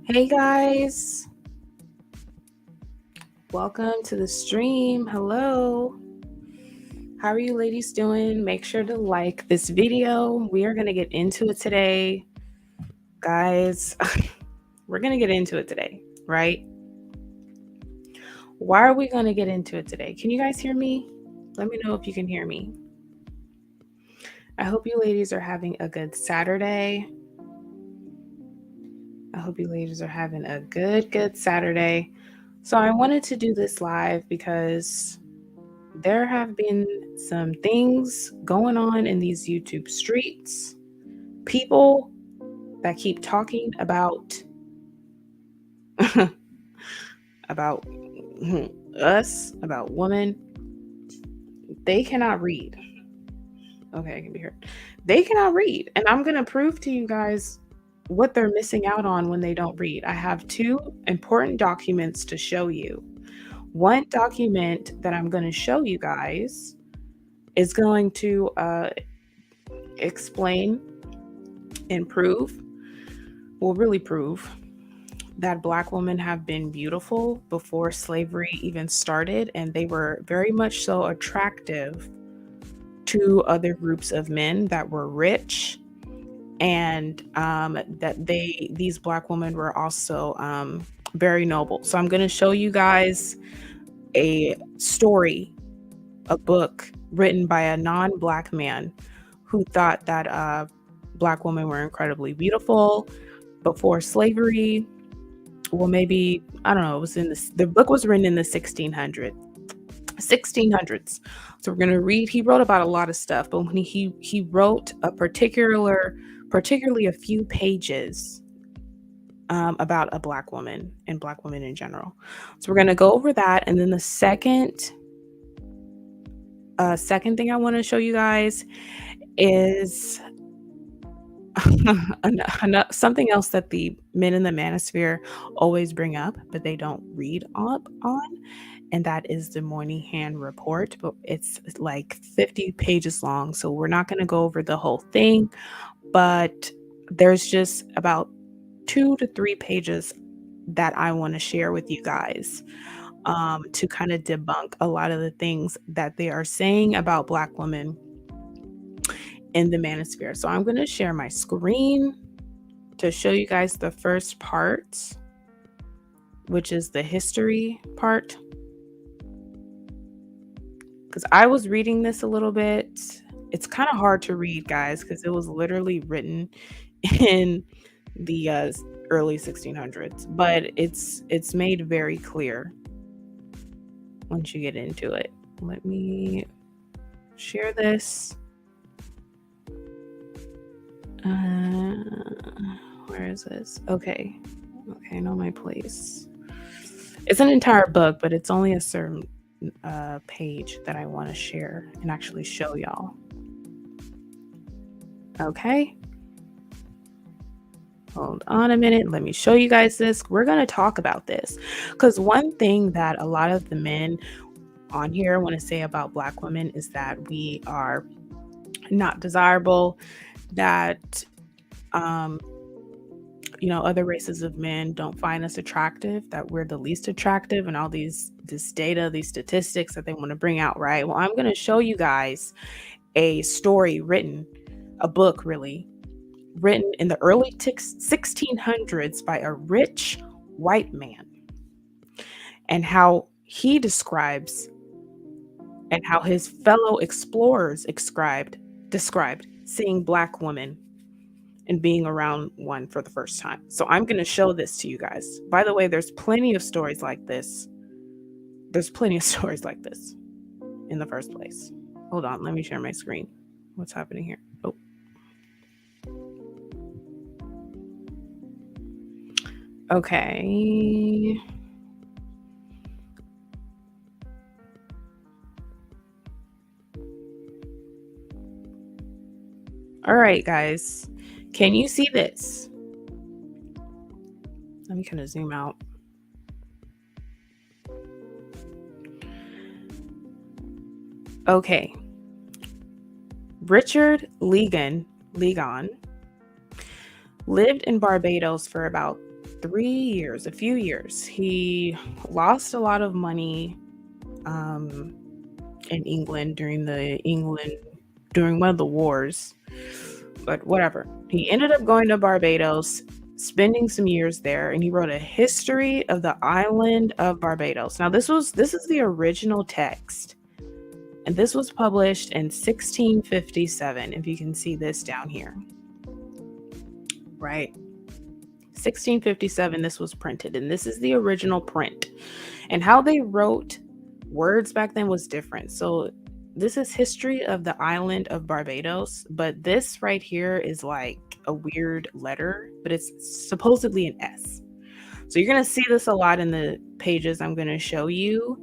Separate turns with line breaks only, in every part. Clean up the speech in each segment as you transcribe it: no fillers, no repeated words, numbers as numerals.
Hey guys, welcome to the stream. Hello. How are you ladies doing? Make sure to like this video. We are going to get into it today. Guys, we're going to get into it today, right? Why are we going to get into it today? Can you guys hear me? Let me know if you can hear me. I hope you ladies are having a good Saturday. I hope you ladies are having a good Saturday. So I wanted to do this live because there have been some things going on in these YouTube streets. People that keep talking about about us, about women, they cannot read. Okay, I can be heard. They cannot read. And I'm going to prove to you guys what they're missing out on when they don't read. I have two important documents to show you. One document that I'm going to show you guys is going to explain and prove, will really prove, that Black women have been beautiful before slavery even started, and they were very much so attractive to other groups of men that were rich, and that these Black women were also very noble. So I'm going to show you guys a story, a book written by a non-Black man who thought that Black women were incredibly beautiful before slavery. Well, maybe, I don't know, it was the book was written in the 1600s. So we're going to read, he wrote about a lot of stuff, but when he wrote particularly a few pages about a Black woman and Black women in general. So we're going to go over that. And then the second thing I want to show you guys is something else that the men in the manosphere always bring up, but they don't read up on, and that is the Moynihan report. But it's like 50 pages long, so we're not going to go over the whole thing, but there's just about 2 to 3 pages that I want to share with you guys to kind of debunk a lot of the things that they are saying about Black women in the manosphere. So I'm going to share my screen to show you guys the first part, which is the history part. Because I was reading this a little bit. It's kind of hard to read, guys, because it was literally written in the early 1600s, but it's made very clear once you get into it. Let me share this. Where is this? Okay, I know my place. It's an entire book, but it's only a certain page that I want to share and actually show y'all. Okay, hold on a minute. Let me show you guys this. We're going to talk about this because one thing that a lot of the men on here want to say about Black women is that we are not desirable, that other races of men don't find us attractive, that we're the least attractive, and all this data, these statistics that they want to bring out, right? Well, I'm going to show you guys a story a book really, written in the early 1600s by a rich white man, and how he describes and how his fellow explorers described seeing Black women and being around one for the first time. So I'm going to show this to you guys. By the way, there's plenty of stories like this. There's plenty of stories like this in the first place. Hold on, let me share my screen. What's happening here? Oh. Okay. All right, guys. Can you see this? Let me kind of zoom out. Okay. Richard Legon lived in Barbados for about a few years. He lost a lot of money in England during one of the wars, but whatever. He ended up going to Barbados, spending some years there, and he wrote a history of the island of Barbados. Now this is the original text, and this was published in 1657. If you can see this down here, right? 1657, this was printed, and this is the original print. And how they wrote words back then was different. So this is history of the island of Barbados, but this right here is like a weird letter, but it's supposedly an S. So you're going to see this a lot in the pages I'm going to show you,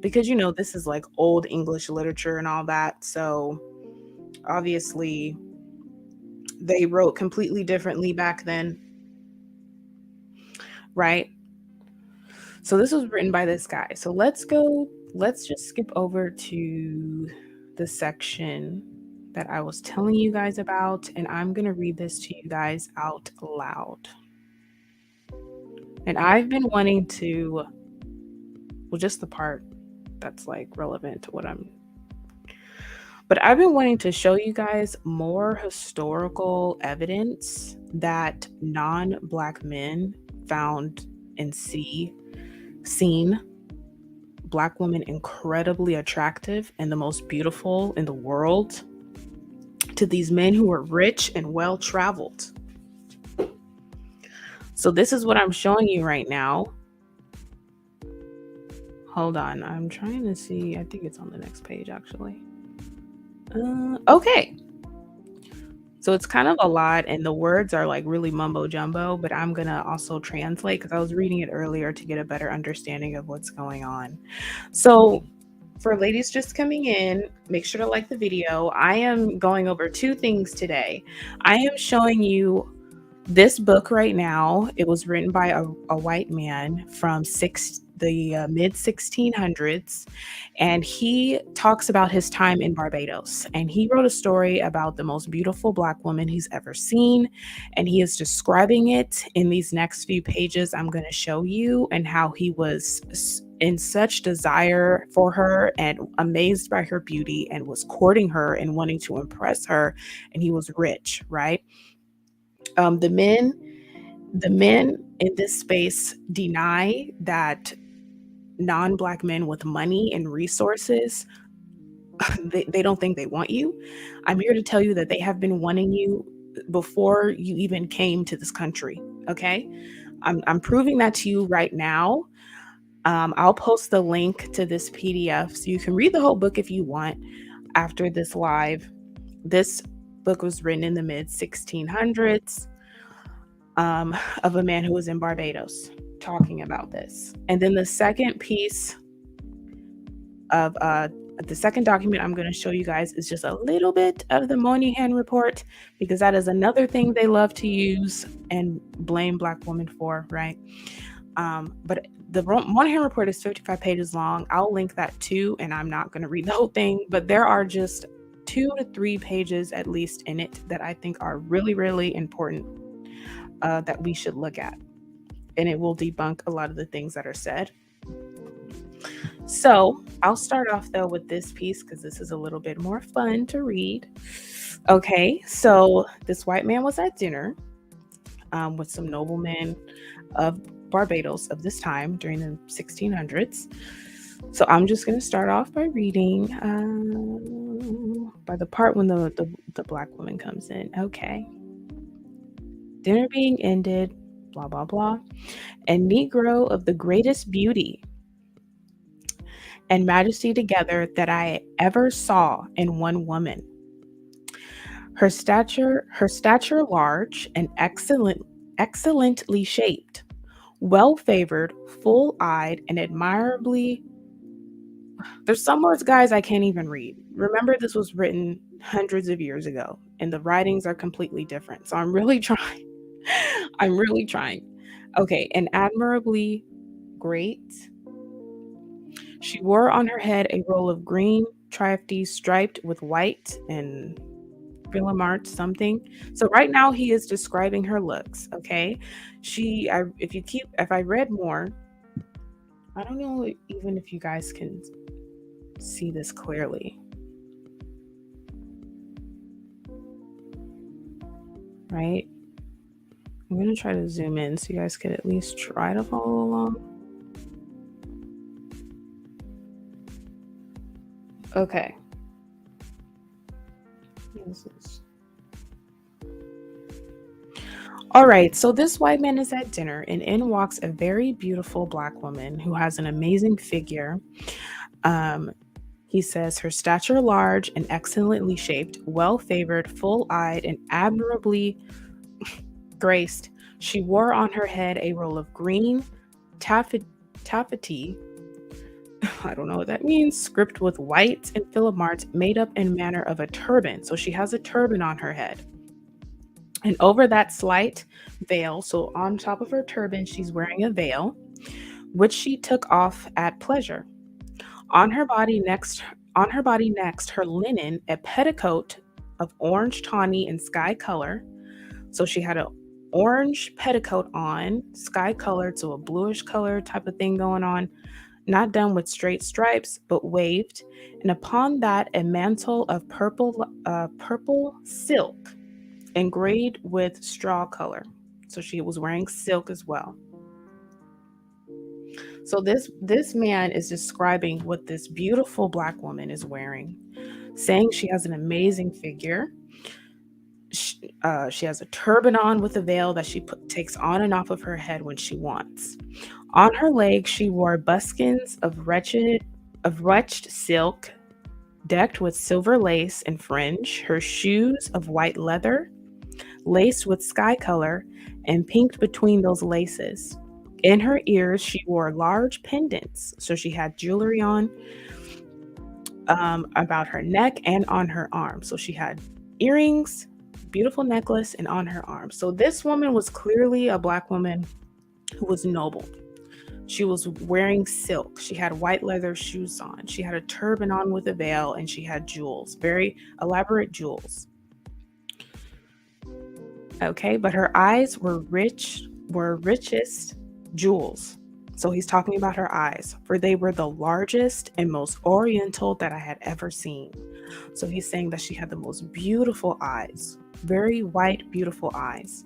because this is like old English literature and all that. So obviously they wrote completely differently back then, right? So this was written by this guy. So let's just skip over to the section that I was telling you guys about, and I'm going to read this to you guys out loud. And I've been wanting to, just the part that's like relevant to but I've been wanting to show you guys more historical evidence that non-Black men found and seen Black women incredibly attractive and the most beautiful in the world to these men who were rich and well-traveled. So this is what I'm showing you right now. Hold on, I'm trying to see. I think it's on the next page, actually. Okay. So it's kind of a lot, and the words are like really mumbo jumbo, but I'm going to also translate because I was reading it earlier to get a better understanding of what's going on. So for ladies just coming in, make sure to like the video. I am going over two things today. I am showing you this book right now. It was written by a white man from the mid 1600s, and he talks about his time in Barbados, and he wrote a story about the most beautiful Black woman he's ever seen, and he is describing it in these next few pages I'm going to show you, and how he was in such desire for her and amazed by her beauty and was courting her and wanting to impress her, and he was rich, right? The men in this space deny that non-Black men with money and resources, they don't think they want you. I'm here to tell you that they have been wanting you before you even came to this country. Okay, I'm proving that to you right now. I'll post the link to this PDF so you can read the whole book if you want after this live. This book was written in the mid 1600s of a man who was in Barbados talking about this. And then the second piece of the second document I'm going to show you guys is just a little bit of the Moynihan report, because that is another thing they love to use and blame Black women for, right? But the Moynihan report is 55 pages long. I'll link that too, and I'm not going to read the whole thing, but there are just 2 to 3 pages at least in it that I think are really, really important that we should look at. And it will debunk a lot of the things that are said. So I'll start off though with this piece because this is a little bit more fun to read. Okay, so this white man was at dinner with some noblemen of Barbados of this time during the 1600s. So I'm just going to start off by reading by the part when the Black woman comes in. Okay. Dinner being ended, blah, blah, blah. A Negro of the greatest beauty and majesty together that I ever saw in one woman. Her stature large and excellently shaped, well-favored, full-eyed, and admirably. There's some words, guys, I can't even read. Remember, this was written hundreds of years ago, and the writings are completely different. So I'm really trying. Okay, and admirably great. She wore on her head a roll of green triphthys striped with white and Philomart something. So right now he is describing her looks. Okay, if I read more, I don't know even if you guys can see this clearly, right? I'm gonna try to zoom in so you guys can at least try to follow along. Okay. This is... All right, so this white man is at dinner, and in walks a very beautiful black woman who has an amazing figure. He says her stature large and excellently shaped, well favored, full eyed, and admirably graced. She wore on her head a roll of green taffety. I don't know what that means. Script with white and filamart made up in manner of a turban. So she has a turban on her head. And over that slight veil, so on top of her turban, she's wearing a veil, which she took off at pleasure. On her body next, her linen, a petticoat of orange, tawny, and sky color. So she had an orange petticoat on, sky colored, so a bluish color type of thing going on, not done with straight stripes, but waved. And upon that, a mantle of purple silk, engraved with straw color. So she was wearing silk as well. So this man is describing what this beautiful black woman is wearing, saying she has an amazing figure. She has a turban on with a veil that she takes on and off of her head when she wants. On her legs, she wore buskins of ruched silk, decked with silver lace and fringe. Her shoes of white leather, laced with sky color, and pinked between those laces. In her ears, she wore large pendants, so she had jewelry on about her neck and on her arm. So she had earrings, beautiful necklace, and on her arm. So this woman was clearly a black woman who was noble. She was wearing silk. She had white leather shoes on. She had a turban on with a veil, and she had jewels, very elaborate jewels. Okay, but her eyes were richest jewels. So he's talking about her eyes, for they were the largest and most oriental that I had ever seen. So he's saying that she had the most beautiful eyes, very white, beautiful eyes.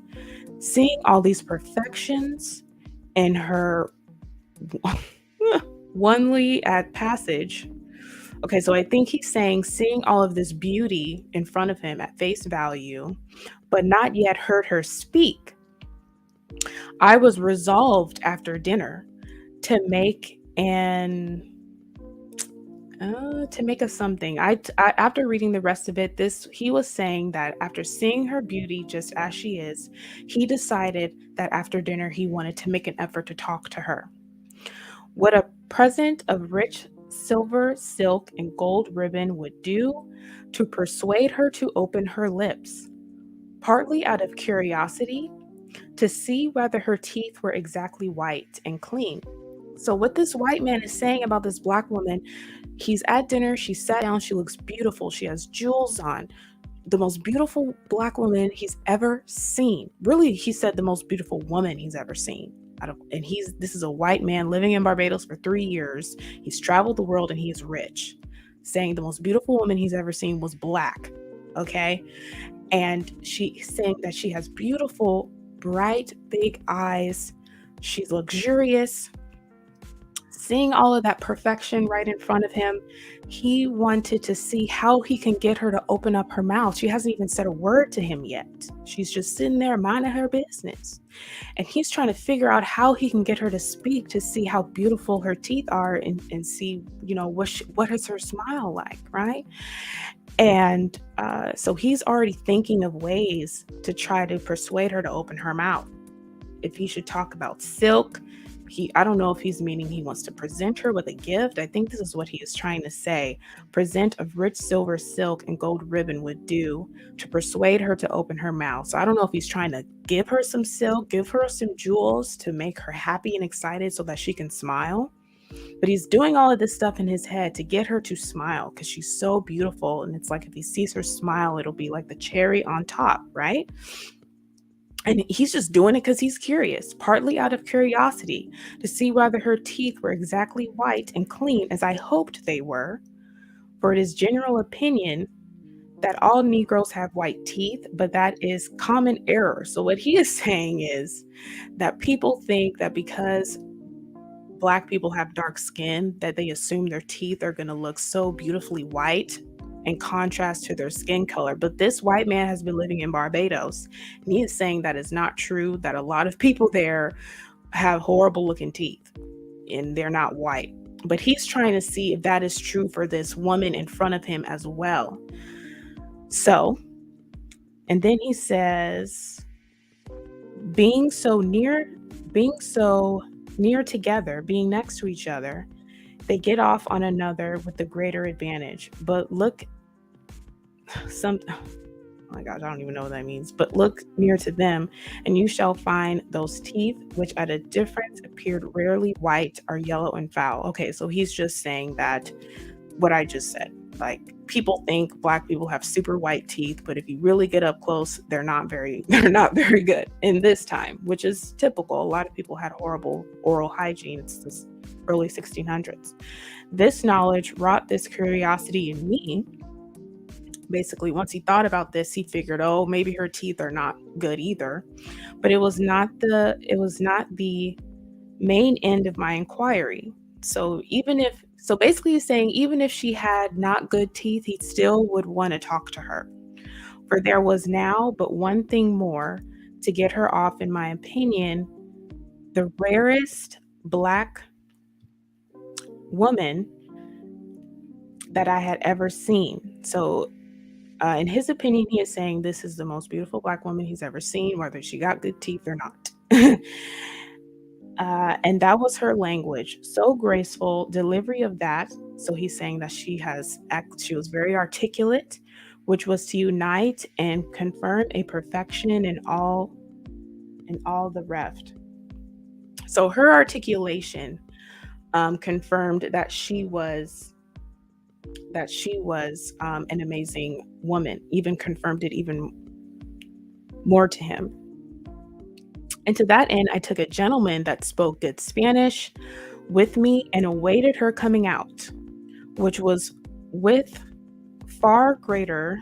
Seeing all these perfections in her onely at passage. Okay, so I think he's saying seeing all of this beauty in front of him at face value, but not yet heard her speak. I was resolved after dinner to make a something. After reading the rest of it, he was saying that after seeing her beauty just as she is, he decided that after dinner he wanted to make an effort to talk to her. What a present of rich silver, silk, and gold ribbon would do to persuade her to open her lips, partly out of curiosity, to see whether her teeth were exactly white and clean. So what this white man is saying about this black woman, he's at dinner, she sat down, she looks beautiful, she has jewels on, the most beautiful black woman he's ever seen. Really, he said the most beautiful woman he's ever seen. This is a white man living in Barbados for 3 years. He's traveled the world and he is rich, saying the most beautiful woman he's ever seen was black. Okay. And she's saying that she has beautiful, bright, big eyes. She's luxurious. Seeing all of that perfection right in front of him, he wanted to see how he can get her to open up her mouth. She hasn't even said a word to him yet. She's just sitting there minding her business. And he's trying to figure out how he can get her to speak, to see how beautiful her teeth are and see, what is her smile like, right? And so he's already thinking of ways to try to persuade her to open her mouth. If he should talk about silk, I don't know if he's meaning he wants to present her with a gift. I think this is what he is trying to say. Present of rich silver, silk, and gold ribbon would do to persuade her to open her mouth. So I don't know if he's trying to give her some silk, give her some jewels to make her happy and excited so that she can smile. But he's doing all of this stuff in his head to get her to smile because she's so beautiful. And it's like if he sees her smile, it'll be like the cherry on top, right? And he's just doing it because he's curious, partly out of curiosity, to see whether her teeth were exactly white and clean as I hoped they were. For it is general opinion that all Negroes have white teeth, but that is common error. So what he is saying is that people think that because Black people have dark skin, that they assume their teeth are going to look so beautifully white in contrast to their skin color. But this white man has been living in Barbados, and he is saying that is not true, that a lot of people there have horrible looking teeth and they're not white. But he's trying to see if that is true for this woman in front of him as well. So, and then he says, being so near together, being next to each other, they get off on another with the greater advantage. But look, oh my gosh, I don't even know what that means. But look near to them, and you shall find those teeth, which at a difference appeared rarely white, are yellow and foul. Okay, so he's just saying that what I just said. Like, people think Black people have super white teeth, but if you really get up close, they're not very good in this time, which is typical. A lot of people had horrible oral hygiene. It's this early 1600s. This knowledge wrought this curiosity in me. Basically, once he thought about this, he figured, oh, maybe her teeth are not good either. But it was not the main end of my inquiry. So basically he's saying even if she had not good teeth, he still would want to talk to her. For there was now but one thing more to get her off, in my opinion, the rarest Black woman that I had ever seen. So in his opinion, he is saying this is the most beautiful Black woman he's ever seen, whether she got good teeth or not. And that was her language. So graceful, delivery of that. So he's saying that she was very articulate, which was to unite and confirm a perfection in all the rest. So her articulation confirmed that she was an amazing woman, even confirmed it even more to him. And to that end, I took a gentleman that spoke good Spanish with me and awaited her coming out, which was with far greater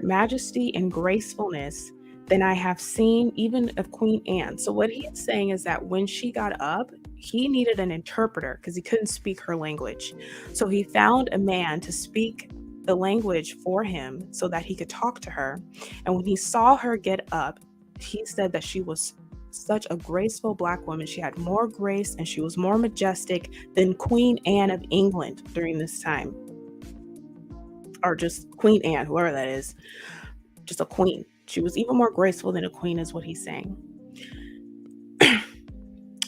majesty and gracefulness than I have seen even of Queen Anne. So what he's saying is that when she got up, he needed an interpreter because he couldn't speak her language. So he found a man to speak the language for him so that he could talk to her. And when he saw her get up, he said that she was such a graceful Black woman. She had more grace and she was more majestic than Queen Anne of England during this time. Or just Queen Anne, whoever that is, just a queen. She was even more graceful than a queen is what he's saying.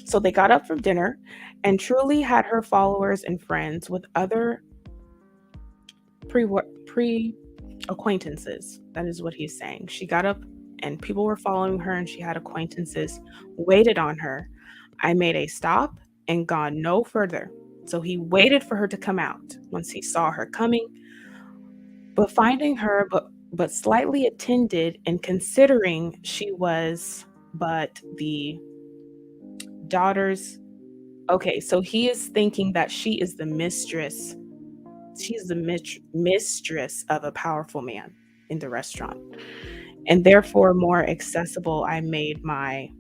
So they got up from dinner and truly had her followers and friends with other pre-acquaintances. That is what he's saying. She got up and people were following her and she had acquaintances, waited on her. I made a stop and gone no further. So he waited for her to come out once he saw her coming. But finding her but slightly attended and considering she was but the daughter's. Okay, so he is thinking that she is the mistress. She's the mistress of a powerful man in the restaurant. And therefore more accessible, I made my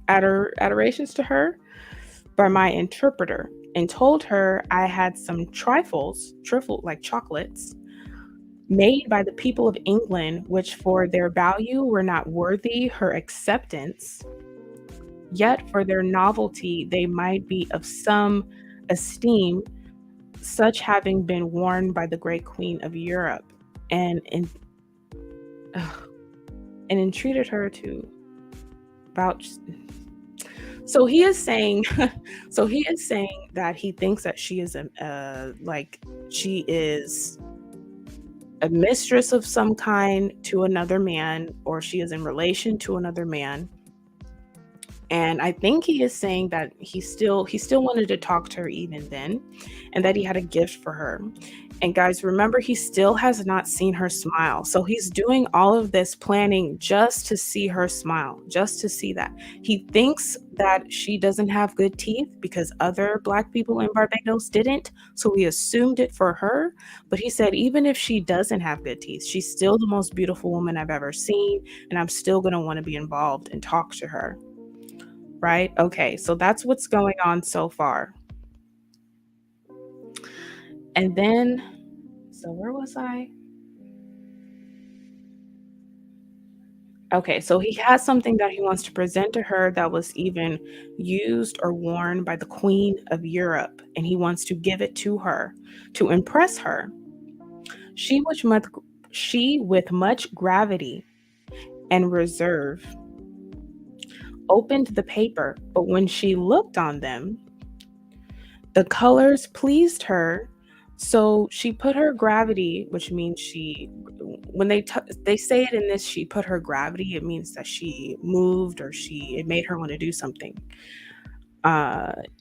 adorations to her by my interpreter and told her I had some trifles like chocolates, made by the people of England, which for their value were not worthy her acceptance, yet for their novelty they might be of some esteem, such having been worn by the great Queen of Europe, and entreated her to vouch. So he is saying that he thinks that she is a mistress of some kind to another man, or she is in relation to another man. And I think he is saying that he still wanted to talk to her even then, and that he had a gift for her. And guys, remember, he still has not seen her smile. So he's doing all of this planning just to see her smile, just to see that. He thinks that she doesn't have good teeth because other Black people in Barbados didn't. So he assumed it for her. But he said, even if she doesn't have good teeth, she's still the most beautiful woman I've ever seen. And I'm still going to want to be involved and talk to her. Right? Okay. So that's what's going on so far. And then, so where was I? Okay, so he has something that he wants to present to her that was even used or worn by the Queen of Europe, and he wants to give it to her to impress her. She, which much, she with much gravity and reserve, opened the paper, but when she looked on them, the colors pleased her. So she put her gravity, which means when they say it in this, she put her gravity, it means that she moved, or it made her want to do something,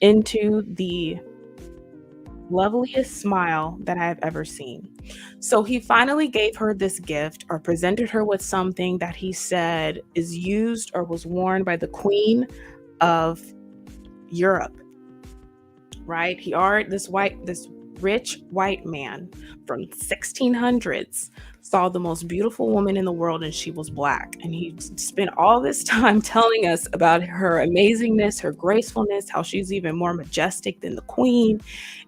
into the loveliest smile that I've ever seen. So he finally gave her this gift, or presented her with something that he said is used or was worn by the Queen of Europe. Right? This rich white man from 1600s saw the most beautiful woman in the world, and she was Black. And he spent all this time telling us about her amazingness, her gracefulness, how she's even more majestic than the queen.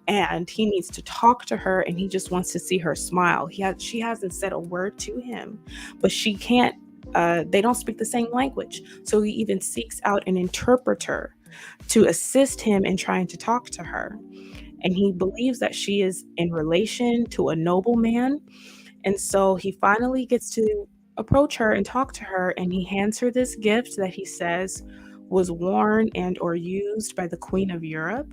And he needs to talk to her, and he just wants to see her smile. She hasn't said a word to him, but she can't, they don't speak the same language. So he even seeks out an interpreter to assist him in trying to talk to her. And he believes that she is in relation to a nobleman. And so he finally gets to approach her and talk to her, and he hands her this gift that he says was worn and or used by the Queen of Europe.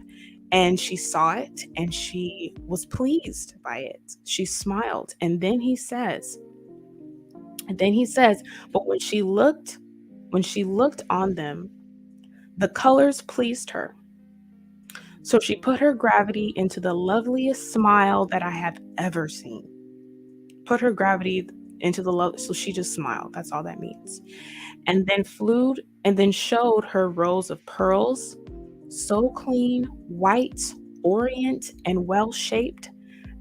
And she saw it, and she was pleased by it. She smiled. And then he says, but when she looked on them, the colors pleased her. So she put her gravity into the loveliest smile that I have ever seen. Put her gravity into the love, so she just smiled. That's all that means. And then showed her rows of pearls, so clean, white, orient, and well shaped,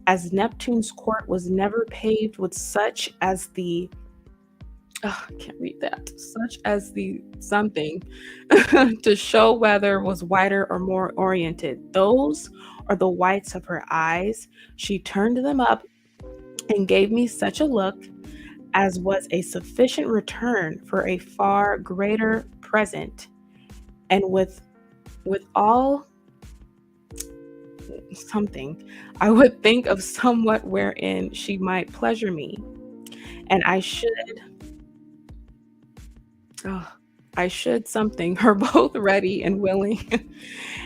as Neptune's court was never paved with such as the I can't read that. Such as the something to show whether was whiter or more oriented. Those are the whites of her eyes. She turned them up and gave me such a look as was a sufficient return for a far greater present. And with all something, I would think of somewhat wherein she might pleasure me. And I should something her both ready and willing.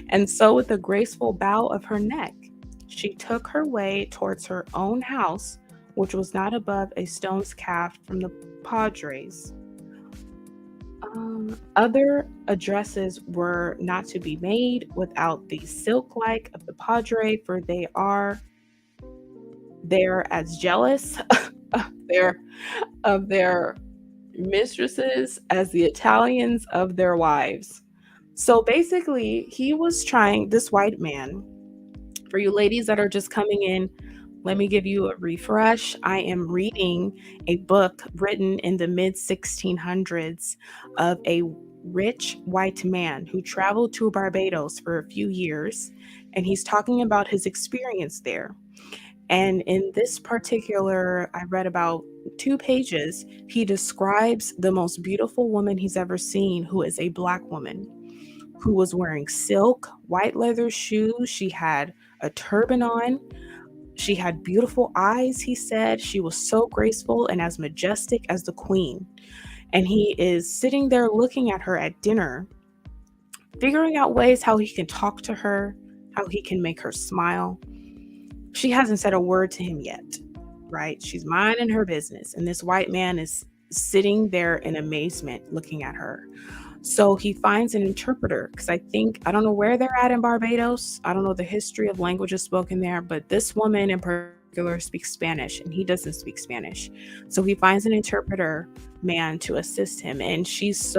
And so with a graceful bow of her neck, she took her way towards her own house, which was not above a stone's cast from the Padres. Other addresses were not to be made without the silk-like of the Padre, for they're as jealous of their mistresses as the Italians of their wives. So basically, this white man, for you ladies that are just coming in, let me give you a refresh. I am reading a book written in the mid 1600s of a rich white man who traveled to Barbados for a few years, and he's talking about his experience there. And in this particular, I read about 2 pages, he describes the most beautiful woman he's ever seen, who is a Black woman, who was wearing silk, white leather shoes. She had a turban on. She had beautiful eyes, he said. She was so graceful and as majestic as the queen. And he is sitting there looking at her at dinner, figuring out ways how he can talk to her, how he can make her smile. She hasn't said a word to him yet, right? She's minding her business, and this white man is sitting there in amazement looking at her. So he finds an interpreter because I don't know where they're at in Barbados. I don't know the history of languages spoken there, but this woman in particular speaks Spanish and he doesn't speak Spanish. So he finds an interpreter man to assist him. And she's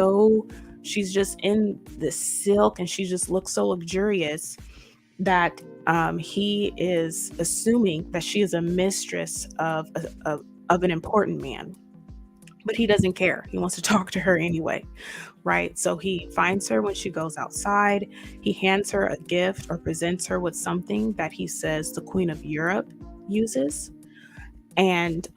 just in this silk and she just looks so luxurious that he is assuming that she is a mistress of an important man. But he doesn't care. He wants to talk to her anyway, right? So he finds her when she goes outside. He hands her a gift or presents her with something that he says the Queen of Europe uses. And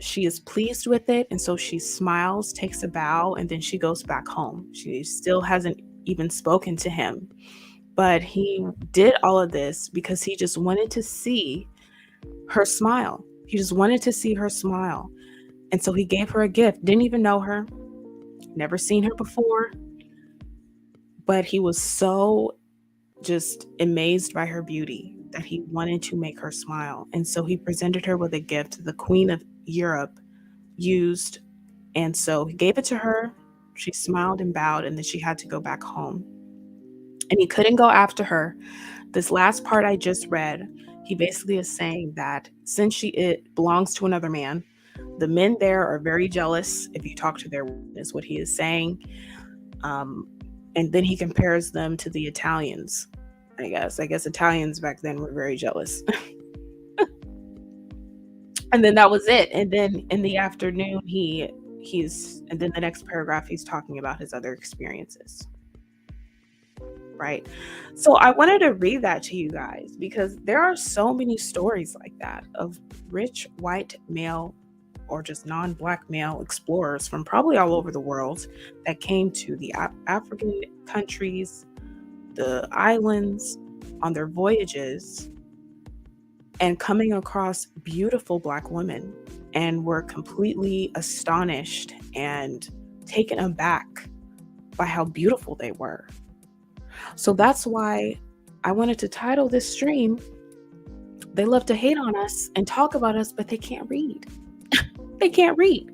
she is pleased with it. And so she smiles, takes a bow, and then she goes back home. She still hasn't even spoken to him. But he did all of this because he just wanted to see her smile. He just wanted to see her smile. And so he gave her a gift. Didn't even know her, never seen her before. But he was so just amazed by her beauty that he wanted to make her smile. And so he presented her with a gift the Queen of Europe used. And so he gave it to her. She smiled and bowed, and then she had to go back home. And he couldn't go after her. This last part I just read, he basically is saying that since it belongs to another man, the men there are very jealous if you talk to their women, is what he is saying. And then he compares them to the Italians, I guess. I guess Italians back then were very jealous. And then that was it. And then in the afternoon, and then the next paragraph, he's talking about his other experiences. Right. So I wanted to read that to you guys because there are so many stories like that of rich white male or just non-black male explorers from probably all over the world that came to the African countries, the islands, on their voyages, and coming across beautiful black women and were completely astonished and taken aback by how beautiful they were. So that's why I wanted to title this stream, They Love to Hate on Us and Talk About Us, but They Can't Read. They can't read.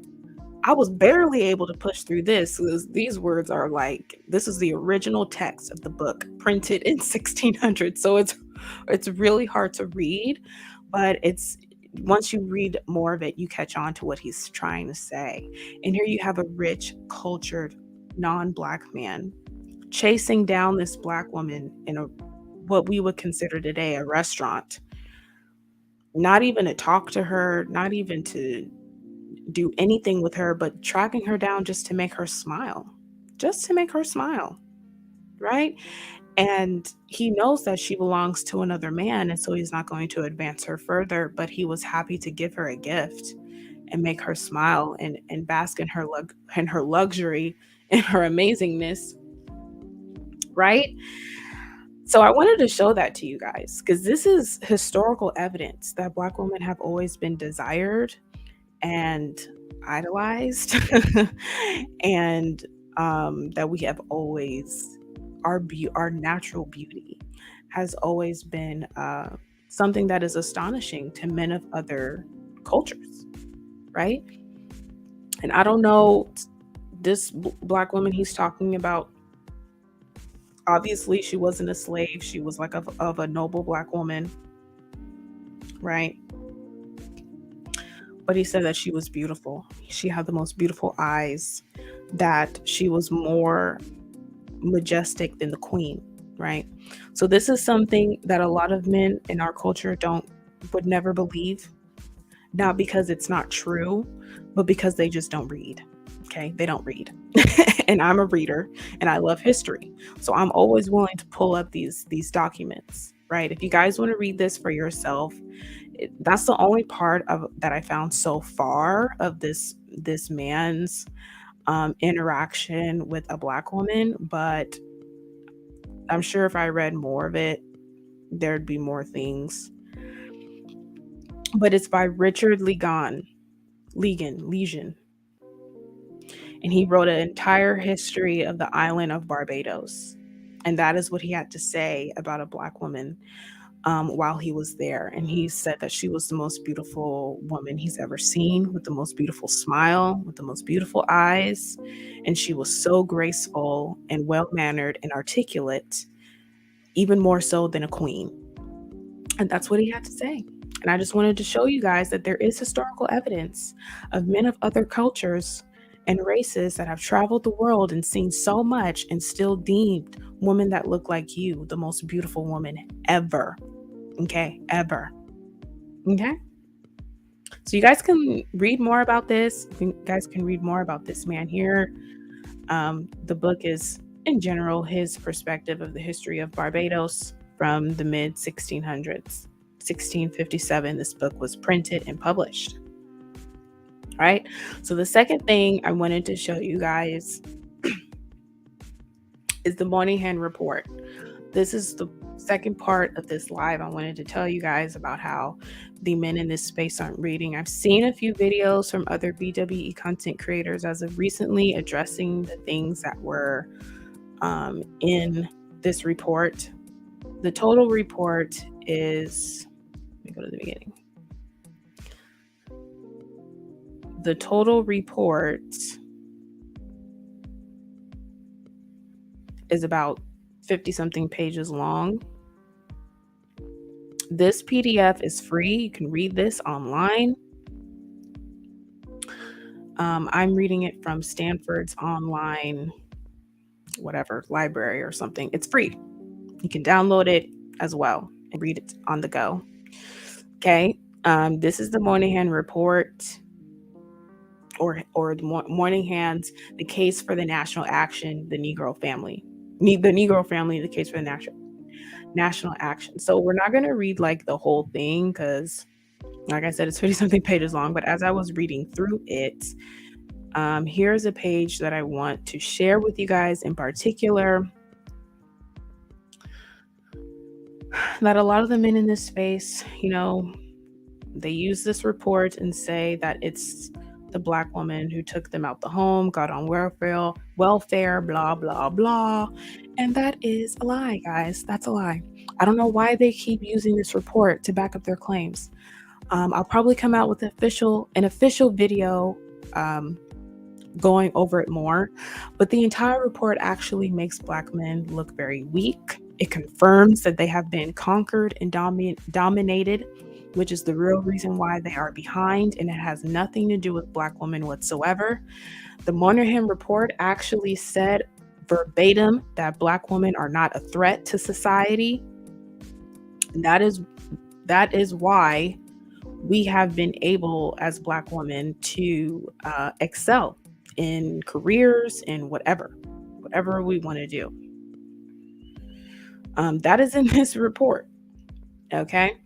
I was barely able to push through this. These words are like, this is the original text of the book printed in 1600. So it's really hard to read, but once you read more of it, you catch on to what he's trying to say. And here you have a rich, cultured, non-black man chasing down this black woman in what we would consider today a restaurant. Not even to talk to her, not even to do anything with her, but tracking her down just to make her smile. Just to make her smile. Right? And he knows that she belongs to another man, and so he's not going to advance her further, but he was happy to give her a gift and make her smile and bask in her luxury and her amazingness. Right? So I wanted to show that to you guys because this is historical evidence that black women have always been desired and idolized and that we have always our natural beauty has always been something that is astonishing to men of other cultures, right? And I don't know, this black woman he's talking about, obviously she wasn't a slave. She was like of a noble black woman, right? But he said that she was beautiful. She had the most beautiful eyes, that she was more majestic than the queen, right? So this is something that a lot of men in our culture would never believe, not because it's not true, but because they just don't read. Okay, they don't read. And I'm a reader and I love history. So I'm always willing to pull up these documents, right? If you guys want to read this for yourself, that's the only part of that I found so far of this man's interaction with a black woman, but I'm sure if I read more of it, there'd be more things. But it's by Richard Legan, and he wrote an entire history of the island of Barbados, and that is what he had to say about a black woman. while he was there. And he said that she was the most beautiful woman he's ever seen, with the most beautiful smile, with the most beautiful eyes. And she was so graceful and well-mannered and articulate, even more so than a queen. And that's what he had to say. And I just wanted to show you guys that there is historical evidence of men of other cultures and races that have traveled the world and seen so much and still deemed women that look like you the most beautiful woman ever. Okay, ever. Okay. So you guys can read more about this. You guys can read more about this man here. The book is, in general, his perspective of the history of Barbados from the mid 1600s. 1657, this book was printed and published. All right. So the second thing I wanted to show you guys is the Moynihan report. This is the second part of this live. I wanted to tell you guys about how the men in this space aren't reading. I've seen a few videos from other BWE content creators as of recently addressing the things that were in this report. The total report is, let me go to the beginning. The total report is about 50 something pages long. This PDF is free. You can read this online. I'm reading it from Stanford's online, whatever, library or something. It's free. You can download it as well and read it on the go. Okay. This is the Moynihan report, or Moynihan's The Case for the National Action, the Negro Family. The Negro Family, The Case for the National Action. So we're not going to read like the whole thing because, like I said, it's 50 something pages long. But as I was reading through it, here's a page that I want to share with you guys in particular, that a lot of the men in this space, you know, they use this report and say that it's the Black woman who took them out the home, got on welfare, blah, blah, blah. And that is a lie, guys. That's a lie. I don't know why they keep using this report to back up their claims. I'll probably come out with an official video going over it more. But the entire report actually makes Black men look very weak. It confirms that they have been conquered and dominated, which is the real reason why they are behind, and it has nothing to do with Black women whatsoever. The Moynihan report actually said verbatim that Black women are not a threat to society. And that is why we have been able as Black women to excel in careers and whatever we want to do. That is in this report. Okay.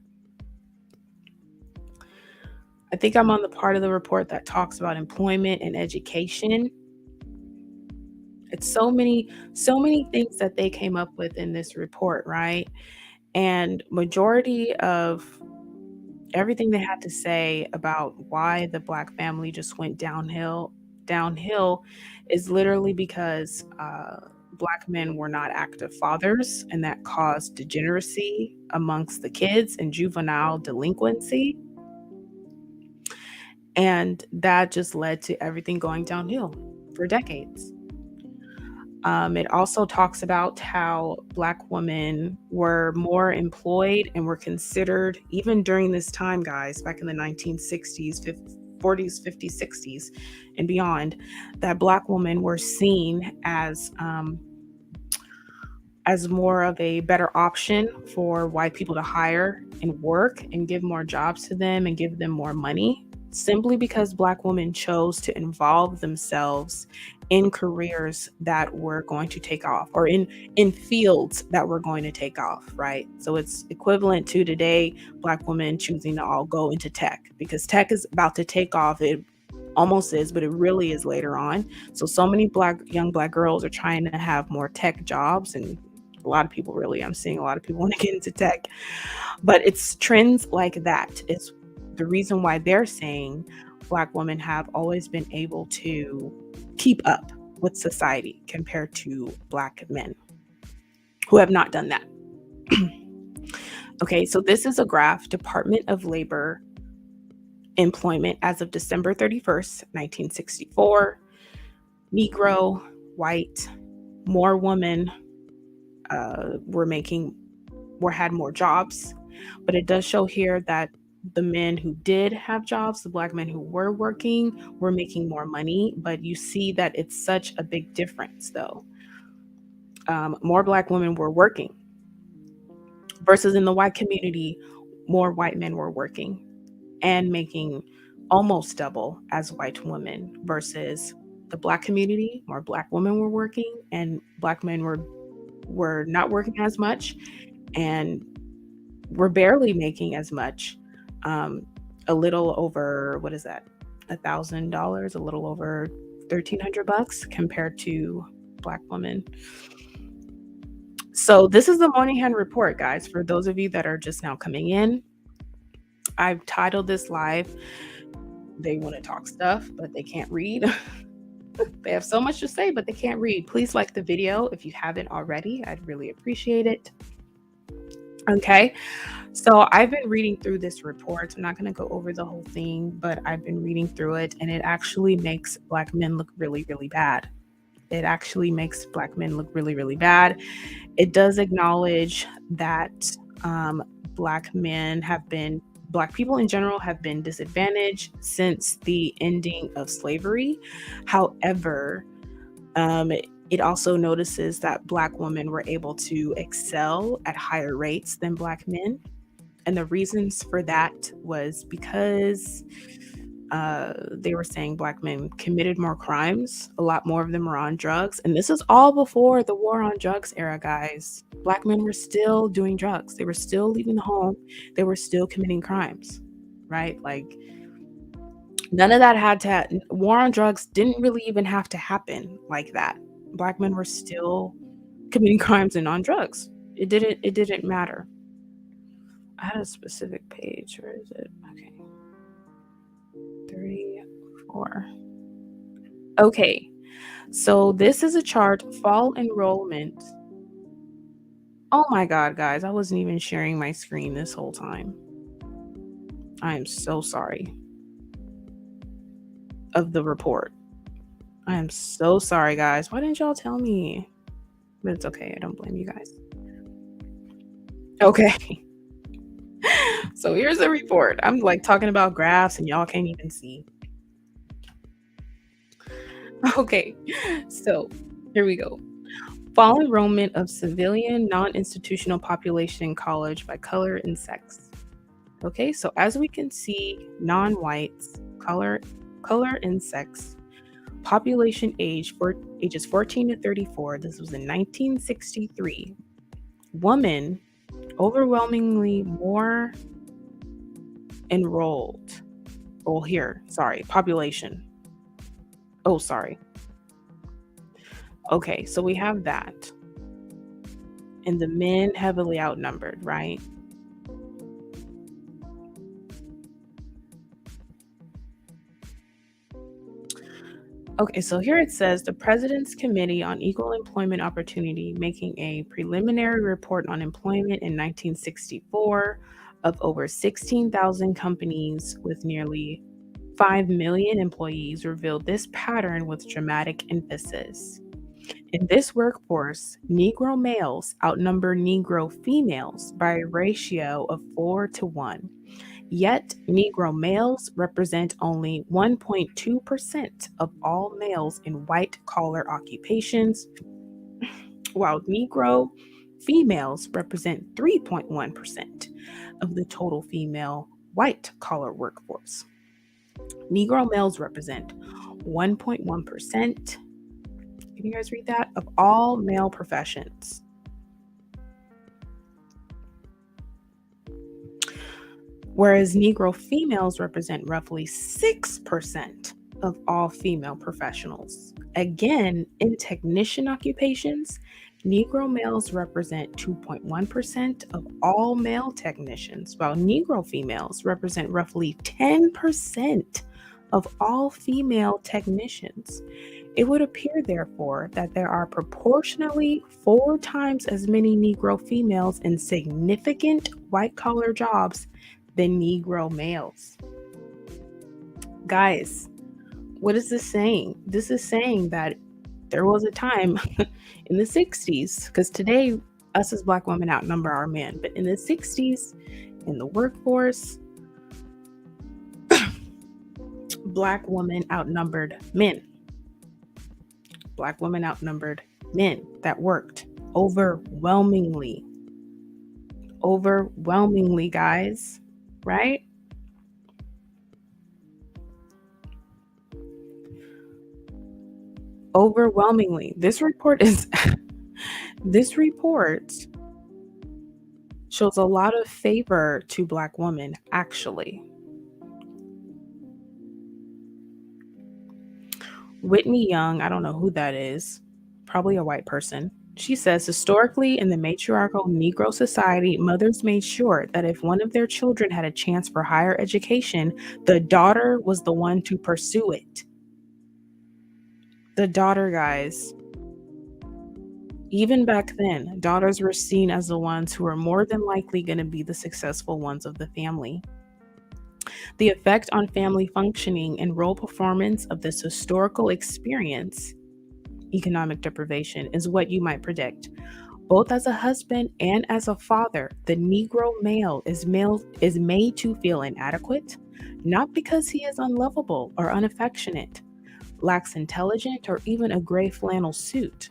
I think I'm on the part of the report that talks about employment and education. It's so many things that they came up with in this report, right? And majority of everything they had to say about why the Black family just went downhill is literally because Black men were not active fathers, and that caused degeneracy amongst the kids and juvenile delinquency. And that just led to everything going downhill for decades. It also talks about how Black women were more employed and were considered, even during this time, guys, back in the 1960s, 40s, 50s, 60s, and beyond, that Black women were seen as more of a better option for white people to hire and work and give more jobs to them and give them more money, simply because Black women chose to involve themselves in careers that were going to take off, or in fields that were going to take off, right? So it's equivalent to today, Black women choosing to all go into tech, because tech is about to take off. It almost is, but it really is later on. So many young Black girls are trying to have more tech jobs, and a lot of people, really, I'm seeing a lot of people want to get into tech. But it's trends like that. It's the reason why they're saying Black women have always been able to keep up with society compared to Black men who have not done that. Okay, so this is a graph, Department of Labor employment as of December 31st, 1964. Negro, white, more women had more jobs, but it does show here that the men who did have jobs, the Black men who were working, were making more money. But you see that it's such a big difference, though. More Black women were working versus in the white community, more white men were working and making almost double as white women, versus the Black community, more Black women were working and Black men were not working as much and were barely making as much. A little over, what is that, $1,000, a little over $1,300 compared to Black women. So this is the Moynihan report, guys. For those of you that are just now coming in, I've titled this live, They Want to Talk Stuff, but they can't read. They have so much to say, but they can't read. Please like the video if you haven't already. I'd really appreciate it. Okay, so I've been reading through this report. I'm not going to go over the whole thing, but I've been reading through it, and it actually makes Black men look really, really bad. It actually makes Black men look really, really bad. It does acknowledge that Black people in general have been disadvantaged since the ending of slavery. However, it also notices that Black women were able to excel at higher rates than Black men. And the reasons for that was because they were saying Black men committed more crimes. A lot more of them were on drugs. And this is all before the war on drugs era, guys. Black men were still doing drugs. They were still leaving the home. They were still committing crimes, right? Like, none of that war on drugs didn't really even have to happen like that. Black men were still committing crimes and on drugs. It didn't matter. I had a specific page. Where is it? Okay. 34. Okay. So this is a chart, fall enrollment. Oh my God, guys. I wasn't even sharing my screen this whole time. I am so sorry. Of the report. I am so sorry, guys. Why didn't y'all tell me? But it's okay. I don't blame you guys. Okay. So here's the report. I'm like talking about graphs and y'all can't even see. Okay. So here we go. Fall enrollment of civilian non-institutional population in college by color and sex. Okay. So as we can see, non-whites, color and sex, population age for ages 14 to 34. This was in 1963. Women overwhelmingly more enrolled. Oh, here, sorry, population. Oh, sorry. Okay, so we have that. And the men heavily outnumbered, right? Okay, so here it says the President's Committee on Equal Employment Opportunity making a preliminary report on employment in 1964 of over 16,000 companies with nearly 5 million employees revealed this pattern with dramatic emphasis. In this workforce, Negro males outnumber Negro females by a ratio of 4-1. Yet, Negro males represent only 1.2% of all males in white-collar occupations, while Negro females represent 3.1% of the total female white-collar workforce. Negro males represent 1.1%. Can you guys read that? Of all male professions. Whereas Negro females represent roughly 6% of all female professionals. Again, in technician occupations, Negro males represent 2.1% of all male technicians, while Negro females represent roughly 10% of all female technicians. It would appear, therefore, that there are proportionally 4 times as many Negro females in significant white-collar jobs than Negro males. Guys, what is this saying? This is saying that there was a time in the 60s, because today us as Black women outnumber our men, but in the 60s, in the workforce, Black women outnumbered men. Black women outnumbered men that worked overwhelmingly. Overwhelmingly, guys, right? Overwhelmingly. This report shows a lot of favor to Black women, actually. Whitney Young, I don't know who that is, probably a white person. She says, historically, in the matriarchal Negro society, mothers made sure that if one of their children had a chance for higher education, the daughter was the one to pursue it. The daughter, guys. Even back then, daughters were seen as the ones who were more than likely going to be the successful ones of the family. The effect on family functioning and role performance of this historical experience, economic deprivation, is what you might predict. Both as a husband and as a father, the Negro male is made to feel inadequate, not because he is unlovable or unaffectionate, lacks intelligence, or even a gray flannel suit.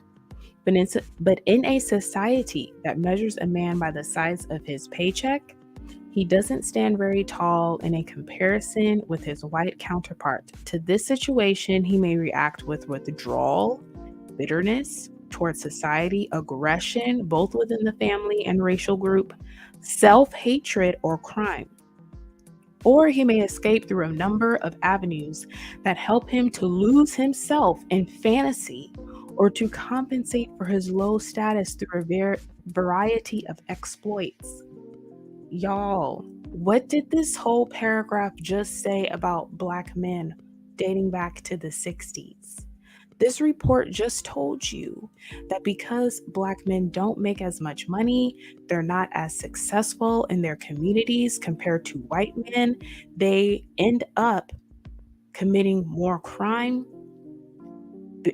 But in a society that measures a man by the size of his paycheck, he doesn't stand very tall in a comparison with his white counterpart. To this situation, he may react with withdrawal, bitterness towards society, aggression, both within the family and racial group, self-hatred, or crime. Or he may escape through a number of avenues that help him to lose himself in fantasy or to compensate for his low status through a variety of exploits. Y'all, what did this whole paragraph just say about Black men dating back to the 60s? This report just told you that because Black men don't make as much money, they're not as successful in their communities compared to white men, they end up committing more crime,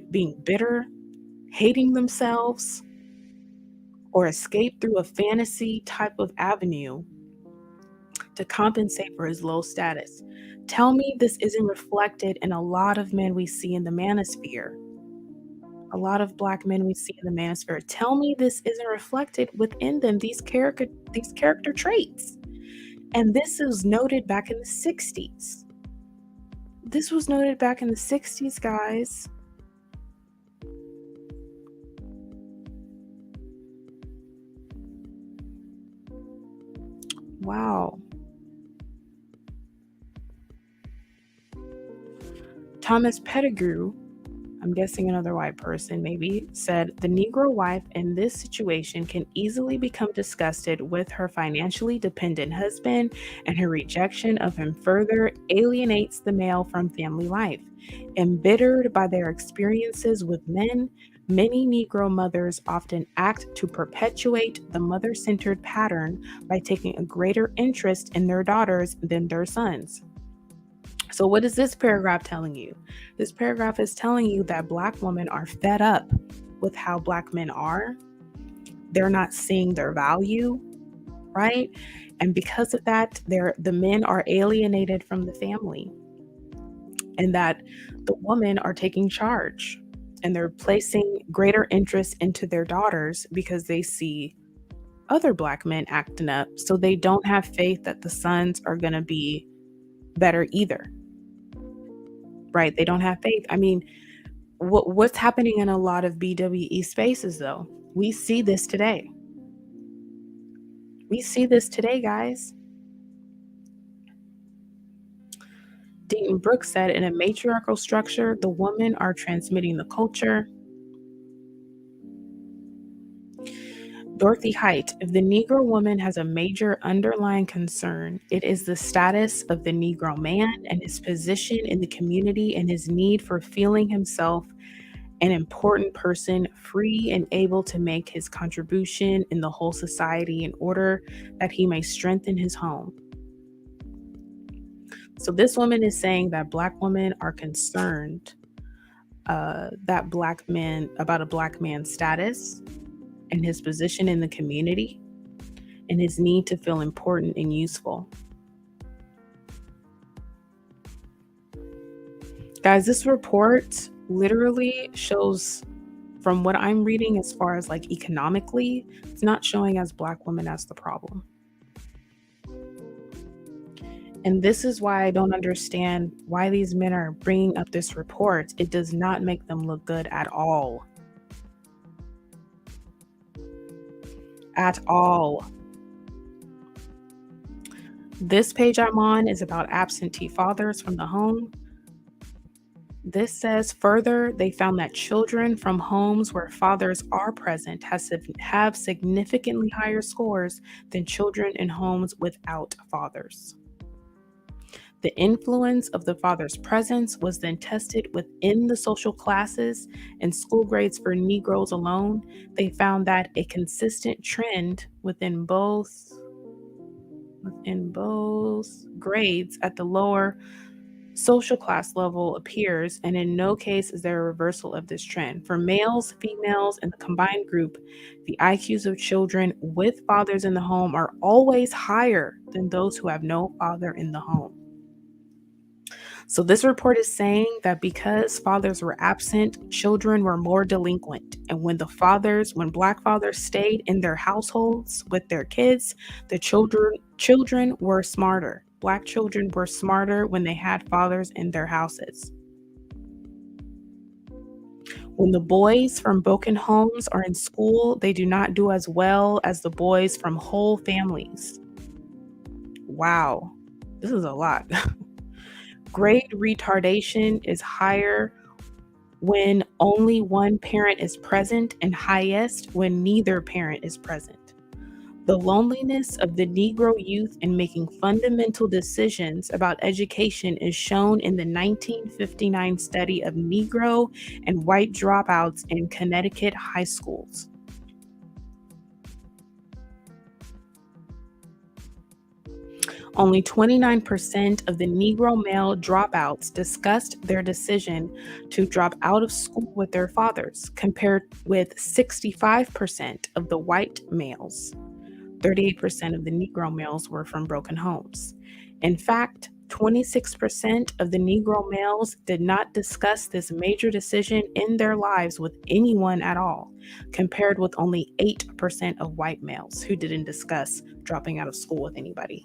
being bitter, hating themselves, or escape through a fantasy type of avenue to compensate for his low status. Tell me this isn't reflected in a lot of men we see in the manosphere. A lot of Black men we see in the manosphere. Tell me this isn't reflected within them, these character traits. And this was noted back in the 60s. This was noted back in the 60s, guys. Wow. Thomas Pettigrew, I'm guessing another white person maybe, said the Negro wife in this situation can easily become disgusted with her financially dependent husband, and her rejection of him further alienates the male from family life. Embittered by their experiences with men, many Negro mothers often act to perpetuate the mother-centered pattern by taking a greater interest in their daughters than their sons. So what is this paragraph telling you? This paragraph is telling you that Black women are fed up with how Black men are. They're not seeing their value, right? And because of that, the men are alienated from the family, and that the women are taking charge, and they're placing greater interest into their daughters because they see other Black men acting up. So they don't have faith that the sons are going to be better either. Right? They don't have faith. I mean, what's happening in a lot of BWE spaces, though? We see this today. We see this today, guys. Deaton Brooks said, in a matriarchal structure, the women are transmitting the culture. Dorothy Height, if the Negro woman has a major underlying concern, it is the status of the Negro man and his position in the community and his need for feeling himself an important person, free and able to make his contribution in the whole society in order that he may strengthen his home. So this woman is saying that Black women are concerned that about a Black man's status and his position in the community and his need to feel important and useful. Guys, this report literally shows, from what I'm reading as far as like economically, it's not showing as Black women as the problem. And this is why I don't understand why these men are bringing up this report. It does not make them look good at all. At all. This page I'm on is about absentee fathers from the home. This says further, they found that children from homes where fathers are present have significantly higher scores than children in homes without fathers. The influence of the father's presence was then tested within the social classes and school grades for Negroes alone. They found that a consistent trend within both grades at the lower social class level appears, and in no case is there a reversal of this trend. For males, females, and the combined group, the IQs of children with fathers in the home are always higher than those who have no father in the home. So this report is saying that because fathers were absent, children were more delinquent. And when Black fathers stayed in their households with their kids, the children were smarter. Black children were smarter when they had fathers in their houses. When the boys from broken homes are in school, they do not do as well as the boys from whole families. Wow, this is a lot. Grade retardation is higher when only one parent is present and highest when neither parent is present. The loneliness of the Negro youth in making fundamental decisions about education is shown in the 1959 study of Negro and white dropouts in Connecticut high schools. Only 29% of the Negro male dropouts discussed their decision to drop out of school with their fathers, compared with 65% of the white males. 38% of the Negro males were from broken homes. In fact, 26% of the Negro males did not discuss this major decision in their lives with anyone at all, compared with only 8% of white males who didn't discuss dropping out of school with anybody.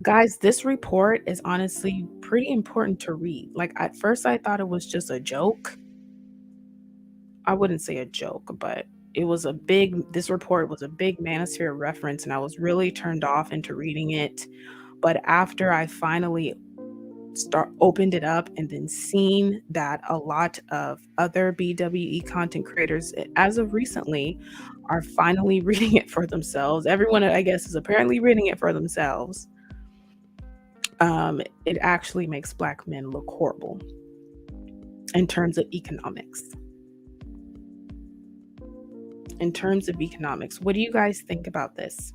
Guys, this report is honestly pretty important to read. Like, at first I thought it was just a joke. I wouldn't say a joke, but this report was a big manosphere reference, and I was really turned off into reading it. But after I finally opened it up and then seen that a lot of other BWE content creators, as of recently, are finally reading it for themselves. Everyone, I guess, is apparently reading it for themselves. It actually makes Black men look horrible in terms of economics. What do you guys think about this?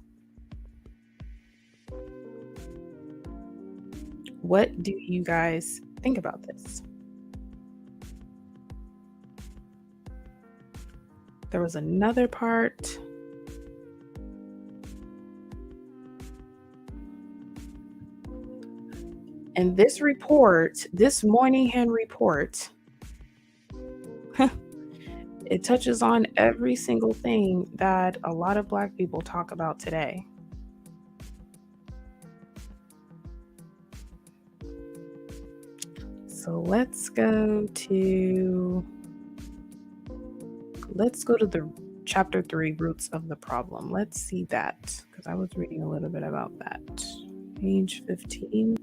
What do you guys think about this? There was another part. And this Moynihan report, it touches on every single thing that a lot of Black people talk about today. So let's go to the chapter 3, Roots of the Problem. Let's see that, because I was reading a little bit about that. Page 15.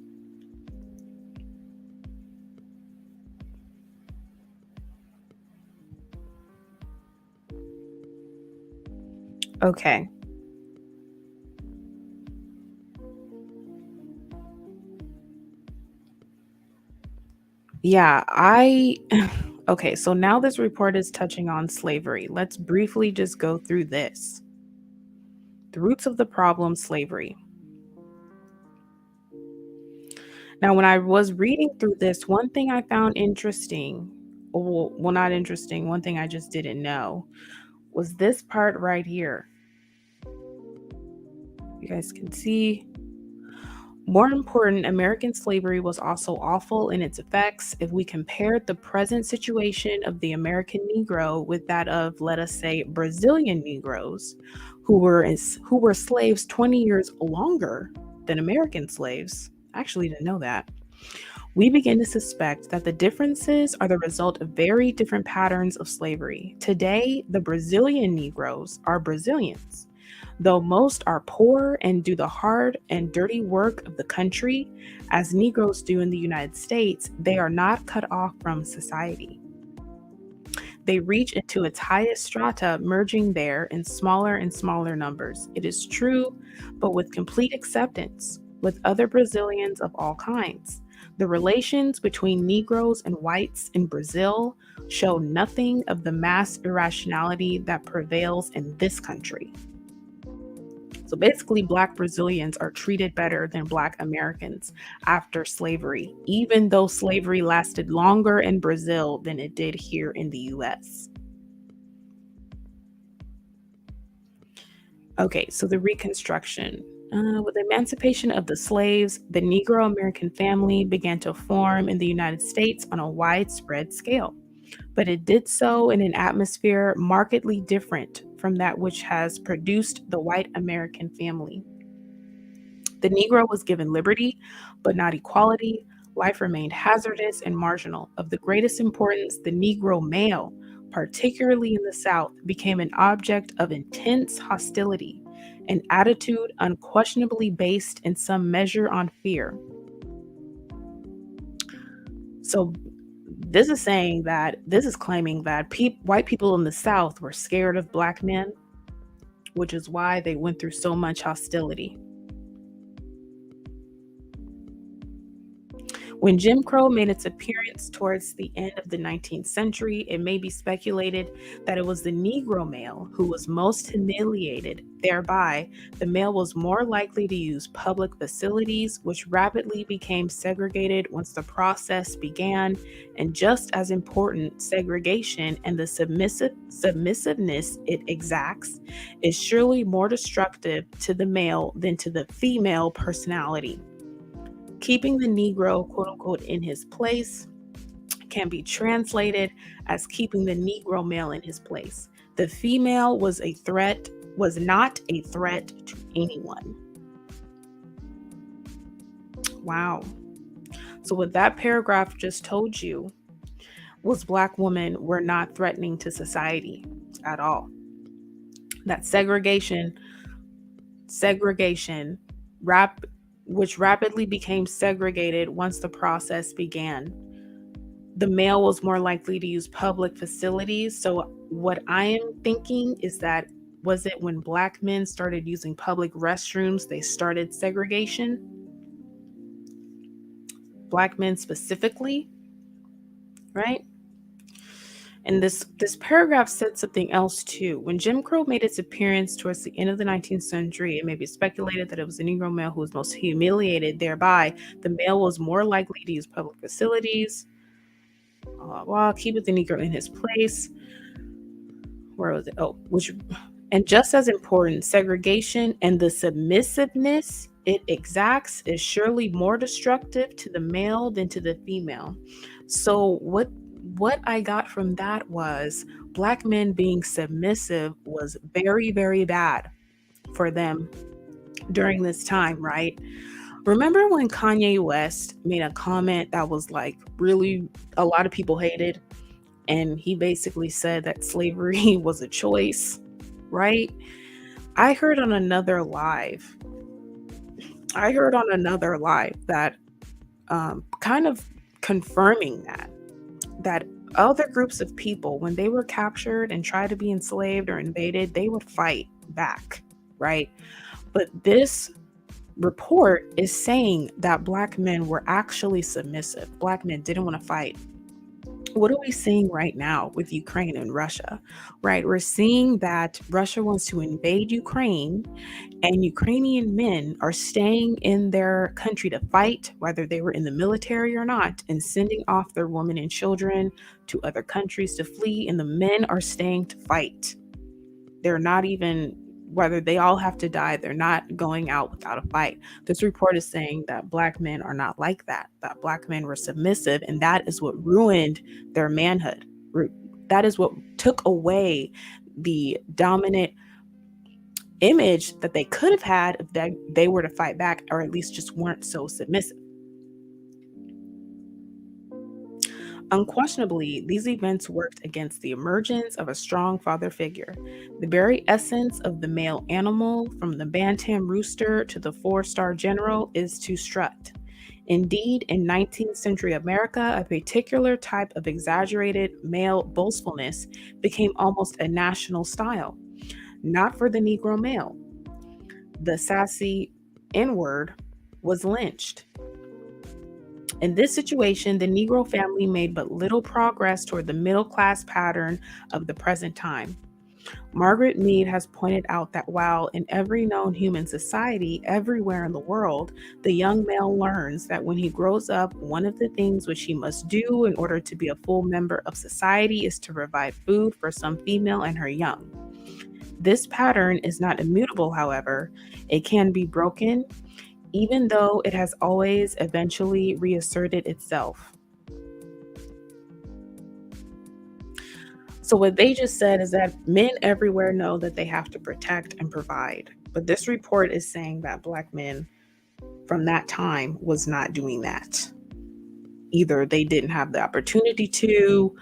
Okay. Yeah, okay, so now this report is touching on slavery. Let's briefly just go through this. The roots of the problem, slavery. Now, when I was reading through this, one thing I found interesting, well, not interesting, one thing I just didn't know was this part right here. You guys can see. More important, American slavery was also awful in its effects. If we compared the present situation of the American Negro with that of, let us say, Brazilian Negroes, who were slaves 20 years longer than American slaves, I actually didn't know that. We begin to suspect that the differences are the result of very different patterns of slavery. Today, the Brazilian Negroes are Brazilians. Though most are poor and do the hard and dirty work of the country, as Negroes do in the United States, they are not cut off from society. They reach into its highest strata, merging there in smaller and smaller numbers. It is true, but with complete acceptance, with other Brazilians of all kinds. The relations between Negroes and whites in Brazil show nothing of the mass irrationality that prevails in this country. So basically, Black Brazilians are treated better than Black Americans after slavery, even though slavery lasted longer in Brazil than it did here in the US. Okay, so the Reconstruction. With the emancipation of the slaves, the Negro American family began to form in the United States on a widespread scale. But it did so in an atmosphere markedly different from that which has produced the white American family. The Negro was given liberty, but not equality. Life remained hazardous and marginal. Of the greatest importance, the Negro male, particularly in the South, became an object of intense hostility, an attitude unquestionably based in some measure on fear. So, this is claiming that white people in the South were scared of Black men, which is why they went through so much hostility. When Jim Crow made its appearance towards the end of the 19th century, it may be speculated that it was the Negro male who was most humiliated. Thereby, the male was more likely to use public facilities, which rapidly became segregated once the process began. And just as important, segregation and the submissiveness it exacts is surely more destructive to the male than to the female personality. Keeping the Negro, quote unquote, in his place can be translated as keeping the Negro male in his place. The female was not a threat to anyone. Wow. So what that paragraph just told you was Black women were not threatening to society at all. That segregation, which rapidly became segregated once the process began. The male was more likely to use public facilities. So what I am thinking is that, was it when Black men started using public restrooms, they started segregation? Black men specifically, right? And this paragraph said something else too. When Jim Crow made its appearance towards the end of the 19th century, it may be speculated that it was the Negro male who was most humiliated. Thereby, the male was more likely to use public facilities, keep the Negro in his place. Where was it? And just as important, segregation and the submissiveness it exacts is surely more destructive to the male than to the female. So what I got from that was Black men being submissive was very, very bad for them during this time, right? Remember when Kanye West made a comment that was like really a lot of people hated, and he basically said that slavery was a choice, right? I heard on another live that kind of confirming that other groups of people, when they were captured and tried to be enslaved or invaded, they would fight back, right? But this report is saying that Black men were actually submissive. Black men didn't want to fight. What are we seeing right now with Ukraine and Russia? Right? We're seeing that Russia wants to invade Ukraine, and Ukrainian men are staying in their country to fight, whether they were in the military or not, and sending off their women and children to other countries to flee. And the men are staying to fight. They're not even, whether they all have to die, they're not going out without a fight. This report is saying that Black men are not like that Black men were submissive, and that is what ruined their manhood. That is what took away the dominant image that they could have had if they were to fight back, or at least just weren't so submissive. Unquestionably, these events worked against the emergence of a strong father figure. The very essence of the male animal, from the bantam rooster to the four-star general, is to strut. Indeed, in 19th century America, a particular type of exaggerated male boastfulness became almost a national style. Not for the Negro male. The sassy N-word was lynched. In this situation, the Negro family made but little progress toward the middle-class pattern of the present time. Margaret Mead has pointed out that while in every known human society, everywhere in the world, the young male learns that when he grows up, one of the things which he must do in order to be a full member of society is to provide food for some female and her young. This pattern is not immutable, however. It can be broken, even though it has always eventually reasserted itself. So what they just said is that men everywhere know that they have to protect and provide. But this report is saying that Black men from that time was not doing that. Either they didn't have the opportunity to,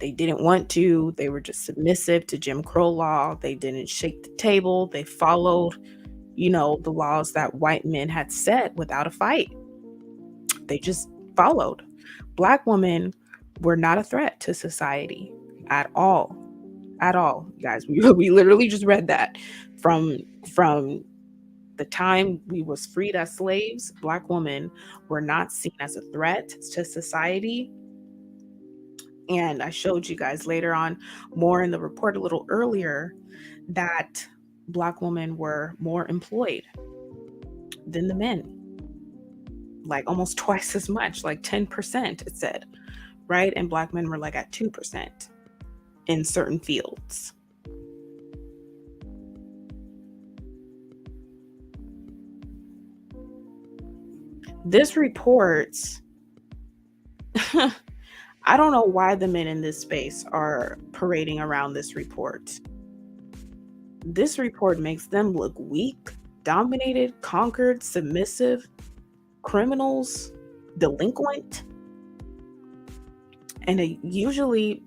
they didn't want to, they were just submissive to Jim Crow law, they didn't shake the table, they followed the laws that white men had set without a fight. They just followed. Black women were not a threat to society at all. At all, guys. We literally just read that from the time we was freed as slaves. Black women were not seen as a threat to society. And I showed you guys later on, more in the report a little earlier, that Black women were more employed than the men, like almost twice as much, like 10%, it said, right? And Black men were like at 2% in certain fields. This report, I don't know why the men in this space are parading around this report. This report makes them look weak, dominated, conquered, submissive, criminals, delinquent. And usually,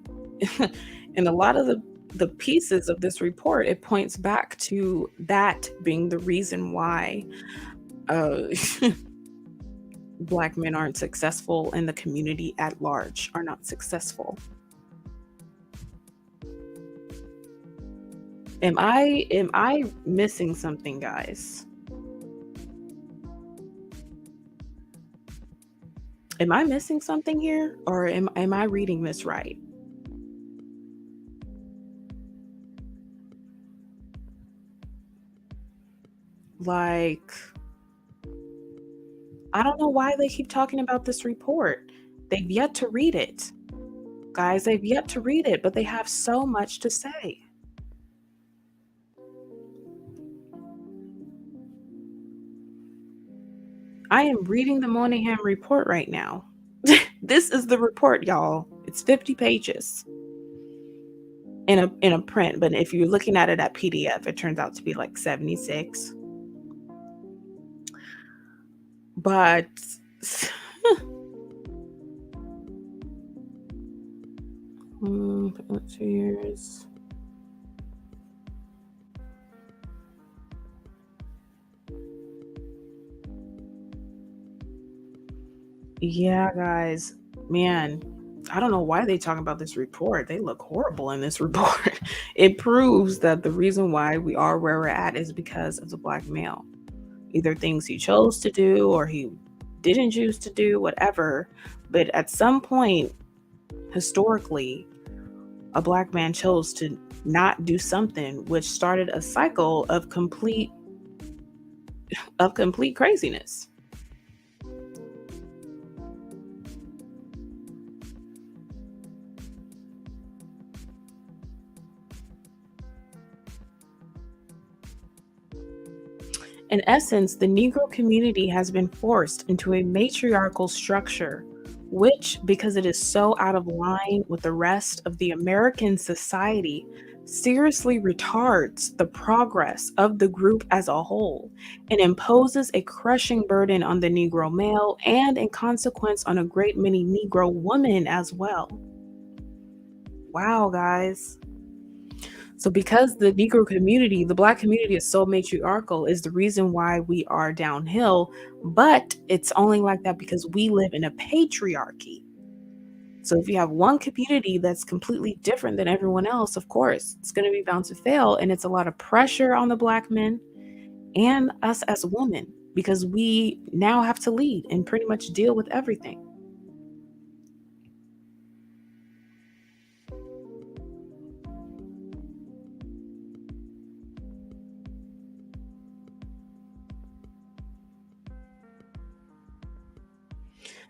in a lot of the pieces of this report, it points back to that being the reason why Black men aren't successful, and the community at large are not successful. Am I missing something, guys? Am I missing something here, or am I reading this right? Like, I don't know why they keep talking about this report. They've yet to read it. Guys, they've yet to read it, but they have so much to say. I am reading the Moynihan report right now. This is the report, y'all. It's 50 pages in a print, but if you're looking at it at PDF, it turns out to be like 76. But let's see, years. Yeah, guys, man, I don't know why they talk about this report. They look horrible in this report. It proves that the reason why we are where we're at is because of the Black male. either things he chose to do or he didn't choose to do, whatever. But at some point, historically, a Black man chose to not do something, which started a cycle of complete craziness. In essence, the Negro community has been forced into a matriarchal structure, which, because it is so out of line with the rest of the American society, seriously retards the progress of the group as a whole and imposes a crushing burden on the Negro male and, in consequence, on a great many Negro women as well. Wow, guys. So because the Negro community, the Black community is so matriarchal is the reason why we are downhill, but it's only like that because we live in a patriarchy. So if you have one community that's completely different than everyone else, of course, it's going to be bound to fail, and it's a lot of pressure on the Black men and us as women because we now have to lead and pretty much deal with everything.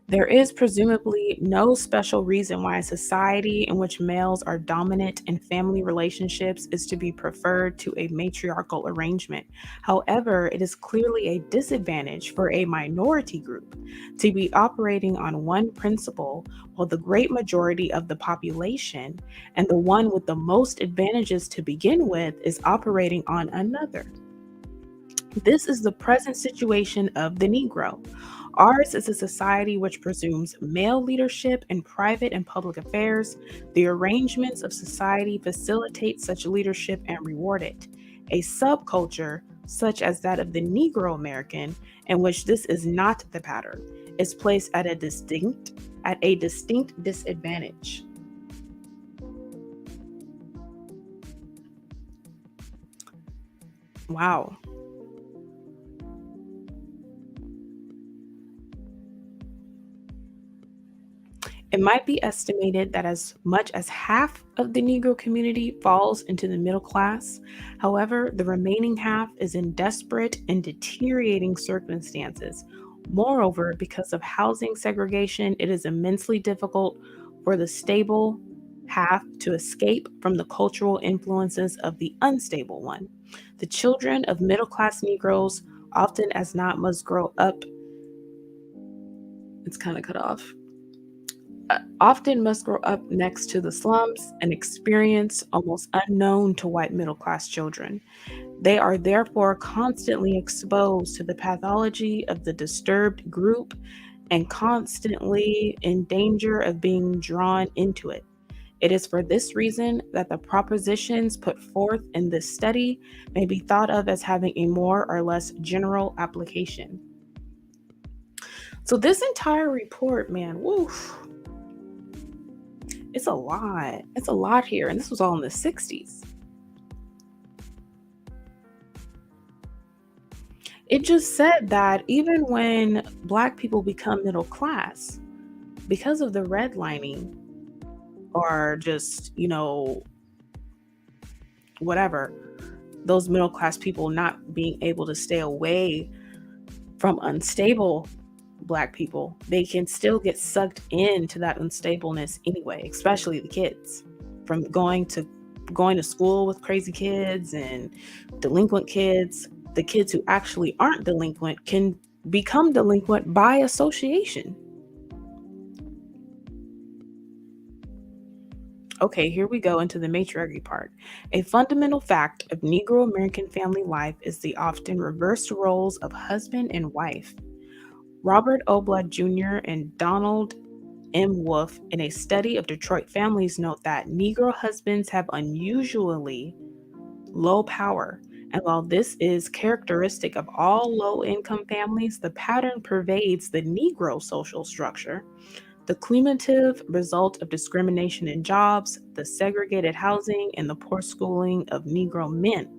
There is presumably no special reason why a society in which males are dominant in family relationships is to be preferred to a matriarchal arrangement. However, it is clearly a disadvantage for a minority group to be operating on one principle while the great majority of the population and the one with the most advantages to begin with is operating on another. This is the present situation of the Negro. Ours is a society which presumes male leadership in private and public affairs. The arrangements of society facilitate such leadership and reward it. A subculture, such as that of the Negro American, in which this is not the pattern, is placed at a distinct disadvantage. Wow. It might be estimated that as much as half of the Negro community falls into the middle class. However, the remaining half is in desperate and deteriorating circumstances. Moreover, because of housing segregation, it is immensely difficult for the stable half to escape from the cultural influences of the unstable one. The children of middle class Negroes often as not must grow up. It's kind of cut off. Often must grow up next to the slums, an experience almost unknown to white middle class children. They are therefore constantly exposed to the pathology of the disturbed group and constantly in danger of being drawn into it. It is for this reason that the propositions put forth in this study may be thought of as having a more or less general application. So, this entire report, man, woof, it's a lot. It's a lot here. And this was all in the 60s. It just said that even when Black people become middle class, because of the redlining or just, whatever, those middle class people not being able to stay away from unstable Black people, they can still get sucked into that unstableness anyway, especially the kids from going to school with crazy kids and delinquent kids. The kids who actually aren't delinquent can become delinquent by association. Okay, here we go into the matriarchy part. A fundamental fact of Negro American family life is the often reversed roles of husband and wife. Robert O. Blood Jr. and Donald M. Wolf, in a study of Detroit families, note that Negro husbands have unusually low power. And while this is characteristic of all low income families, the pattern pervades the Negro social structure. The cumulative result of discrimination in jobs, the segregated housing, and the poor schooling of Negro men.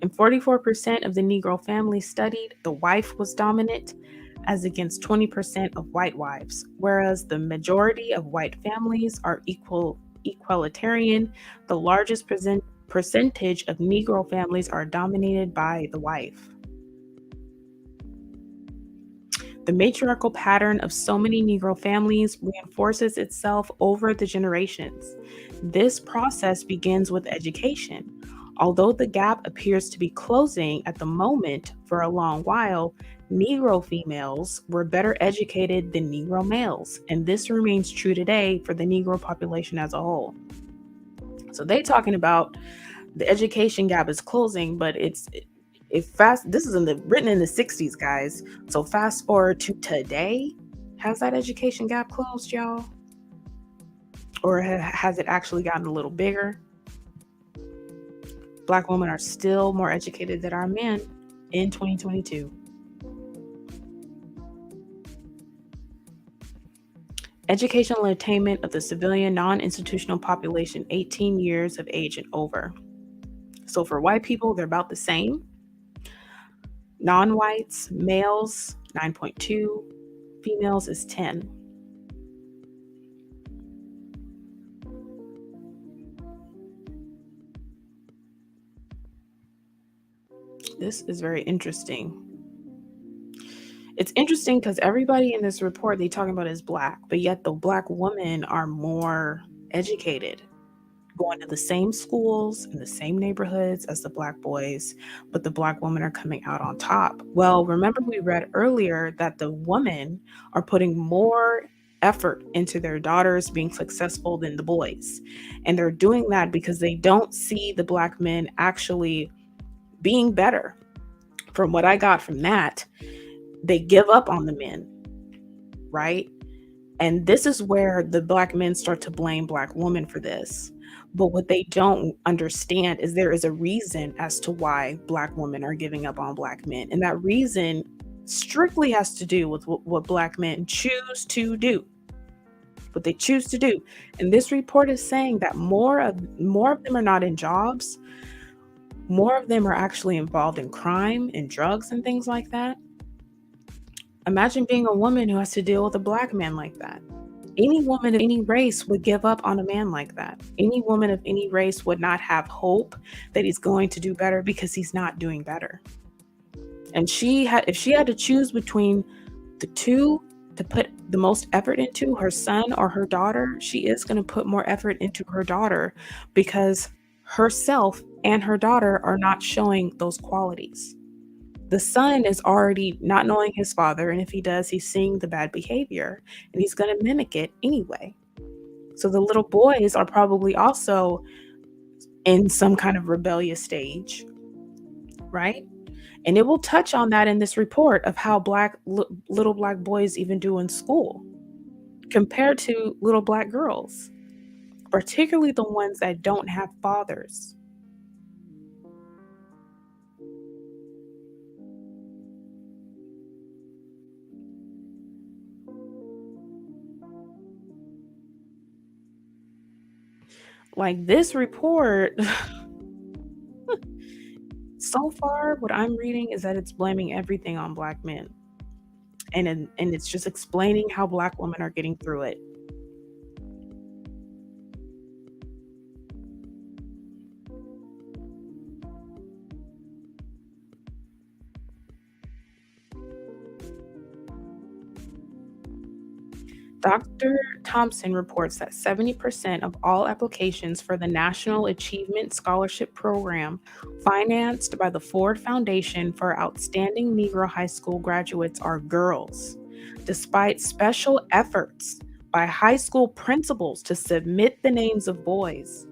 In 44% of the Negro families studied, the wife was dominant, as against 20% of white wives, whereas the majority of white families are equalitarian. The largest percentage of Negro families are dominated by the wife. The matriarchal pattern of so many Negro families reinforces itself over the generations. This process begins with education. Although the gap appears to be closing at the moment, for a long while, Negro females were better educated than Negro males, and this remains true today for the Negro population as a whole. So they talking about the education gap is closing, but this is written in the 60s, guys. So fast forward to today, has that education gap closed, y'all? Or has it actually gotten a little bigger? Black women are still more educated than our men in 2022. Educational attainment of the civilian non-institutional population 18 years of age and over. So for white people, they're about the same. Non-whites, males, 9.2. Females is 10. This is very interesting. It's interesting because everybody in this report they talking about is black, but yet the black women are more educated, going to the same schools in the same neighborhoods as the black boys, but the black women are coming out on top. Well, remember we read earlier that the women are putting more effort into their daughters being successful than the boys. And they're doing that because they don't see the black men actually being better. From what I got from that, they give up on the men, right? And this is where the black men start to blame black women for this. But what they don't understand is there is a reason as to why black women are giving up on black men. And that reason strictly has to do with what black men choose to do. What they choose to do. And this report is saying that more of them are not in jobs. More of them are actually involved in crime and drugs and things like that. Imagine being a woman who has to deal with a black man like that. Any woman of any race would give up on a man like that. Any woman of any race would not have hope that he's going to do better because he's not doing better. And if she had to choose between the two to put the most effort into, her son or her daughter, she is going to put more effort into her daughter because herself and her daughter are not showing those qualities. The son is already not knowing his father, and if he does, he's seeing the bad behavior and he's going to mimic it anyway. So the little boys are probably also in some kind of rebellious stage, right? And it will touch on that in this report of how little black boys even do in school compared to little black girls, particularly the ones that don't have fathers. Like this report, so far, what I'm reading is that it's blaming everything on black men. And it's just explaining how black women are getting through it. Dr. Thompson reports that 70% of all applications for the National Achievement Scholarship Program, financed by the Ford Foundation for Outstanding Negro High School graduates, are girls, despite special efforts by high school principals to submit the names of boys.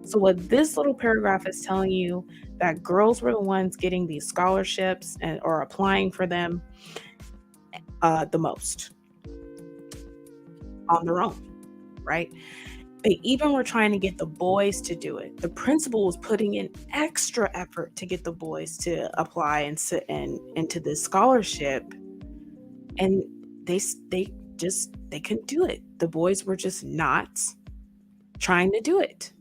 So, what this little paragraph is telling you that girls were the ones getting these scholarships or applying for them the most on their own, right? They even were trying to get the boys to do it. The principal was putting in extra effort to get the boys to apply and sit into this scholarship, and they couldn't do it. The boys were just not trying to do it.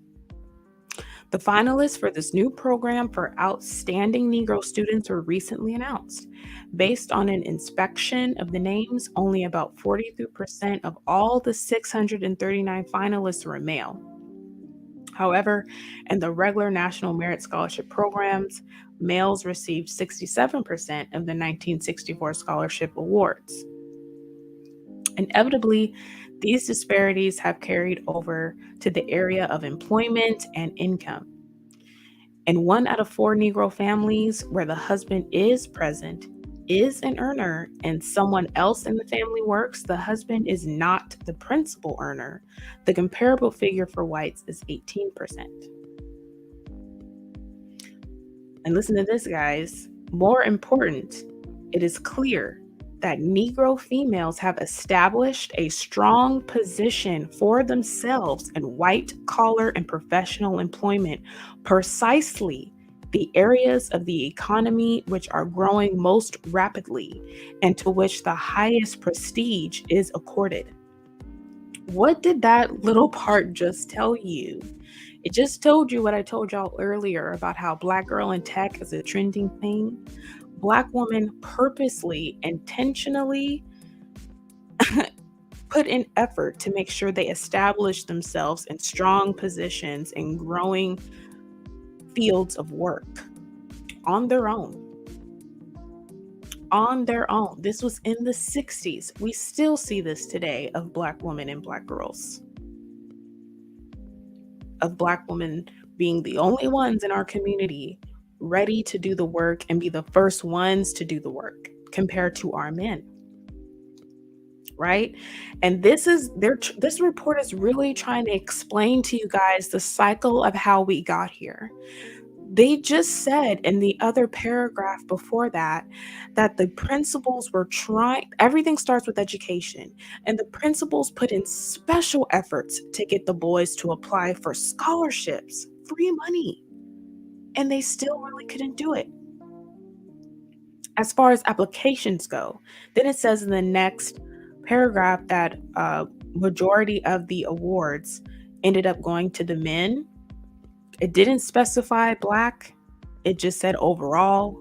The finalists for this new program for outstanding Negro students were recently announced. Based on an inspection of the names, only about 43% of all the 639 finalists were male. However, in the regular National Merit Scholarship programs, males received 67% of the 1964 scholarship awards. Inevitably, these disparities have carried over to the area of employment and income. In 1 out of 4 Negro families where the husband is present, is an earner, and someone else in the family works, the husband is not the principal earner. The comparable figure for whites is 18%. And listen to this, guys. More important, it is clear that Negro females have established a strong position for themselves in white-collar and professional employment, precisely the areas of the economy which are growing most rapidly and to which the highest prestige is accorded. What did that little part just tell you? It just told you what I told y'all earlier about how Black girl in tech is a trending thing. Black women purposely, intentionally put in effort to make sure they establish themselves in strong positions in growing fields of work on their own. On their own. This was in the 60s. We still see this today of Black women and Black girls. Of Black women being the only ones in our community ready to do the work and be the first ones to do the work compared to our men. Right? And this report is really trying to explain to you guys the cycle of how we got here. They just said in the other paragraph before that the principals were trying, everything starts with education, and the principals put in special efforts to get the boys to apply for scholarships, free money, and they still really couldn't do it. As far as applications go, then it says in the next paragraph that majority of the awards ended up going to the men. It didn't specify Black. It just said overall.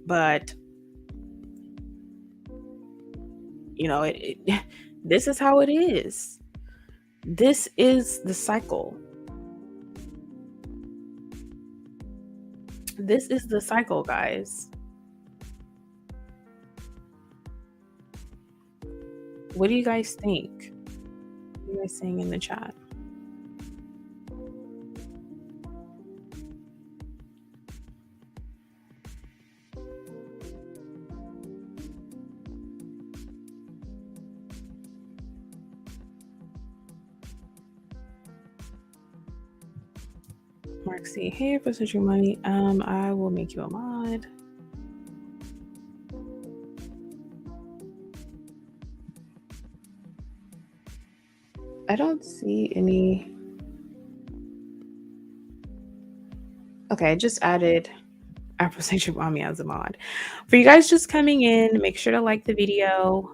But, you know, this is how it is. This is the cycle. This is the cycle, guys. What do you guys think? What are you guys saying in the chat? Mark C. Hey, for such your money, I will make you a mod. I don't see any. Okay, I just added Afro-Centric Mommy as a mod. For you guys just coming in, make sure to like the video.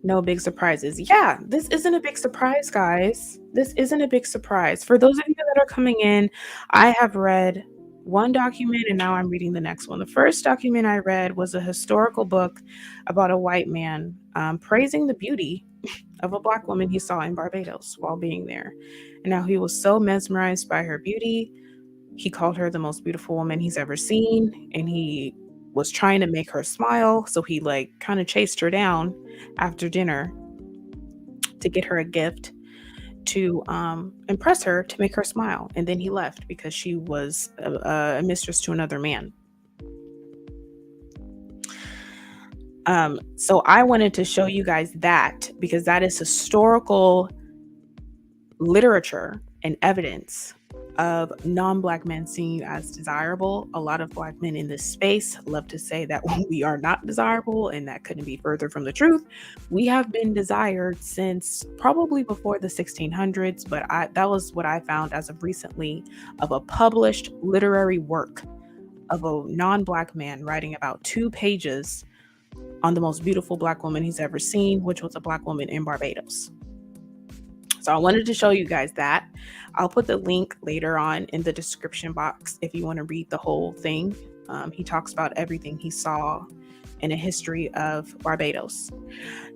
No big surprises. Yeah, this isn't a big surprise, guys. This isn't a big surprise. For those of you that are coming in, I have read one document and now I'm reading the next one. The first document I read was a historical book about a white man praising the beauty of a Black woman he saw in Barbados while being there. And now he was so mesmerized by her beauty, he called her the most beautiful woman he's ever seen, and he was trying to make her smile, so he kind of chased her down after dinner to get her a gift to impress her, to make her smile, and then he left because she was a mistress to another man. So I wanted to show you guys that because that is historical literature and evidence of non-Black men seeing you as desirable. A lot of Black men in this space love to say that we are not desirable, and that couldn't be further from the truth. We have been desired since probably before the 1600s, but that was what I found as of recently of a published literary work of a non-Black man writing about 2 pages on the most beautiful Black woman he's ever seen, which was a Black woman in Barbados. So I wanted to show you guys that. I'll put the link later on in the description box if you want to read the whole thing. He talks about everything he saw in a history of Barbados.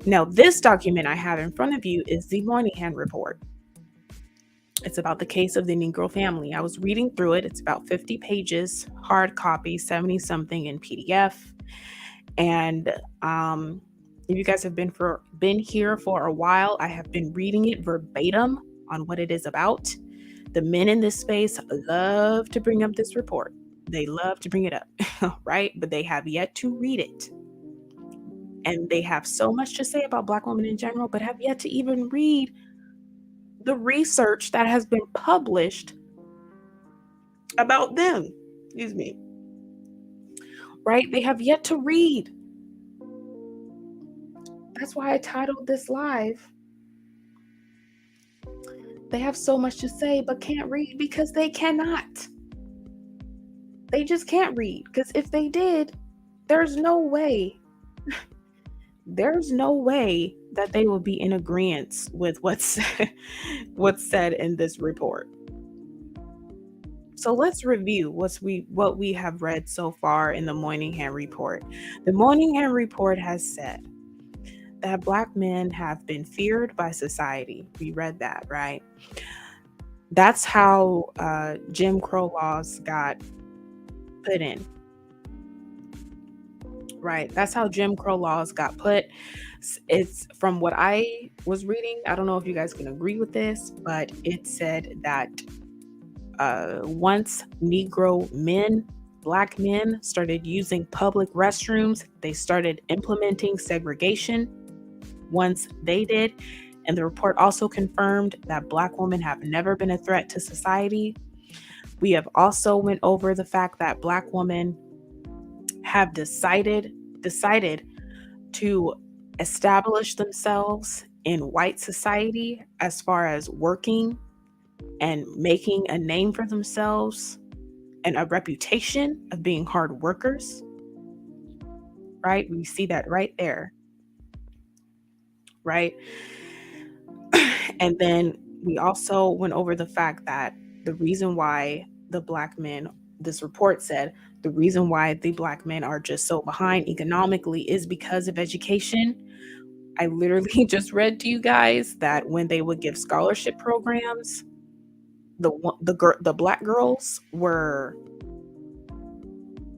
Now, this document I have in front of you is the Moynihan report. It's about the case of the Negro family. I was reading through it. It's about 50 pages, hard copy, 70 something in PDF. And if you guys have been here for a while, I have been reading it verbatim on what it is about. The men in this space love to bring up this report. They love to bring it up, right? But they have yet to read it. And they have so much to say about Black women in general, but have yet to even read the research that has been published about them. Excuse me. Right? They have yet to read. That's why I titled this live. They have so much to say, but can't read because they cannot. They just can't read. Because if they did, there's no way that they will be in agreement with what's said in this report. So let's review what we have read so far in the Moynihan report. The Moynihan report has said that Black men have been feared by society. We read that, right? That's how Jim Crow laws got put in. Right. That's how Jim Crow laws got put. It's from what I was reading. I don't know if you guys can agree with this, but it said that once Negro men, Black men started using public restrooms, they started implementing segregation. Once they did, and the report also confirmed that Black women have never been a threat to society. We have also went over the fact that Black women have decided to establish themselves in white society as far as working and making a name for themselves and a reputation of being hard workers. Right? We see that right there. Right? And then we also went over the fact that the reason why the Black men, this report said, the reason why the Black men are just so behind economically is because of education. I literally just read to you guys that when they would give scholarship programs, the Black girls were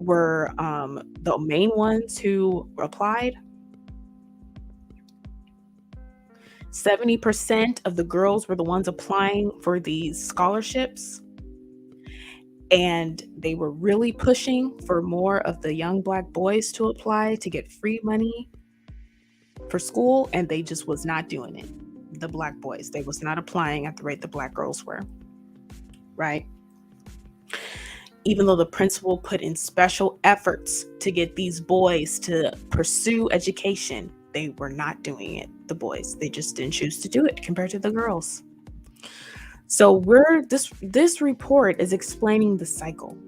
the main ones who applied. 70% of the girls were the ones applying for these scholarships. And they were really pushing for more of the young Black boys to apply to get free money for school. And they just was not doing it. The Black boys, they was not applying at the rate the Black girls were. Right? Even though the principal put in special efforts to get these boys to pursue education, they were not doing it. The boys, they just didn't choose to do it compared to the girls. So this report is explaining the cycle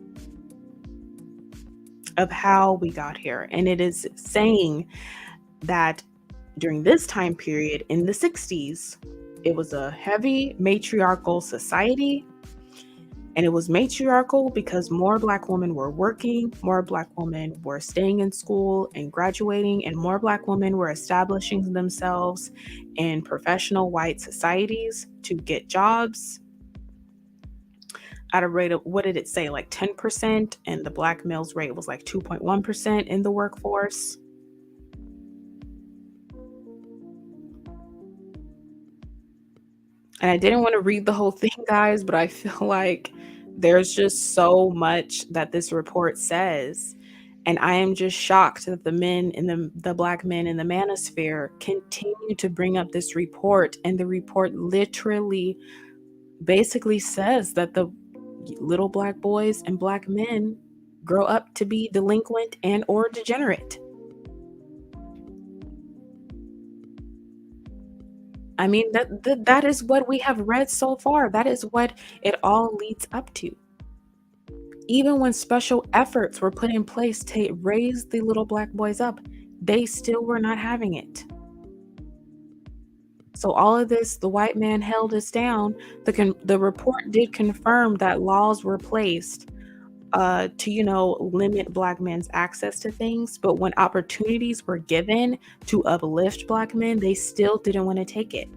of how we got here. And it is saying that during this time period in the 60s, it was a heavy matriarchal society. And it was matriarchal because more Black women were working, more Black women were staying in school and graduating, and more Black women were establishing themselves in professional white societies to get jobs at a rate of, what did it say, like 10%, and the Black males rate was like 2.1% in the workforce. And I didn't want to read the whole thing, guys, but I feel like there's just so much that this report says. And I am just shocked that the men in the Black men in the manosphere continue to bring up this report. And the report literally basically says that the little Black boys and Black men grow up to be delinquent and or degenerate. I mean, that is what we have read so far. That is what it all leads up to. Even when special efforts were put in place to raise the little Black boys up, they still were not having it. So all of this, the white man held us down. The report did confirm that laws were placed to limit black men's access to things, but when opportunities were given to uplift black men, they still didn't want to take it,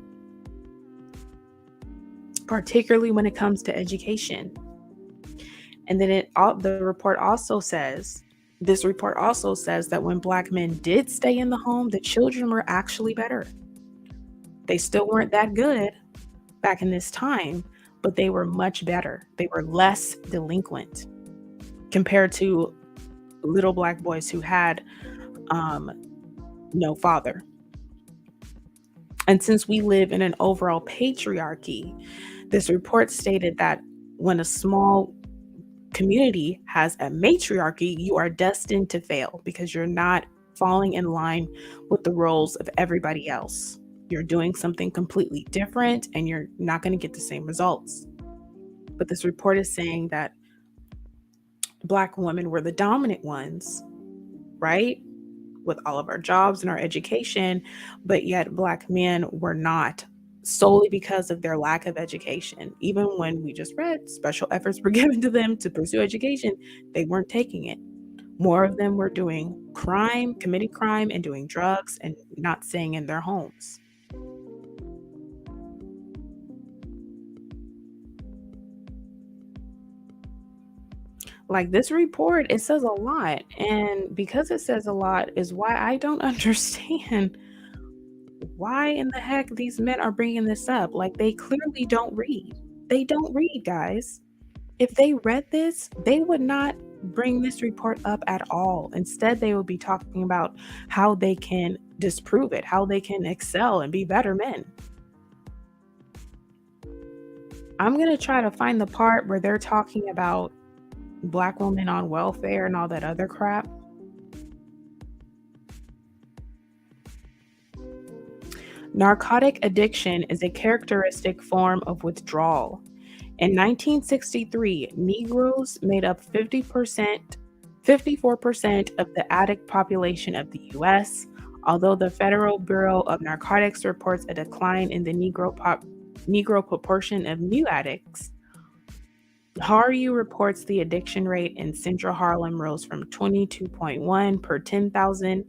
particularly when it comes to education. And then this report also says that when black men did stay in the home, the children were actually better. They still weren't that good back in this time, but they were much better. They were less delinquent compared to little black boys who had no father. And since we live in an overall patriarchy, this report stated that when a small community has a matriarchy, you are destined to fail because you're not falling in line with the roles of everybody else. You're doing something completely different and you're not going to get the same results. But this report is saying that black women were the dominant ones, right? With all of our jobs and our education, but yet black men were not, solely because of their lack of education. Even when we just read special efforts were given to them to pursue education, they weren't taking it. More of them were doing crime, committing crime, and doing drugs and not staying in their homes. Like this report, it says a lot. And because it says a lot is why I don't understand why in the heck these men are bringing this up. Like they clearly don't read. They don't read, guys. If they read this, they would not bring this report up at all. Instead, they would be talking about how they can disprove it, how they can excel and be better men. I'm going to try to find the part where they're talking about black women on welfare and all that other crap. Narcotic addiction is a characteristic form of withdrawal. In 1963, Negroes made up 54% of the addict population of the US, although the Federal Bureau of Narcotics reports a decline in the Negro proportion of new addicts. HARU reports the addiction rate in Central Harlem rose from 22.1 per 10,000 in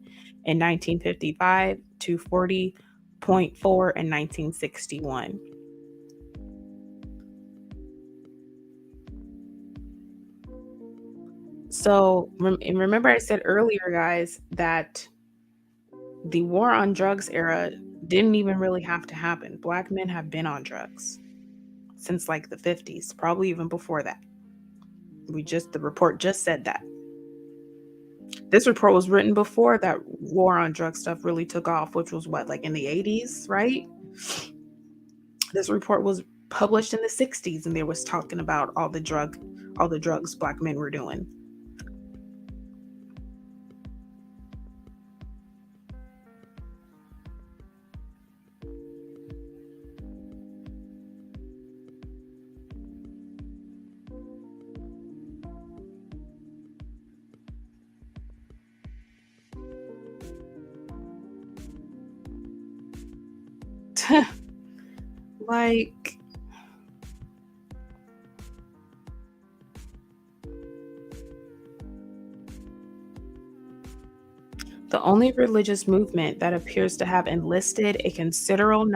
1955 to 40.4 in 1961. So remember I said earlier, guys, that the war on drugs era didn't even really have to happen. Black men have been on drugs since like the 50s, probably even before that. The report just said that. This report was written before that war on drug stuff really took off, which was what, like in the 80s, right? This report was published in the 60s and they was talking about all the drugs black men were doing. Like, the only religious movement that appears to have enlisted a considerable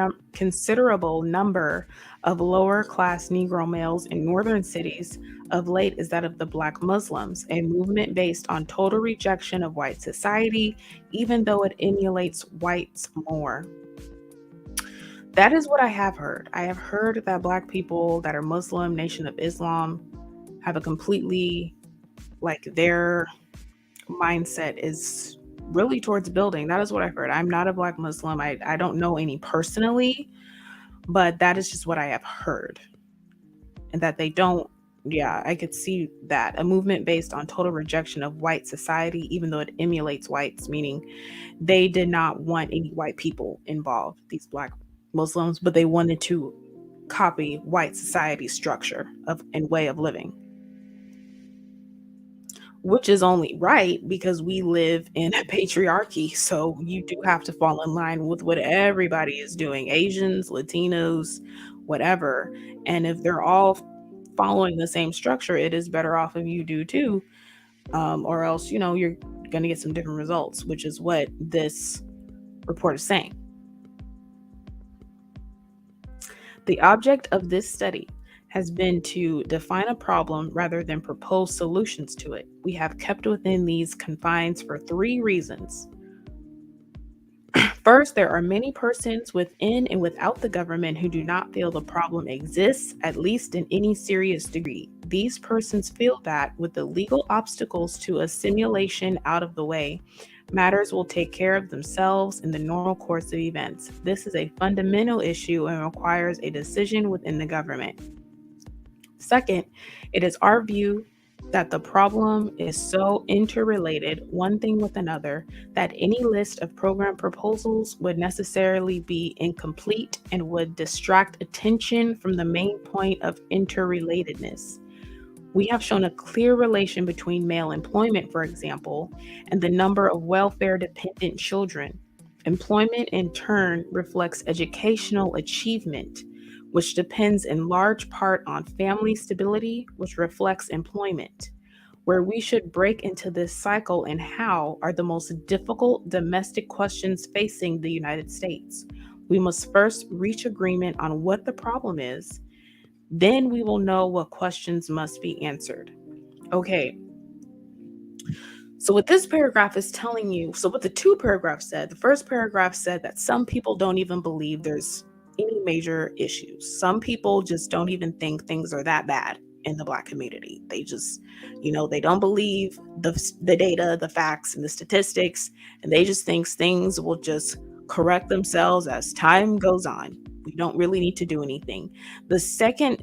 number of lower class Negro males in northern cities of late is that of the Black Muslims, a movement based on total rejection of white society, even though it emulates whites more. That is what I have heard. I have heard that Black people that are Muslim, Nation of Islam, have a completely, like, their mindset is really towards building. That is what I've heard. I'm not a Black Muslim. I don't know any personally, but that is just what I have heard. And that they don't, yeah, I could see that. A movement based on total rejection of white society, even though it emulates whites, meaning they did not want any white people involved, these Black Muslims, but they wanted to copy white society's structure of and way of living. which is only right because we live in a patriarchy. So you do have to fall in line with what everybody is doing, Asians, Latinos, whatever. And if they're all following the same structure, it is better off if you do too. Or else, you're going to get some different results, which is what this report is saying. The object of this study has been to define a problem rather than propose solutions to it. We have kept within these confines for 3 reasons. First, there are many persons within and without the government who do not feel the problem exists, at least in any serious degree. These persons feel that, with the legal obstacles to assimilation out of the way, matters will take care of themselves in the normal course of events. This is a fundamental issue and requires a decision within the government. Second, it is our view that the problem is so interrelated, one thing with another, that any list of program proposals would necessarily be incomplete and would distract attention from the main point of interrelatedness. We have shown a clear relation between male employment, for example, and the number of welfare-dependent children. Employment, in turn, reflects educational achievement, which depends in large part on family stability, which reflects employment. Where we should break into this cycle and how are the most difficult domestic questions facing the United States. We must first reach agreement on what the problem is. Then we will know what questions must be answered. Okay. So what this paragraph is telling you, so what the 2 paragraphs said, the first paragraph said that some people don't even believe there's any major issues. Some people just don't even think things are that bad in the Black community. They just, they don't believe the data, the facts, and the statistics, and they just think things will just correct themselves as time goes on. We don't really need to do anything. The second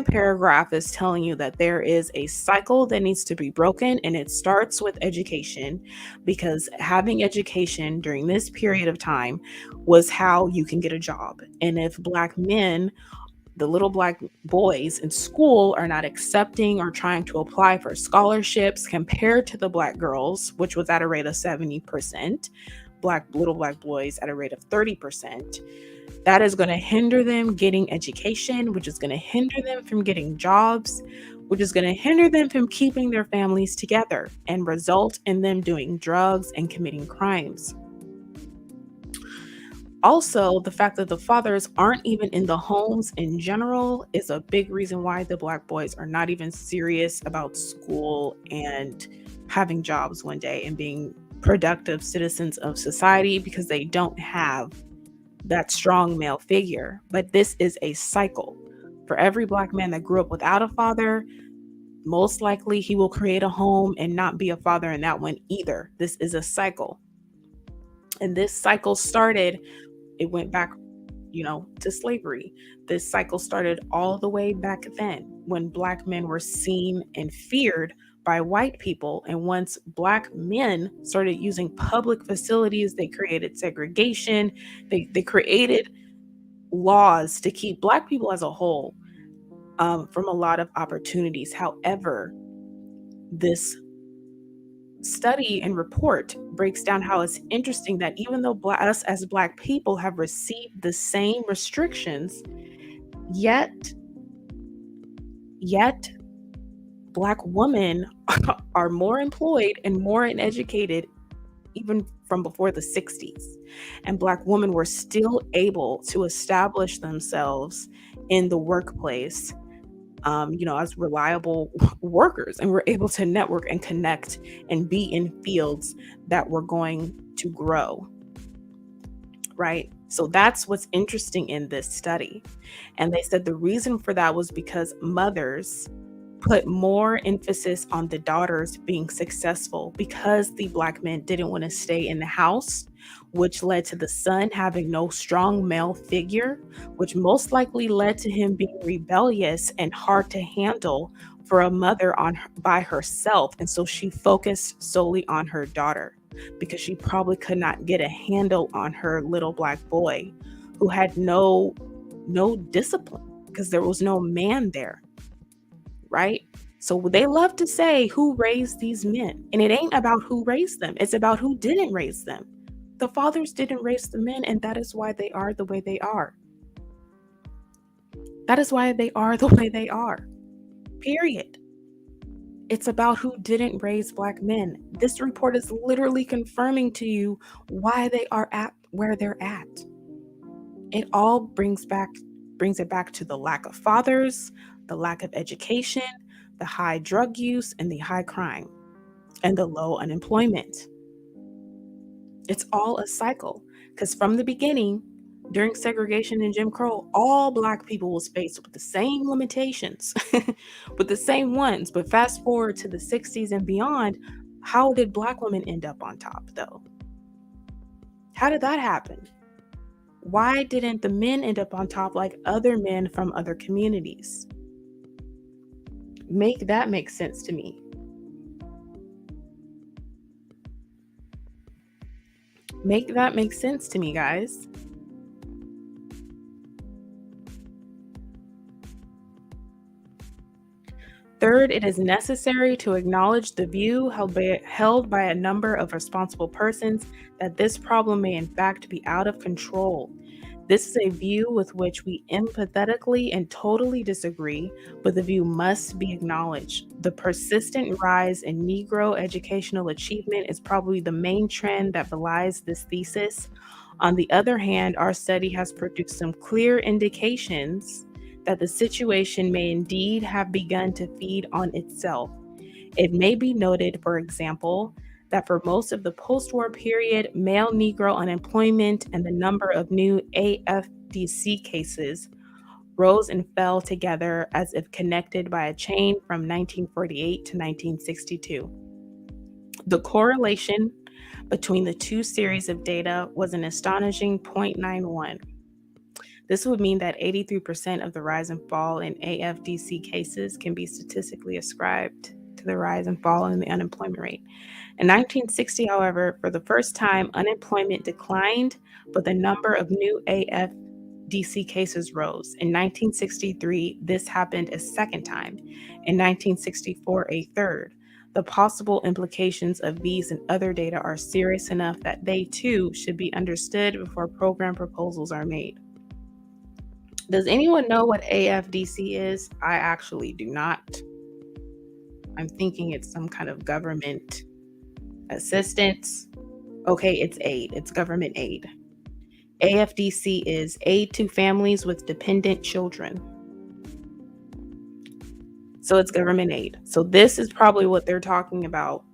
paragraph is telling you that there is a cycle that needs to be broken, and it starts with education, because having education during this period of time was how you can get a job. And if Black men, the little Black boys in school, are not accepting or trying to apply for scholarships compared to the Black girls, which was at a rate of 70%, little Black boys at a rate of 30%, that is going to hinder them getting education, which is going to hinder them from getting jobs, which is going to hinder them from keeping their families together and result in them doing drugs and committing crimes. Also, the fact that the fathers aren't even in the homes in general is a big reason why the Black boys are not even serious about school and having jobs one day and being productive citizens of society, because they don't have that strong male figure. But this is a cycle. For every Black man that grew up without a father, most likely he will create a home and not be a father in that one either. This is a cycle. And this cycle started, it went back, to slavery. This cycle started all the way back then when Black men were seen and feared by white people. And once Black men started using public facilities, they created segregation. They created laws to keep Black people as a whole from a lot of opportunities. However, this study and report breaks down how it's interesting that even though us as Black people have received the same restrictions, yet Black women are more employed and more educated even from before the 60s. And Black women were still able to establish themselves in the workplace, as reliable workers, and were able to network and connect and be in fields that were going to grow, right? So that's what's interesting in this study. And they said the reason for that was because mothers put more emphasis on the daughters being successful, because the Black men didn't want to stay in the house, which led to the son having no strong male figure, which most likely led to him being rebellious and hard to handle for a mother by herself. And so she focused solely on her daughter, because she probably could not get a handle on her little Black boy who had no discipline, because there was no man there. Right? So they love to say who raised these men, and it ain't about who raised them. It's about who didn't raise them. The fathers didn't raise the men, and that is why they are the way they are. That is why they are the way they are. Period. It's about who didn't raise Black men. This report is literally confirming to you why they are at where they're at. It all brings it back to the lack of fathers, the lack of education, the high drug use, and the high crime, and the low unemployment. It's all a cycle, because from the beginning, during segregation and Jim Crow, all Black people was faced with the same limitations, with the same ones. But fast forward to the 60s and beyond, how did Black women end up on top, though? How did that happen? Why didn't the men end up on top like other men from other communities? Make that make sense to me. Make that make sense to me, guys. Third, it is necessary to acknowledge the view held by a number of responsible persons that this problem may in fact be out of control. This is a view with which we empathetically and totally disagree, but the view must be acknowledged. The persistent rise in Negro educational achievement is probably the main trend that belies this thesis. On the other hand, our study has produced some clear indications that the situation may indeed have begun to feed on itself. It may be noted, for example, that for most of the post-war period, male Negro unemployment and the number of new AFDC cases rose and fell together as if connected by a chain from 1948 to 1962. The correlation between the two series of data was an astonishing 0.91. This would mean that 83% of the rise and fall in AFDC cases can be statistically ascribed to the rise and fall in the unemployment rate. In 1960, however, for the first time, unemployment declined, but the number of new AFDC cases rose. In 1963, this happened a second time. In 1964, a third. The possible implications of these and other data are serious enough that they too should be understood before program proposals are made. Does anyone know what AFDC is? I actually do not. I'm thinking it's some kind of government assistance. Okay, it's aid. It's government aid. AFDC is Aid to Families with Dependent Children. So it's government aid. So this is probably what they're talking about,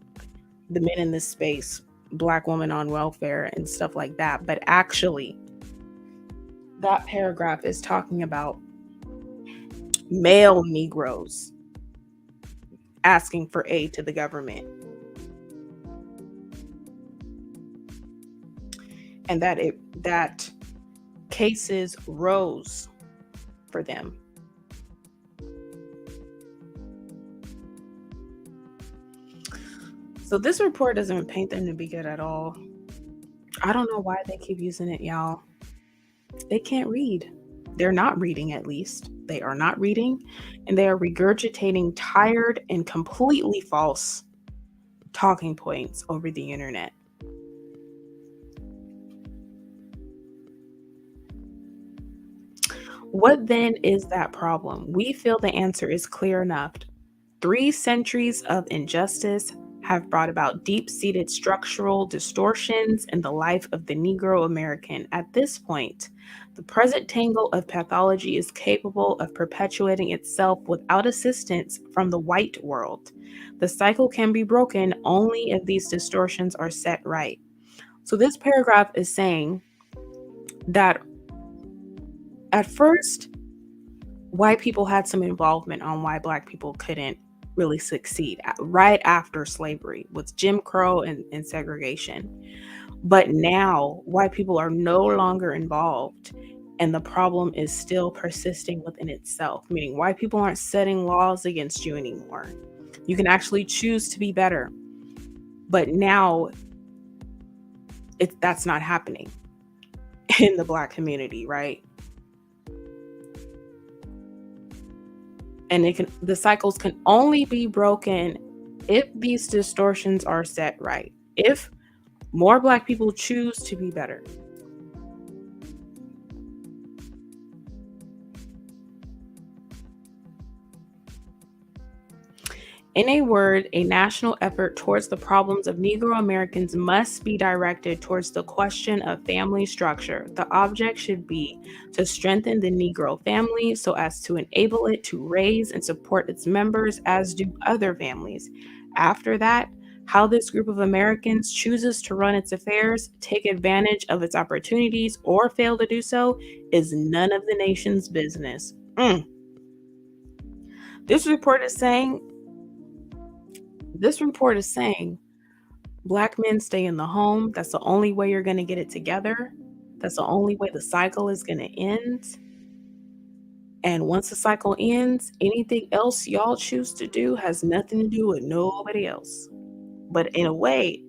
the men in this space, Black women on welfare and stuff like that. But actually, that paragraph is talking about male Negroes asking for aid to the government. And that cases rose for them. So this report doesn't paint them to be good at all. I don't know why they keep using it, y'all. They can't read. They're not reading, at least. They are not reading, and they are regurgitating tired and completely false talking points over the internet. What then is that problem? We feel the answer is clear enough. 3 centuries of injustice have brought about deep-seated structural distortions in the life of the Negro American. At this point, the present tangle of pathology is capable of perpetuating itself without assistance from the white world. The cycle can be broken only if these distortions are set right. So this paragraph is saying that at first, white people had some involvement on why Black people couldn't really succeed right after slavery with Jim Crow and segregation. But now white people are no longer involved, and the problem is still persisting within itself, meaning white people aren't setting laws against you anymore. You can actually choose to be better. But now that's not happening in the Black community, right? And the cycles can only be broken if these distortions are set right. If more Black people choose to be better. In a word, a national effort towards the problems of Negro Americans must be directed towards the question of family structure. The object should be to strengthen the Negro family so as to enable it to raise and support its members as do other families. After that, how this group of Americans chooses to run its affairs, take advantage of its opportunities, or fail to do so is none of the nation's business. This report is saying Black men stay in the home. That's the only way you're going to get it together. That's the only way the cycle is going to end. And once the cycle ends, anything else y'all choose to do has nothing to do with nobody else. But in a way,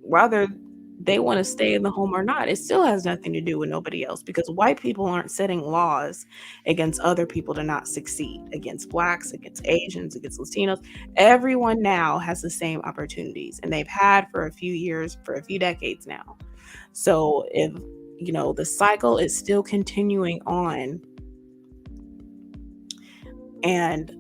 whether they want to stay in the home or not, it still has nothing to do with nobody else, because white people aren't setting laws against other people to not succeed, against Blacks, against Asians, against Latinos. Everyone now has the same opportunities, and they've had for a few years, for a few decades now. So if, the cycle is still continuing on, and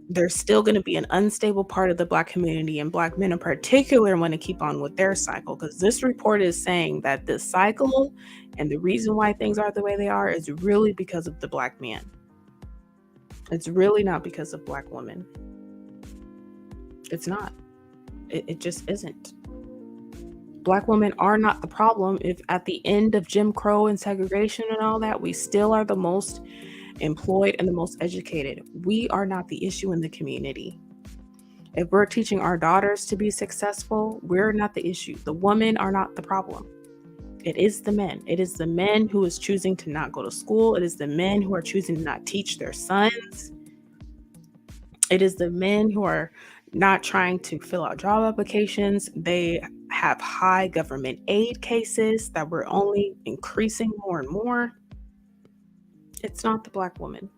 there's still going to be an unstable part of the Black community, and Black men in particular want to keep on with their cycle, because this report is saying that this cycle and the reason why things are the way they are is really because of the Black man. It's really not because of Black women. It's not. It just isn't. Black women are not the problem if at the end of Jim Crow and segregation and all that, we still are the most employed and the most educated. We are not the issue in the community. If we're teaching our daughters to be successful, we're not the issue. The women are not the problem. It is the men. It is the men who is choosing to not go to school. It is the men who are choosing to not teach their sons. It is the men who are not trying to fill out job applications. They have high government aid cases that we're only increasing more and more. It's not the Black woman.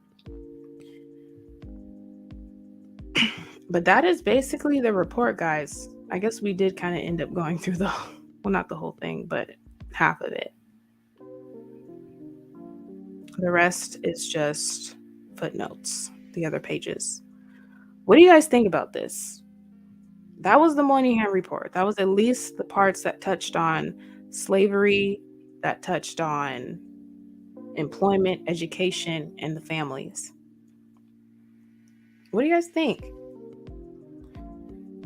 But that is basically the report, guys. I guess we did kind of end up going through not the whole thing, but half of it. The rest is just footnotes, the other pages. What do you guys think about this? That was the Moynihan report. That was at least the parts that touched on slavery, that touched on employment, education, and the families. What do you guys think?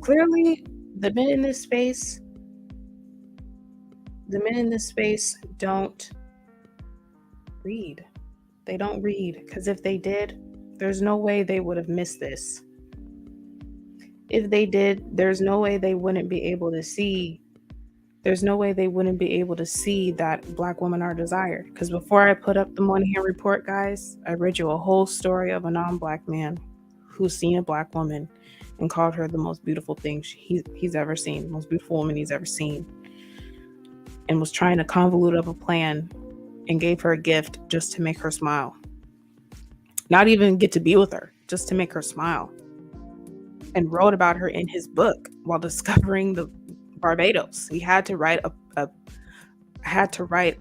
Clearly, the men in this space don't read. They don't read, because if they did, there's no way they would have missed this. If they did, there's no way they wouldn't be able to see. There's no way they wouldn't be able to see that Black women are desired. Because before I put up the Moynihan report, guys, I read you a whole story of a non-Black man who's seen a Black woman and called her the most beautiful thing he's ever seen, the most beautiful woman he's ever seen, and was trying to convolute up a plan and gave her a gift just to make her smile. Not even get to be with her, just to make her smile. And wrote about her in his book while discovering the Barbados. He had to write a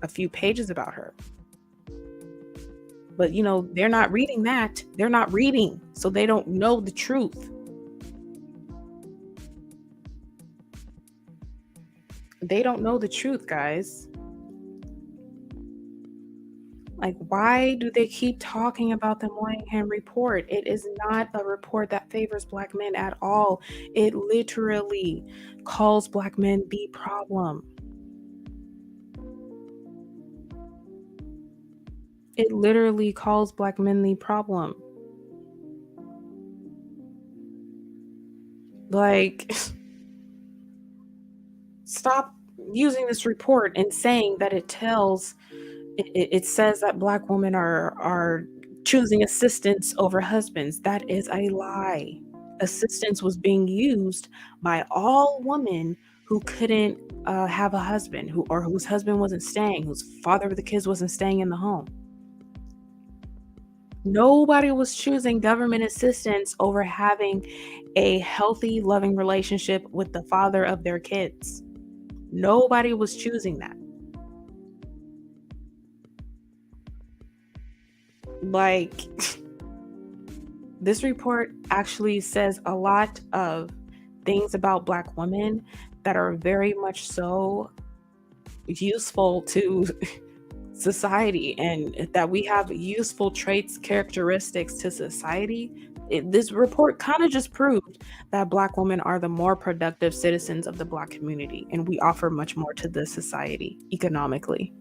few pages about her. But they're not reading that. They're not reading, so they don't know the truth. They don't know the truth, guys. Like, why do they keep talking about the Moynihan report? It is not a report that favors Black men at all. It literally calls Black men the problem. It literally calls Black men the problem. Like, stop using this report and saying that it says that Black women are choosing assistance over husbands. That is a lie. Assistance was being used by all women who couldn't have a husband, whose husband wasn't staying, whose father of the kids wasn't staying in the home. Nobody was choosing government assistance over having a healthy, loving relationship with the father of their kids. Nobody was choosing that. Like, this report actually says a lot of things about Black women that are very much so useful to society, and that we have useful traits, characteristics to society. This report kind of just proved that Black women are the more productive citizens of the Black community, and we offer much more to the society economically.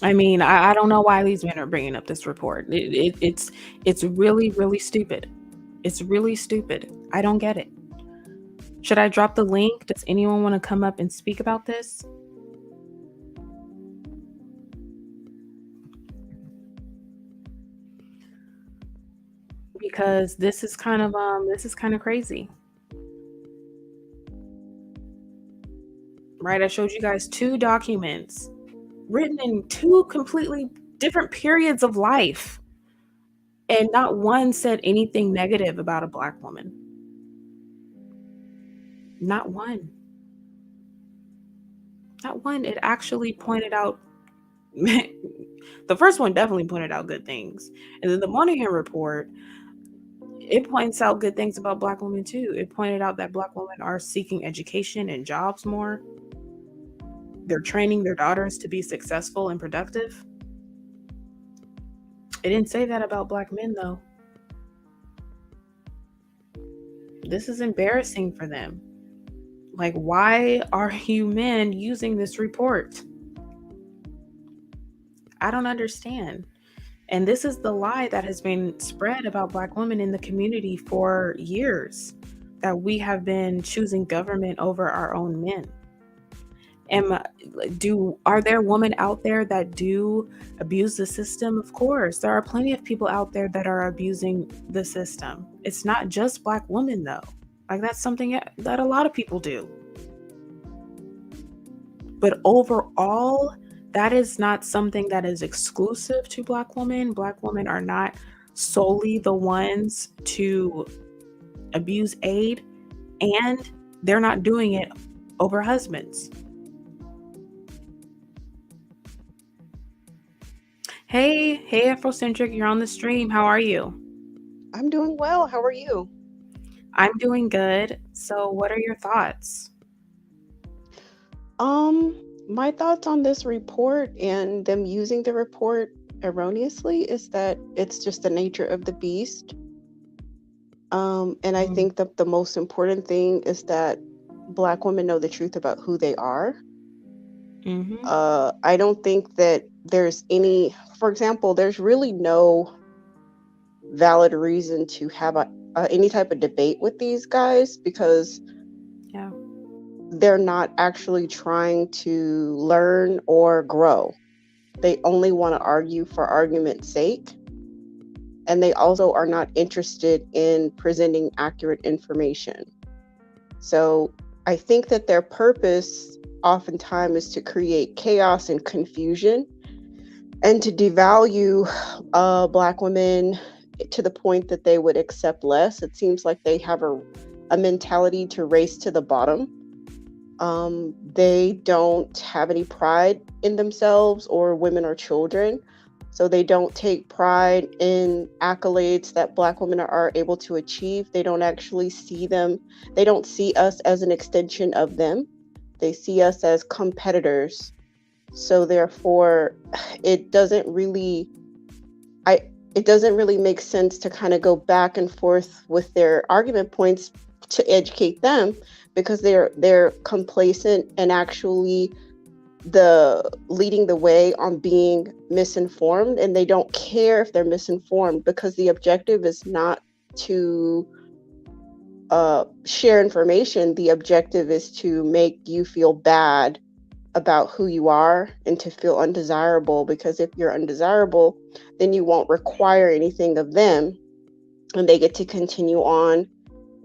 I mean, I don't know why these men are bringing up this report. It's really really stupid. It's really stupid. I don't get it. Should I drop the link? Does anyone want to come up and speak about this? Because this is kind of crazy. Right? I showed you guys two documents written in two completely different periods of life, and not one said anything negative about a Black woman. Not one. Not one. It actually pointed out the first one definitely pointed out good things. And then the Moynihan report, it points out good things about Black women too. It pointed out that Black women are seeking education and jobs more. They're training their daughters to be successful and productive. It didn't say that about Black men though. This is embarrassing for them. Like, why are you men using this report? I don't understand. And this is the lie that has been spread about Black women in the community for years, that we have been choosing government over our own men. Are there women out there that do abuse the system? Of course. There are plenty of people out there that are abusing the system. It's not just Black women though. Like, that's something that a lot of people do. But overall, that is not something that is exclusive to Black women. Black women are not solely the ones to abuse aid, and they're not doing it over husbands. Hey, Afrocentric, you're on the stream. How are you?
I'm doing well. How are you?
I'm doing good. So, what are your thoughts?
My thoughts on this report and them using the report erroneously is that it's just the nature of the beast. And I think that the most important thing is that Black women know the truth about who they are.
Mm-hmm.
I don't think that there's for example, there's really no valid reason to have any type of debate with these guys, because
Yeah.
they're not actually trying to learn or grow. They only want to argue for argument's sake. And they also are not interested in presenting accurate information. So I think that their purpose oftentimes is to create chaos and confusion, and to devalue Black women to the point that they would accept less. It seems like they have a mentality to race to the bottom. They don't have any pride in themselves or women or children. So they don't take pride in accolades that Black women are able to achieve. They don't actually see them. They don't see us as an extension of them. They see us as competitors. So therefore, it doesn't really make sense to kind of go back and forth with their argument points to educate them, because they're complacent and actually leading the way on being misinformed, and they don't care if they're misinformed, because the objective is not to share information. The objective is to make you feel bad about who you are and to feel undesirable, because if you're undesirable, then you won't require anything of them, and they get to continue on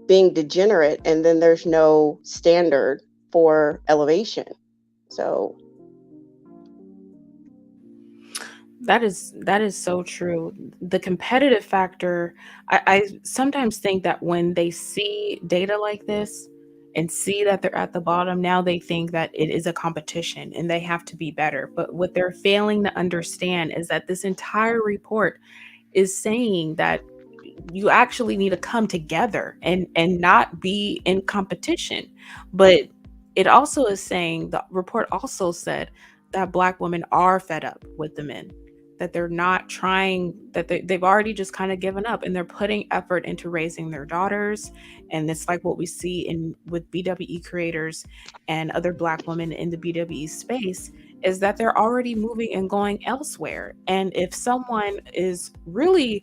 being degenerate, and then there's no standard for elevation. So
That is so true. The competitive factor, I sometimes think that when they see data like this and see that they're at the bottom, now they think that it is a competition and they have to be better. But what they're failing to understand is that this entire report is saying that you actually need to come together and not be in competition. But it also is saying, the report also said that Black women are fed up with the men, that they're not trying, that they've already just kind of given up, and they're putting effort into raising their daughters. And it's like what we see in with BWE creators and other Black women in the BWE space, is that they're already moving and going elsewhere. And if someone is really,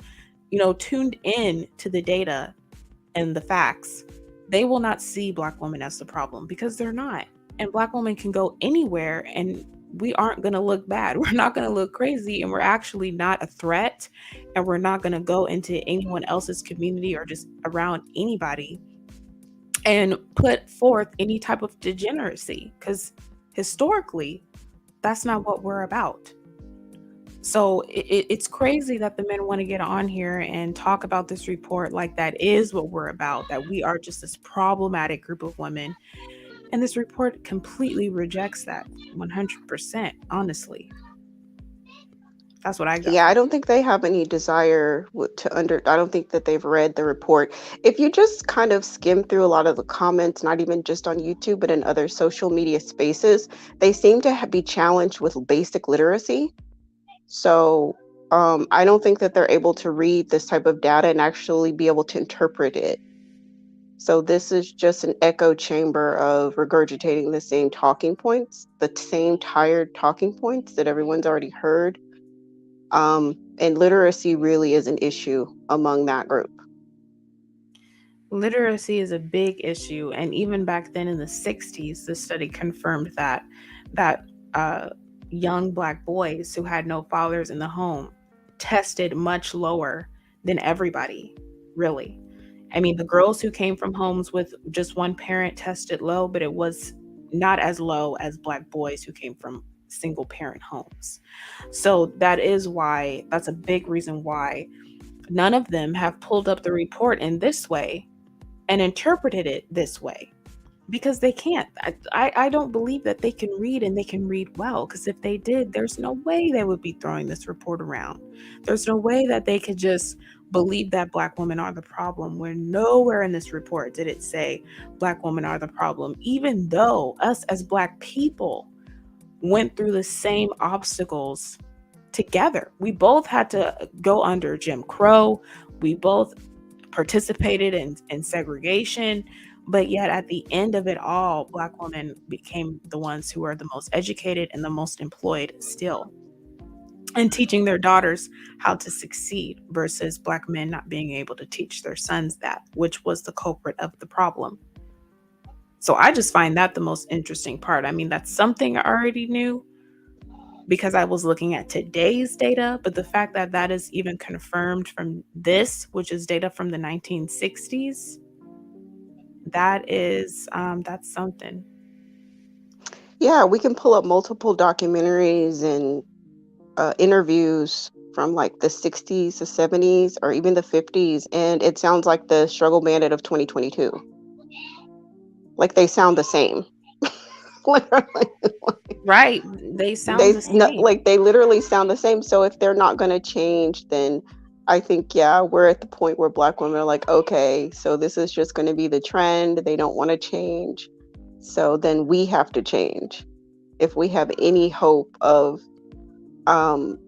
tuned in to the data and the facts, they will not see Black women as the problem, because they're not. And Black women can go anywhere and we aren't going to look bad. We're not going to look crazy, and we're actually not a threat. And we're not going to go into anyone else's community or just around anybody and put forth any type of degeneracy, because historically, that's not what we're about. So it's crazy that the men want to get on here and talk about this report like that is what we're about, that we are just this problematic group of women. And this report completely rejects that 100%, honestly. That's what I got
Yeah, I
from
don't think they have any desire I don't think that they've read the report. If you just kind of skim through a lot of the comments, not even just on YouTube, but in other social media spaces, they seem to be challenged with basic literacy. So I don't think that they're able to read this type of data and actually be able to interpret it. So this is just an echo chamber of regurgitating the same talking points, the same tired talking points that everyone's already heard. And literacy really is an issue among that group.
literacy is a big issue. And even back then in the 60s, the study confirmed that uh, young Black boys who had no fathers in the home tested much lower than everybody, really. I mean, the girls who came from homes with just one parent tested low, but it was not as low as Black boys who came from single parent homes. So that's a big reason why none of them have pulled up the report in this way and interpreted it this way, because they can't. I don't believe that they can read, and they can read well, because if they did, there's no way they would be throwing this report around. There's no way that they could just believe that Black women are the problem, where nowhere in this report did it say Black women are the problem, even though us as Black people went through the same obstacles together. We both had to go under Jim Crow. We both participated in segregation, but yet at the end of it all, Black women became the ones who are the most educated and the most employed still, and teaching their daughters how to succeed, versus Black men not being able to teach their sons that, which was the culprit of the problem. So I just find that the most interesting part. I mean, that's something I already knew because I was looking at today's data, but the fact that that is even confirmed from this, which is data from the 1960s, that's something.
Yeah, we can pull up multiple documentaries and interviews from like the 60s, the 70s, or even the 50s, and it sounds like the struggle bandit of 2022. Like they sound the same. Literally.
Right. They sound the same.
Like they literally sound the same. So if they're not going to change, then I think, yeah, we're at the point where Black women are like, okay, so this is just going to be the trend. They don't want to change. So then we have to change. If we have any hope of, um,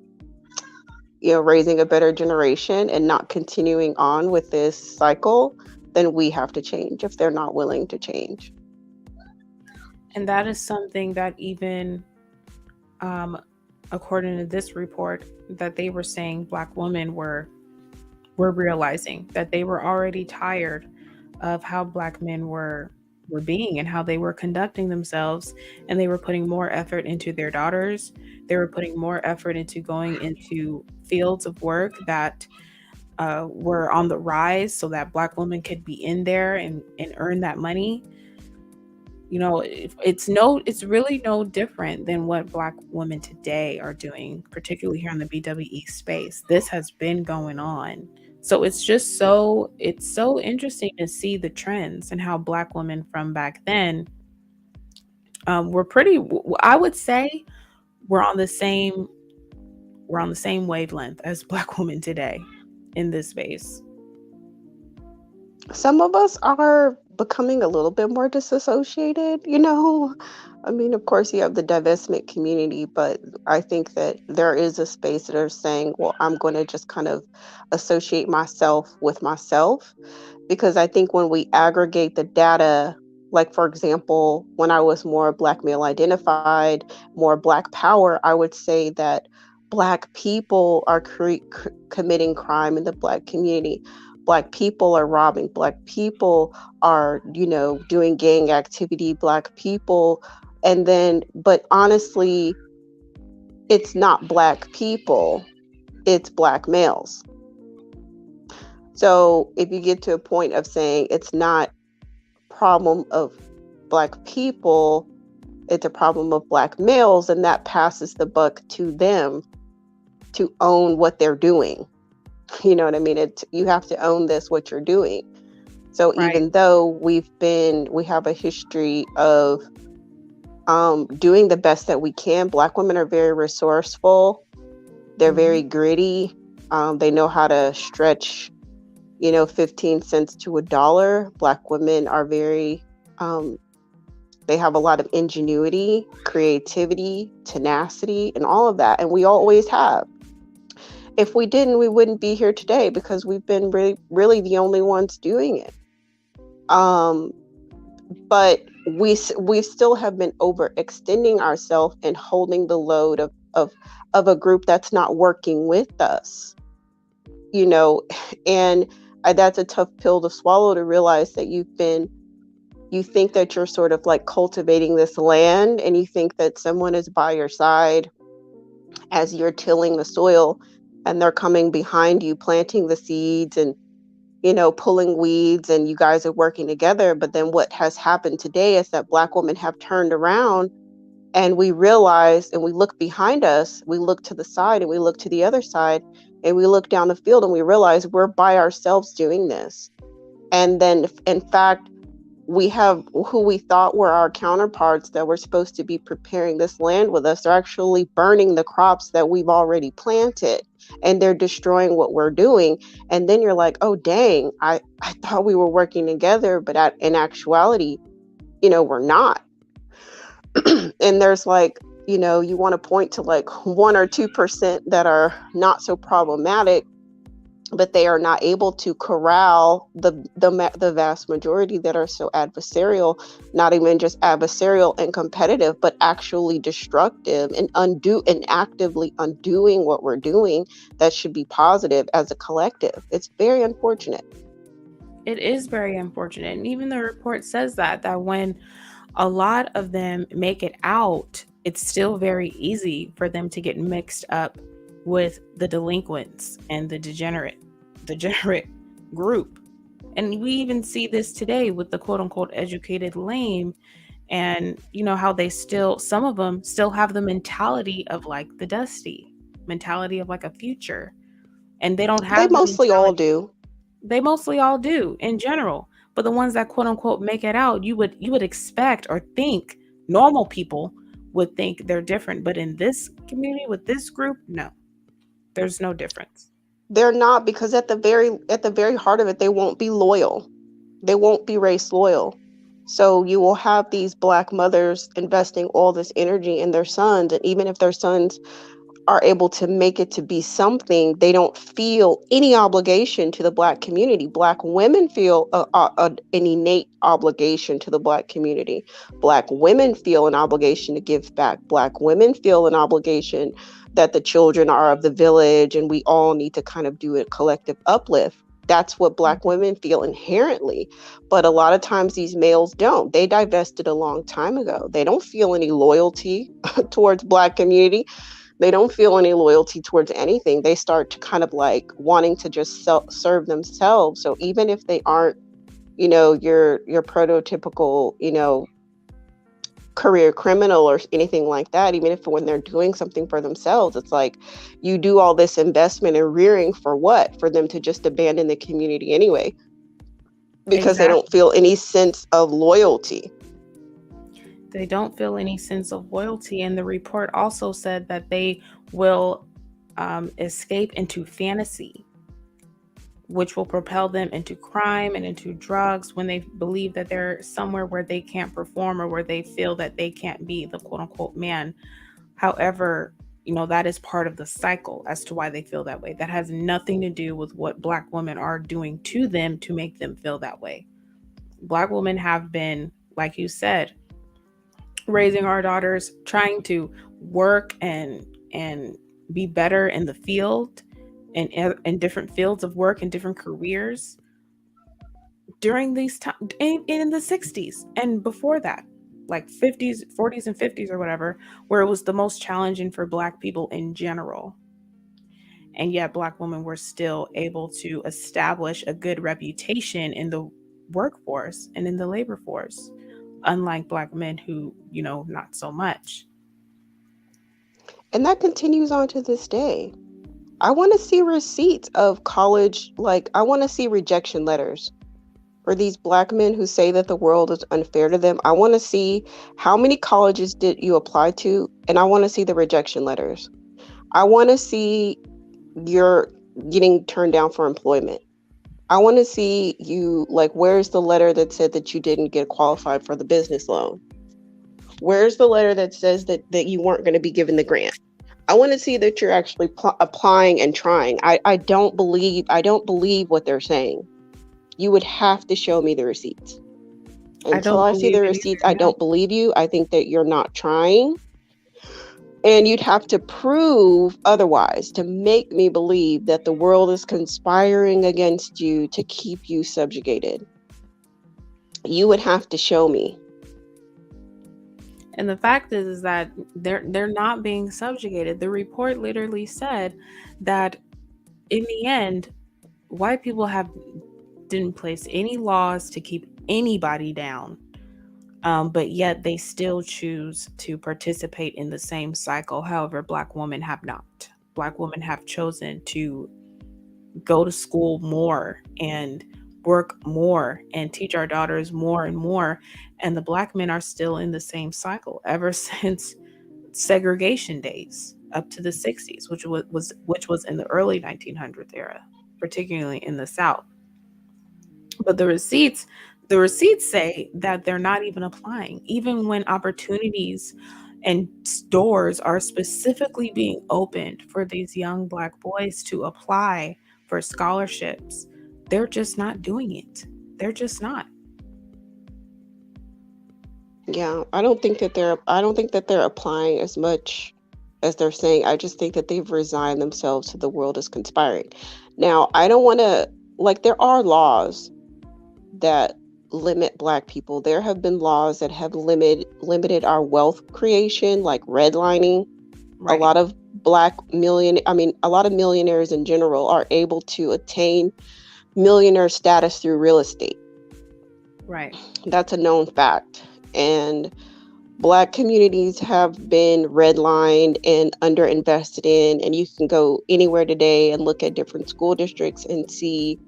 raising a better generation and not continuing on with this cycle, then we have to change if they're not willing to change.
And that is something that even according to this report, that they were saying Black women were realizing that they were already tired of how Black men were being and how they were conducting themselves, and they were putting more effort into their daughters. They were putting more effort into going into fields of work that were on the rise, so that Black women could be in there and earn that money. It's really no different than what Black women today are doing, particularly here in the BWE space. This has been going on. So it's so interesting to see the trends and how Black women from back then were I would say we're on the same we're on the same wavelength as Black women today in this space.
Some of us are becoming a little bit more disassociated, you know. I mean, of course, you have the divestment community, but I think that there is a space that are saying, well, I'm going to just kind of associate myself with myself, because I think when we aggregate the data, like for example, when I was more Black male identified, more Black power, I would say that Black people are committing crime in the Black community. Black people are robbing. Black people are, doing gang activity. Black people, and then, but honestly, it's not Black people, it's Black males. So if you get to a point of saying it's not problem of Black people, it's a problem of Black males, and that passes the buck to them to own what they're doing. You know what I mean? You have to own what you're doing. So
Right.
even though we have a history of doing the best that we can, Black women are very resourceful. They're very gritty. They know how to stretch 15 cents to $1. Black women are very, they have a lot of ingenuity, creativity, tenacity, and all of that. And we always have. If we didn't, we wouldn't be here today, because we've been really the only ones doing it. But we still have been overextending ourselves and holding the load of a group that's not working with us. And that's a tough pill to swallow, to realize that you think that you're sort of like cultivating this land, and you think that someone is by your side as you're tilling the soil, and they're coming behind you, planting the seeds and, pulling weeds, and you guys are working together. But then what has happened today is that Black women have turned around, and we realize, and we look behind us, we look to the side, and we look to the other side, and we look down the field, and we realize we're by ourselves doing this. And then, in fact, we have who we thought were our counterparts that were supposed to be preparing this land with us. They're actually burning the crops that we've already planted, and they're destroying what we're doing. And then you're like, oh, dang, I thought we were working together, but in actuality, we're not. And there's like, you want to point to like 1 or 2% that are not so problematic, but they are not able to corral the vast majority that are so adversarial, not even just adversarial and competitive, but actually destructive and actively undoing what we're doing that should be positive as a collective. It's very unfortunate.
It is very unfortunate. And even the report says that when a lot of them make it out, it's still very easy for them to get mixed up with the delinquents and the degenerate group. And we even see this today with the quote unquote educated lame, and how some of them still have the mentality of like the Dusty, mentality of like a Future, and they don't
They
have the
mostly all
mentality.
do.
They mostly all do in general, but the ones that quote unquote make it out, you would expect or think normal people would think they're different, but in this community with this group, no, there's no difference.
They're not, because at the very heart of it, they won't be loyal. They won't be race loyal. So you will have these Black mothers investing all this energy in their sons, and even if their sons are able to make it to be something, they don't feel any obligation to the Black community. Black women feel an innate obligation to the Black community. Black women feel an obligation to give back. Black women feel an obligation that the children are of the village, and we all need to kind of do a collective uplift. That's what Black women feel inherently. But a lot of times these males don't. They divested a long time ago. They don't feel any loyalty towards Black community. They don't feel any loyalty towards anything. They start to kind of like wanting to just serve themselves. So even if they aren't, your prototypical, career criminal or anything like that. Even if when they're doing something for themselves, it's like you do all this investment and rearing for what? For them to just abandon the community anyway, because they don't
Exactly.
feel any sense of loyalty.
They don't feel any sense of loyalty. And the report also said that they will escape into fantasy, which will propel them into crime and into drugs when they believe that they're somewhere where they can't perform or where they feel that they can't be the quote unquote man. However, that is part of the cycle as to why they feel that way. That has nothing to do with what Black women are doing to them to make them feel that way. Black women have been, like you said, raising our daughters, trying to work and be better in the field and in different fields of work and different careers during these times in the 60s and before that, like 50s, 40s and 50s or whatever, where it was the most challenging for Black people in general. And yet Black women were still able to establish a good reputation in the workforce and in the labor force, unlike Black men who, not so much.
And that continues on to this day. I want to see receipts of college, like, I want to see rejection letters for these Black men who say that the world is unfair to them. I want to see how many colleges did you apply to, and I want to see the rejection letters. I want to see you're getting turned down for employment. I want to see you, like, where's the letter that said that you didn't get qualified for the business loan? Where's the letter that says that you weren't going to be given the grant? I want to see that you're actually applying and trying. I don't believe what they're saying. You would have to show me the receipts.
I
Until
don't
I see
believe
the
it
receipts,
either.
I
Yeah.
don't believe you. I think that you're not trying. And you'd have to prove otherwise to make me believe that the world is conspiring against you to keep you subjugated. You would have to show me.
And the fact is that they're not being subjugated. The report literally said that in the end, white people have didn't place any laws to keep anybody down, but yet they still choose to participate in the same cycle. However, Black women have not. Black women have chosen to go to school more and work more and teach our daughters more and more. And the Black men are still in the same cycle ever since segregation days up to the 60s, which was in the early 1900s era, particularly in the South. But the receipts say that they're not even applying, even when opportunities and doors are specifically being opened for these young Black boys to apply for scholarships. They're just not doing it. They're just not.
Yeah, I don't think that they're applying as much as they're saying. I just think that they've resigned themselves to the world as conspiring. Now, I don't want to, like, there are laws that limit Black people. There have been laws that have limited our wealth creation, like redlining. A
Right.
lot of a lot of millionaires in general are able to attain millionaire status through real estate.
Right.
That's a known fact. And Black communities have been redlined and underinvested in, and you can go anywhere today and look at different school districts and see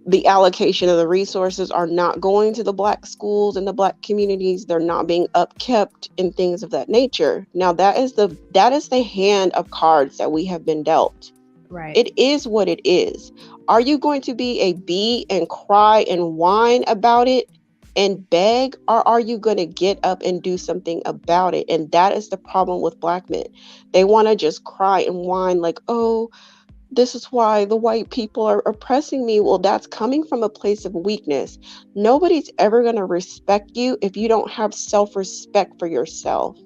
the allocation of the resources are not going to the Black schools and the Black communities. They're not being upkept and things of that nature. Now, that is the hand of cards that we have been dealt.
Right.
It is what it is. Are you going to be a bee and cry and whine about it and beg, or are you going to get up and do something about it? And that is the problem with Black men. They want to just cry and whine, like, oh, this is why the white people are oppressing me. Well, that's coming from a place of weakness. Nobody's ever going to respect you if you don't have self respect for yourself.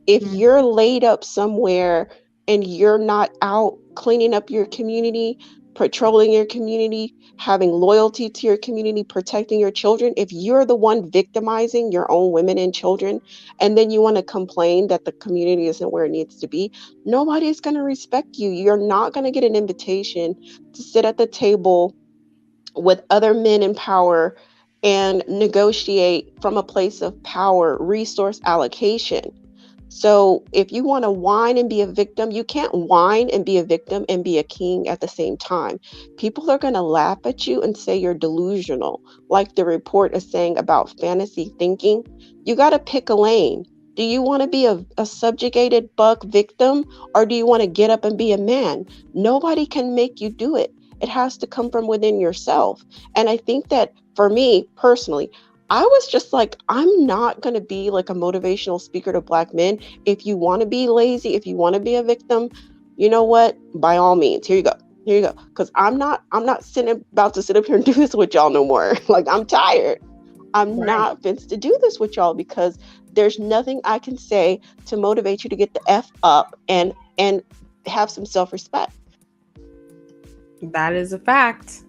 If
Mm.
you're laid up somewhere and you're not out cleaning up your community, patrolling your community, having loyalty to your community, protecting your children, if you're the one victimizing your own women and children, and then you want to complain that the community isn't where it needs to be, nobody's going to respect you. You're not going to get an invitation to sit at the table with other men in power and negotiate from a place of power, resource allocation. So if you want to whine and be a victim, you can't whine and be a victim and be a king at the same time. People are going to laugh at you and say you're delusional, like the report is saying about fantasy thinking. You got to pick a lane. Do you want to be a subjugated buck victim, or do you want to get up and be a man? Nobody can make you do it. It has to come from within yourself. And I think that for me personally, I was just like, I'm not going to be like a motivational speaker to Black men. If you want to be lazy, if you want to be a victim, you know what? By all means, here you go. Here you go. Because I'm not sitting about to sit up here and do this with y'all no more. Like, I'm tired. I'm
Right.
not fenced to do this with y'all because there's nothing I can say to motivate you to get the F up and have some self-respect.
That is a fact.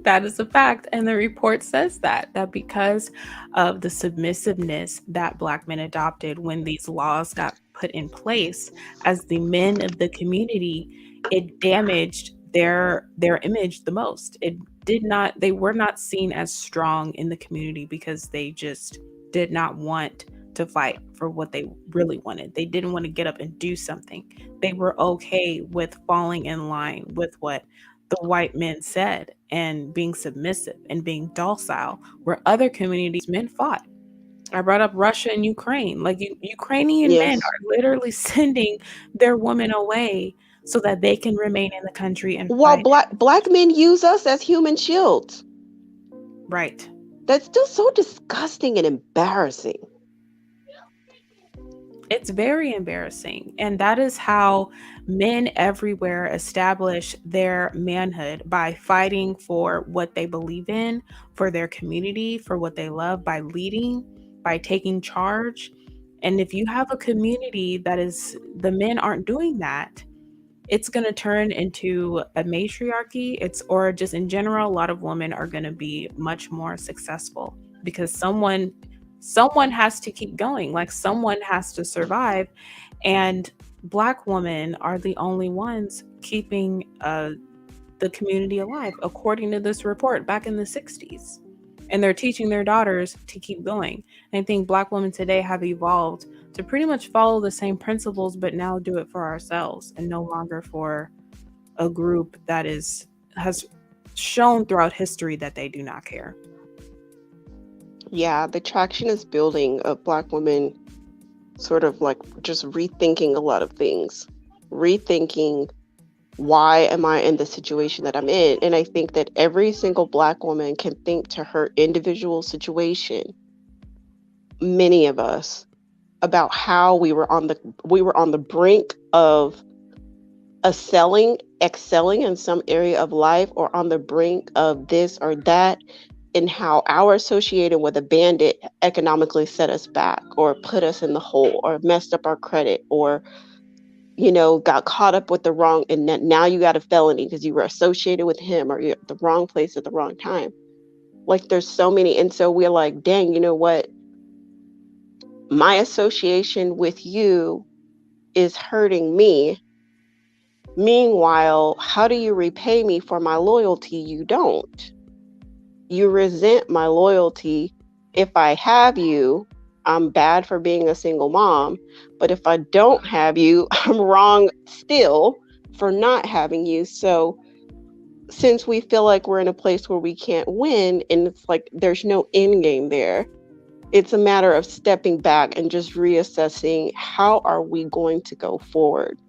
That is a fact. And the report says that because of the submissiveness that Black men adopted when these laws got put in place as the men of the community, it damaged their image the most. It did not, they were not seen as strong in the community because they just did not want to fight for what they really wanted. They didn't want to get up and do something. They were okay with falling in line with what the white men said and being submissive and being docile, where other communities men fought. I brought up Russia and Ukraine. Like, Ukrainian men
Yes.
are literally sending their women away so that they can remain in the country and
While
fight.
black men use us as human shields.
Right.
That's still so disgusting and embarrassing.
It's very embarrassing. And that is how men everywhere establish their manhood, by fighting for what they believe in, for their community, for what they love, by leading, by taking charge. And if you have a community that is, the men aren't doing that, it's going to turn into a matriarchy. It's, or just in general, a lot of women are going to be much more successful because someone has to keep going, like someone has to survive. And Black women are the only ones keeping the community alive, according to this report back in the 60s. And they're teaching their daughters to keep going. And I think Black women today have evolved to pretty much follow the same principles, but now do it for ourselves and no longer for a group that has shown throughout history that they do not care.
Yeah, the traction is building of Black women sort of like just rethinking a lot of things, rethinking why am I in the situation that I'm in. And I think that every single Black woman can think to her individual situation, many of us, about how we were on the brink of excelling in some area of life, or on the brink of this or that, and how our associated with a bandit economically set us back or put us in the hole or messed up our credit, or got caught up with the wrong, and now you got a felony because you were associated with him, or you're at the wrong place at the wrong time. Like, there's so many, and so we're like, dang, you know what, my association with you is hurting me. Meanwhile, how do you repay me for my loyalty? You don't. You resent my loyalty. If I have you, I'm bad for being a single mom. But if I don't have you, I'm wrong still for not having you. So since we feel like we're in a place where we can't win, and it's like there's no end game there, it's a matter of stepping back and just reassessing, how are we going to go forward?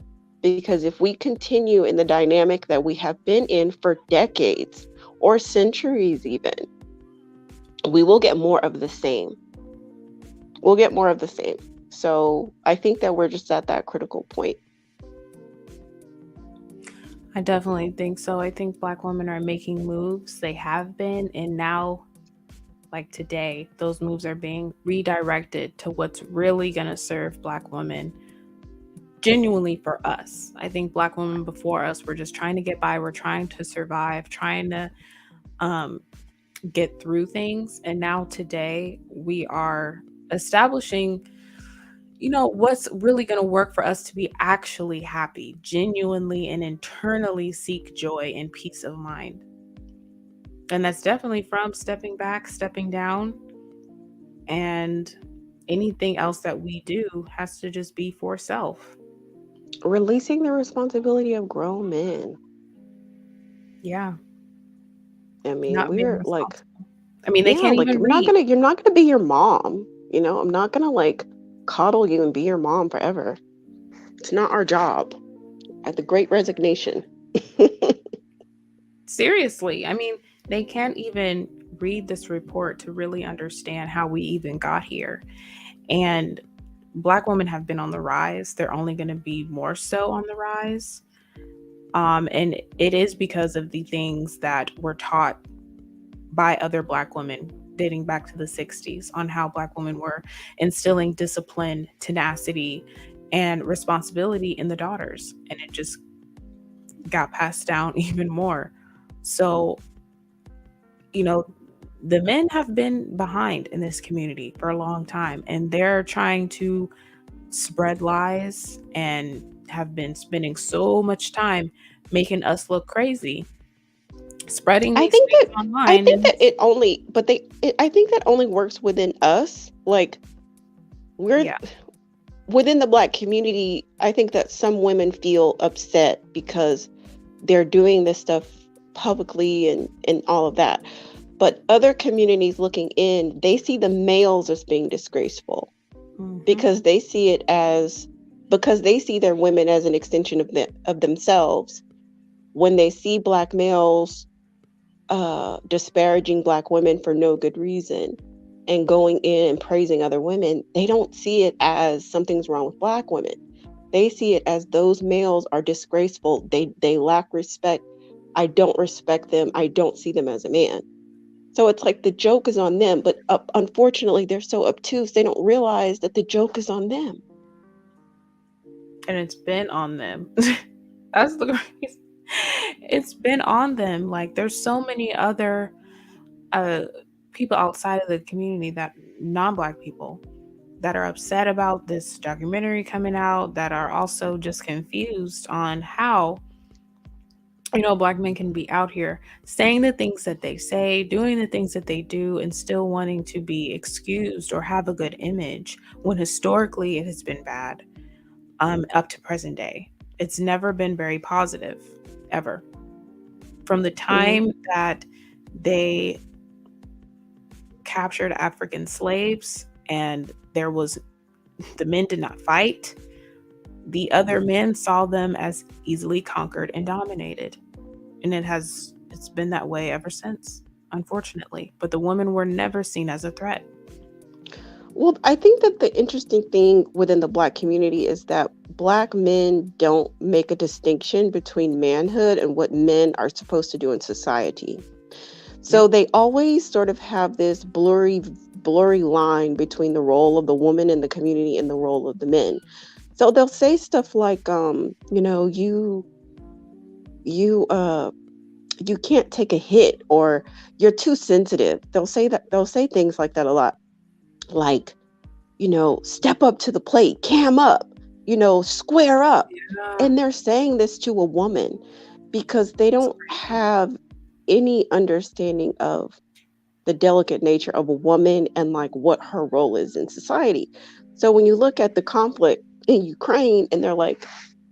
Because if we continue in the dynamic that we have been in for decades or centuries even, we will get more of the same. We'll get more of the same. So I think that we're just at that critical point.
I definitely think so. I think Black women are making moves. They have been, and now, like today, those moves are being redirected to what's really going to serve Black women genuinely for us. I think Black women before us were just trying to get by, we're trying to survive, trying to um, get through things. And now today, we are establishing, what's really going to work for us to be actually happy, genuinely and internally seek joy and peace of mind. And that's definitely from stepping back, stepping down, and anything else that we do has to just be for self.
Releasing the responsibility of grown men.
Yeah,
I mean,
not being
we're like,
responsible. I mean, they
yeah,
can't
like
even read.
you're not gonna be your mom. You know, I'm not gonna like coddle you and be your mom forever. It's not our job. At the Great Resignation.
Seriously, I mean, they can't even read this report to really understand how we even got here. And Black women have been on the rise. They're only going to be more so on the rise. And it is because of the things that were taught by other Black women dating back to the 60s on how Black women were instilling discipline, tenacity, and responsibility in the daughters. And it just got passed down even more. So, you know, the men have been behind in this community for a long time, and they're trying to spread lies and have been spending so much time making us look crazy, spreading
I
these
think
things
that I
online.
think
And
that it only but I think that only works within us. Like we're
yeah,
within the Black community. I think that some women feel upset because they're doing this stuff publicly and all of that. But other communities looking in, they see the males as being disgraceful
hmm,
because they see it as because they see their women as an extension of themselves. When they see Black males disparaging Black women for no good reason and going in and praising other women, they don't see it as something's wrong with Black women. They see it as those males are disgraceful. They lack respect. I don't respect them. I don't see them as a man. So it's like the joke is on them, but unfortunately they're so obtuse they don't realize that the joke is on them.
and it's been on them. That's the reason. It's been on them. Like there's so many other uh people outside of the community, that non-Black people, that are upset about this documentary coming out, that are also just confused on how, Black men can be out here saying the things that they say, doing the things that they do, and still wanting to be excused or have a good image when historically it has been bad, up to present day. It's never been very positive, ever. From the
Hmm.
time that they captured African slaves and there was the men did not fight, the other men saw them as easily conquered and dominated. And it's been that way ever since, unfortunately. But the women were never seen as a threat.
Well, I think that the interesting thing within the Black community is that Black men don't make a distinction between manhood and what men are supposed to do in society. So
Yep.
they always sort of have this blurry line between the role of the woman in the community and the role of the men. So they'll say stuff like, you you can't take a hit, or you're too sensitive. They'll say things like that a lot. Like, step up to the plate, cam up, square up.
Yeah.
And they're saying this to a woman because they
It's
don't
crazy.
have any understanding of the delicate nature of a woman and like what her role is in society. So when you look at the conflict in Ukraine and they're like,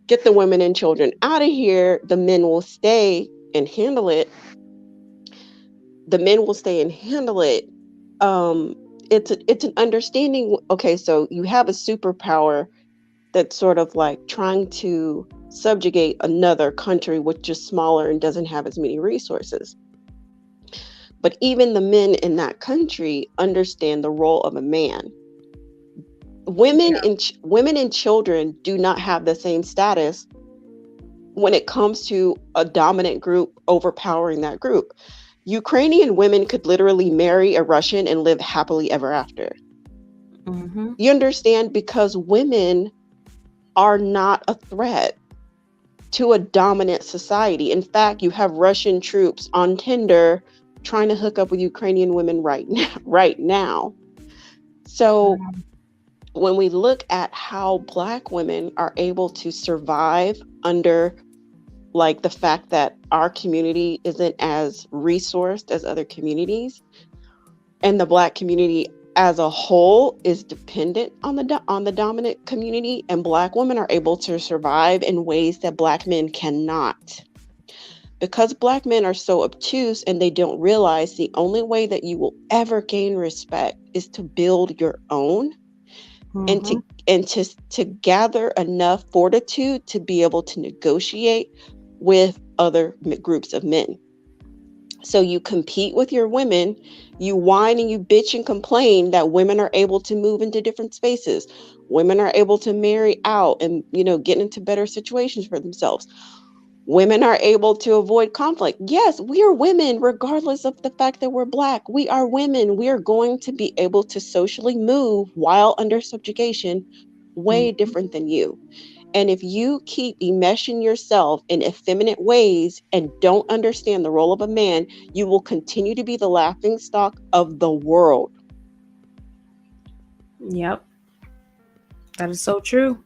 get the women and children out of here, the men will stay and handle it. The men will stay and handle it. Um, it's an understanding. Okay, so you have a superpower that's sort of like trying to subjugate another country which is smaller and doesn't have as many resources. But even the men in that country understand the role of a man.
Yeah.
Women and children do not have the same status when it comes to a dominant group overpowering that group. Ukrainian women could literally marry a Russian and live happily ever after.
Hmm.
You understand? Because women are not a threat to a dominant society. In fact, you have Russian troops on Tinder trying to hook up with Ukrainian women right now, right now. So when we look at how Black women are able to survive under like the fact that our community isn't as resourced as other communities, and the Black community as a whole is dependent on on the dominant community, and Black women are able to survive in ways that Black men cannot. Because Black men are so obtuse and they don't realize the only way that you will ever gain respect is to build your own, and
Mm-hmm.
to gather enough fortitude to be able to negotiate with other groups of men. So you compete with your women, you whine and you bitch and complain that women are able to move into different spaces. Women are able to marry out and, get into better situations for themselves. Women are able to avoid conflict. Yes, we are women, regardless of the fact that we're Black. We are women. We are going to be able to socially move while under subjugation, way
Mm-hmm.
different than you. And if you keep enmeshing yourself in effeminate ways and don't understand the role of a man, you will continue to be the laughing stock of the world.
Yep, that is so true.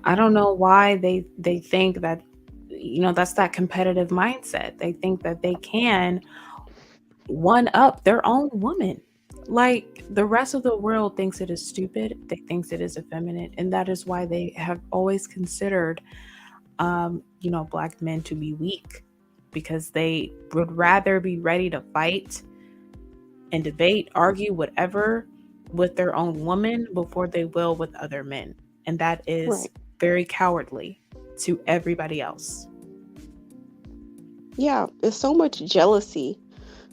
I don't know why they think that, that's that competitive mindset. They think that they can one up their own woman. Like the rest of the world thinks it is stupid. They thinks it is effeminate, and that is why they have always considered, Black men to be weak, because they would rather be ready to fight and debate, argue, whatever, with their own woman before they will with other men, and that is
Right.
very cowardly to everybody else.
Yeah, there's so much jealousy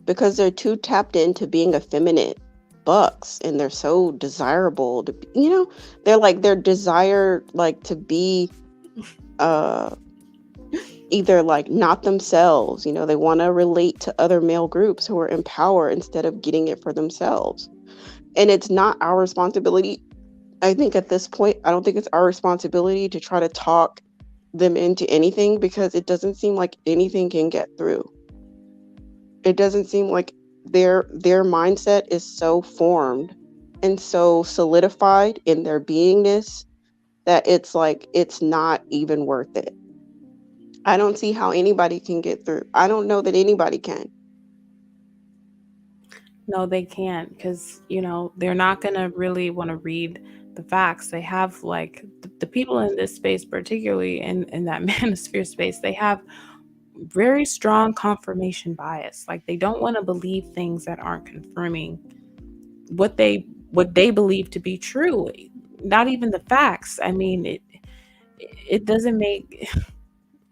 because they're too tapped into being effeminate bucks, and they're so desirable to be, they're like they're desired like to be uh either like not themselves, they want to relate to other male groups who are in power instead of getting it for themselves. And it's not our responsibility. I think at this point, I don't think it's our responsibility to try to talk them into anything, because it doesn't seem like anything can get through. It doesn't seem like their mindset is so formed and so solidified in their beingness that it's like it's not even worth it. I don't see how anybody can get through. I don't know that anybody can.
No, they can't, because they're not gonna really want to read the facts. They have, like, the people in this space, particularly in that manosphere space, they have very strong confirmation bias. Like they don't want to believe things that aren't confirming what they believe to be true. Not even the facts. I mean, it doesn't make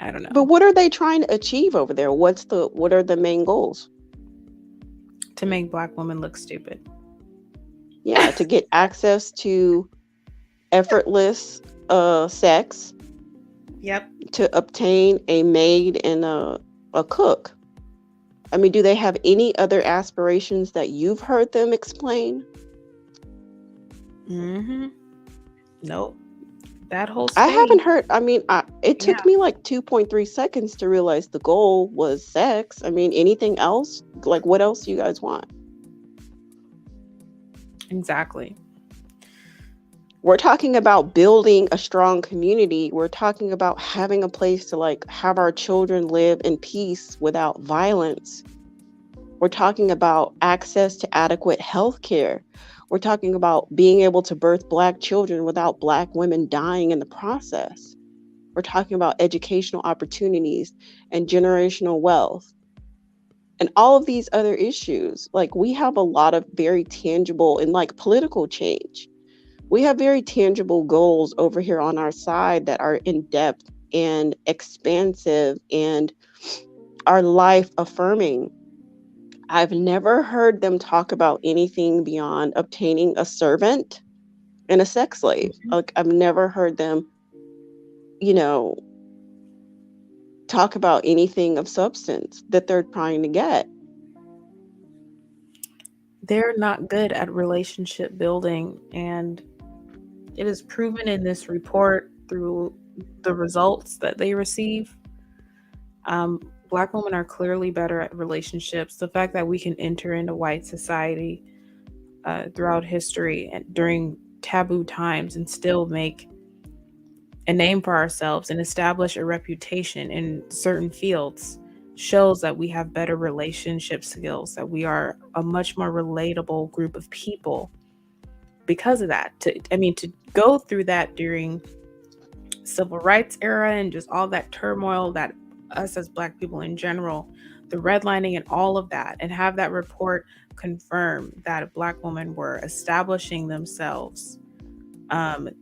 I don't
But
know.
what are they trying to achieve over there? What are the main goals?
To make Black women look stupid.
Yeah, to get access to effortless sex,
Yep.
to obtain a maid and a cook. I mean, do they have any other aspirations that you've heard them explain?
Mm-hmm. Nope. That whole
I
space.
haven't heard. I mean, it
Yeah,
took me like 2.3 seconds to realize the goal was sex. I mean, anything else? Like, what else do you guys want?
exactly.
We're talking about building a strong community. We're talking about having a place to like have our children live in peace without violence. We're talking about access to adequate health care. We're talking about being able to birth Black children without Black women dying in the process. We're talking about educational opportunities and generational wealth and all of these other issues. Like, we have a lot of very tangible and like political change. We have very tangible goals over here on our side that are in depth and expansive and are life affirming. I've never heard them talk about anything beyond obtaining a servant and a sex slave.
Mhm.
Like, I've never heard them, you know, talk about anything of substance that they're trying to get.
They're not good at relationship building, and it is proven in this report through the results that they receive. Um, Black women are clearly better at relationships. The fact that we can enter into white society throughout history and during taboo times and still make a name for ourselves and establish a reputation in certain fields shows that we have better relationship skills, that we are a much more relatable group of people because of that. To go through that during civil rights era and just all that turmoil that us as black people in general, the redlining and all of that, and have that report confirm that black women were establishing themselves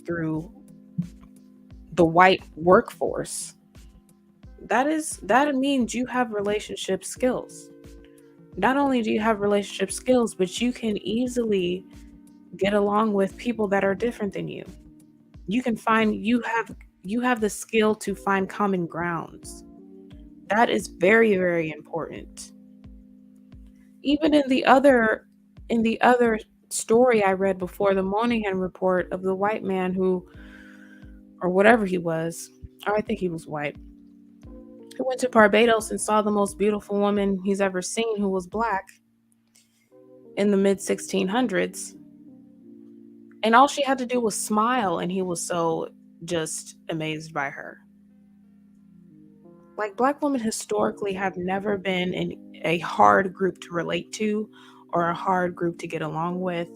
through the white workforce, that means you have relationship skills. Not only do you have relationship skills, but you can easily get along with people that are different than you. You can find you have the skill to find common grounds. That is very, very important. Even in the other story I read before, the Moynihan report of the white man who, or whatever he was, or I think he was white, who went to Barbados and saw the most beautiful woman he's ever seen who was black in the mid 1600s. And all she had to do was smile, and he was so just amazed by her. Like, black women historically have never been in a hard group to relate to or a hard group to get along with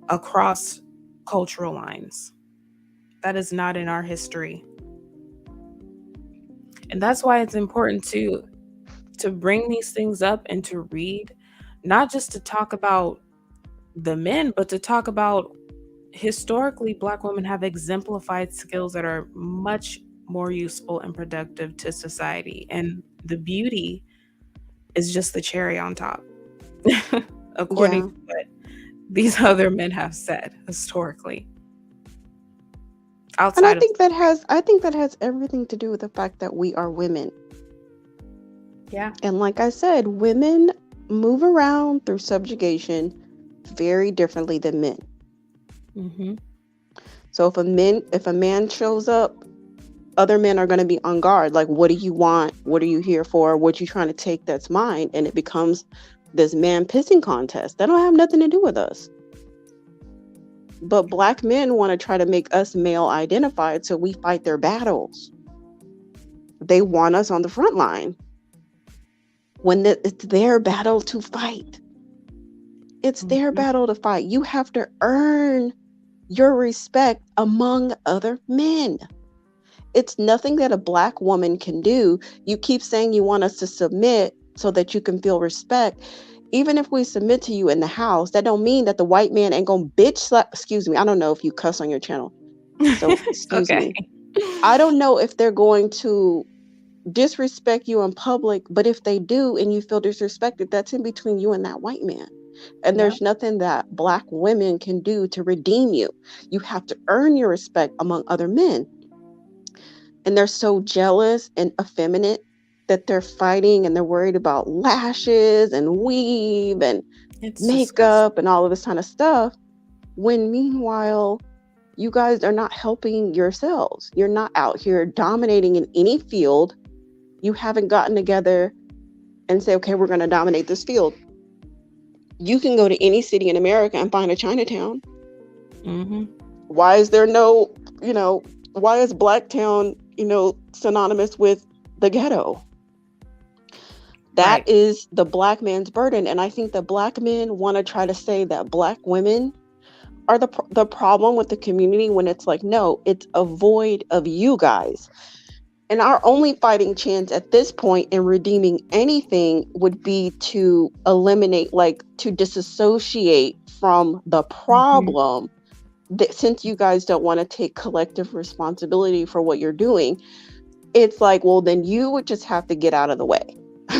across cultural lines. That is not in our history. And that's why it's important to bring these things up and to read, not just to talk about the men, but to talk about historically black women have exemplified skills that are much more useful and productive to society. And the beauty is just the cherry on top, according
Yeah.
to what these other men have said historically,
And
outside of
I think that has everything to do with the fact that we are women.
yeah.
And like I said, women move around through subjugation very differently than men.
Mm-hmm.
So if a man shows up, other men are going to be on guard. Like, what do you want? What are you here for? What you trying to take that's mine? And it becomes this man pissing contest. That don't have nothing to do with us. But black men want to try to make us male identified, so we fight their battles. They want us on the front line when it's their battle to fight. It's their
Mm-hmm.
battle to fight. You have to earn your respect among other men. It's nothing that a black woman can do. You keep saying you want us to submit so that you can feel respect. Even if we submit to you in the house, that don't mean that the white man ain't gonna bitch slap. Excuse me. I don't know if you cuss on your channel, so
It's
excuse
okay.
me. I don't know if they're going to disrespect you in public, but if they do and you feel disrespected, that's in between you and that white man. And
Yeah.
there's nothing that black women can do to redeem you. You have to earn your respect among other men. And they're so jealous and effeminate that they're fighting and they're worried about lashes and weave and
It's disgusting.
makeup and all of this kind of stuff. When meanwhile, you guys are not helping yourselves. You're not out here dominating in any field. You haven't gotten together and say, okay, we're going to dominate this field. You can go to any city in America and find a Chinatown.
Mm-hmm.
Why is there no, why is Blacktown, synonymous with the ghetto? That
Right.
is the black man's burden. And I think that black men want to try to say that black women are the problem with the community, when it's like, no, it's a void of you guys. And our only fighting chance at this point in redeeming anything would be to eliminate, like, to disassociate from the
Mm-hmm.
problem, that since you guys don't want to take collective responsibility for what you're doing. It's like, well, then you would just have to get out of the way.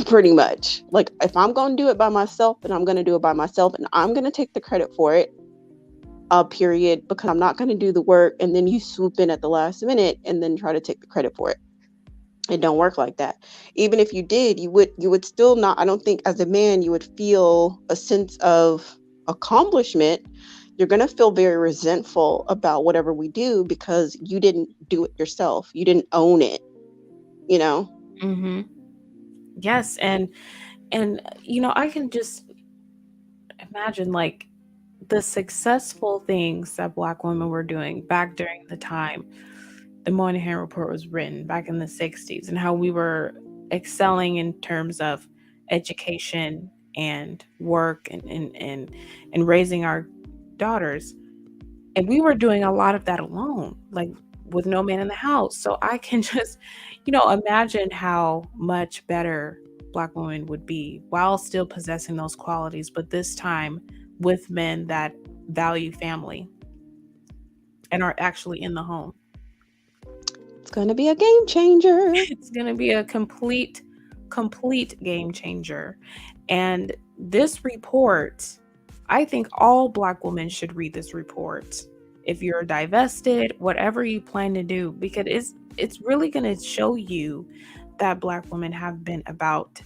Pretty much. Like, if I'm going to do it by myself, then I'm going to do it by myself, and I'm going to take the credit for it, period, because I'm not going to do the work and then you swoop in at the last minute and then try to take the credit for it. It don't work like that. Even if you did, you would still not, I don't think as a man you would feel a sense of accomplishment. You're going to feel very resentful about whatever we do because you didn't do it yourself. You didn't own it, you know?
Mm-hmm. Yes. And I can just imagine, like, the successful things that black women were doing back during the time, the Moynihan report was written back in the 60s, and how we were excelling in terms of education and work and raising our daughters. And we were doing a lot of that alone, like with no man in the house. So I can just, imagine how much better Black women would be while still possessing those qualities, but this time with men that value family and are actually in the home.
It's going to be a game changer.
It's going to be a complete game changer. And this report, I think all Black women should read this report. If you're divested, whatever you plan to do, because it's really going to show you that Black women have been about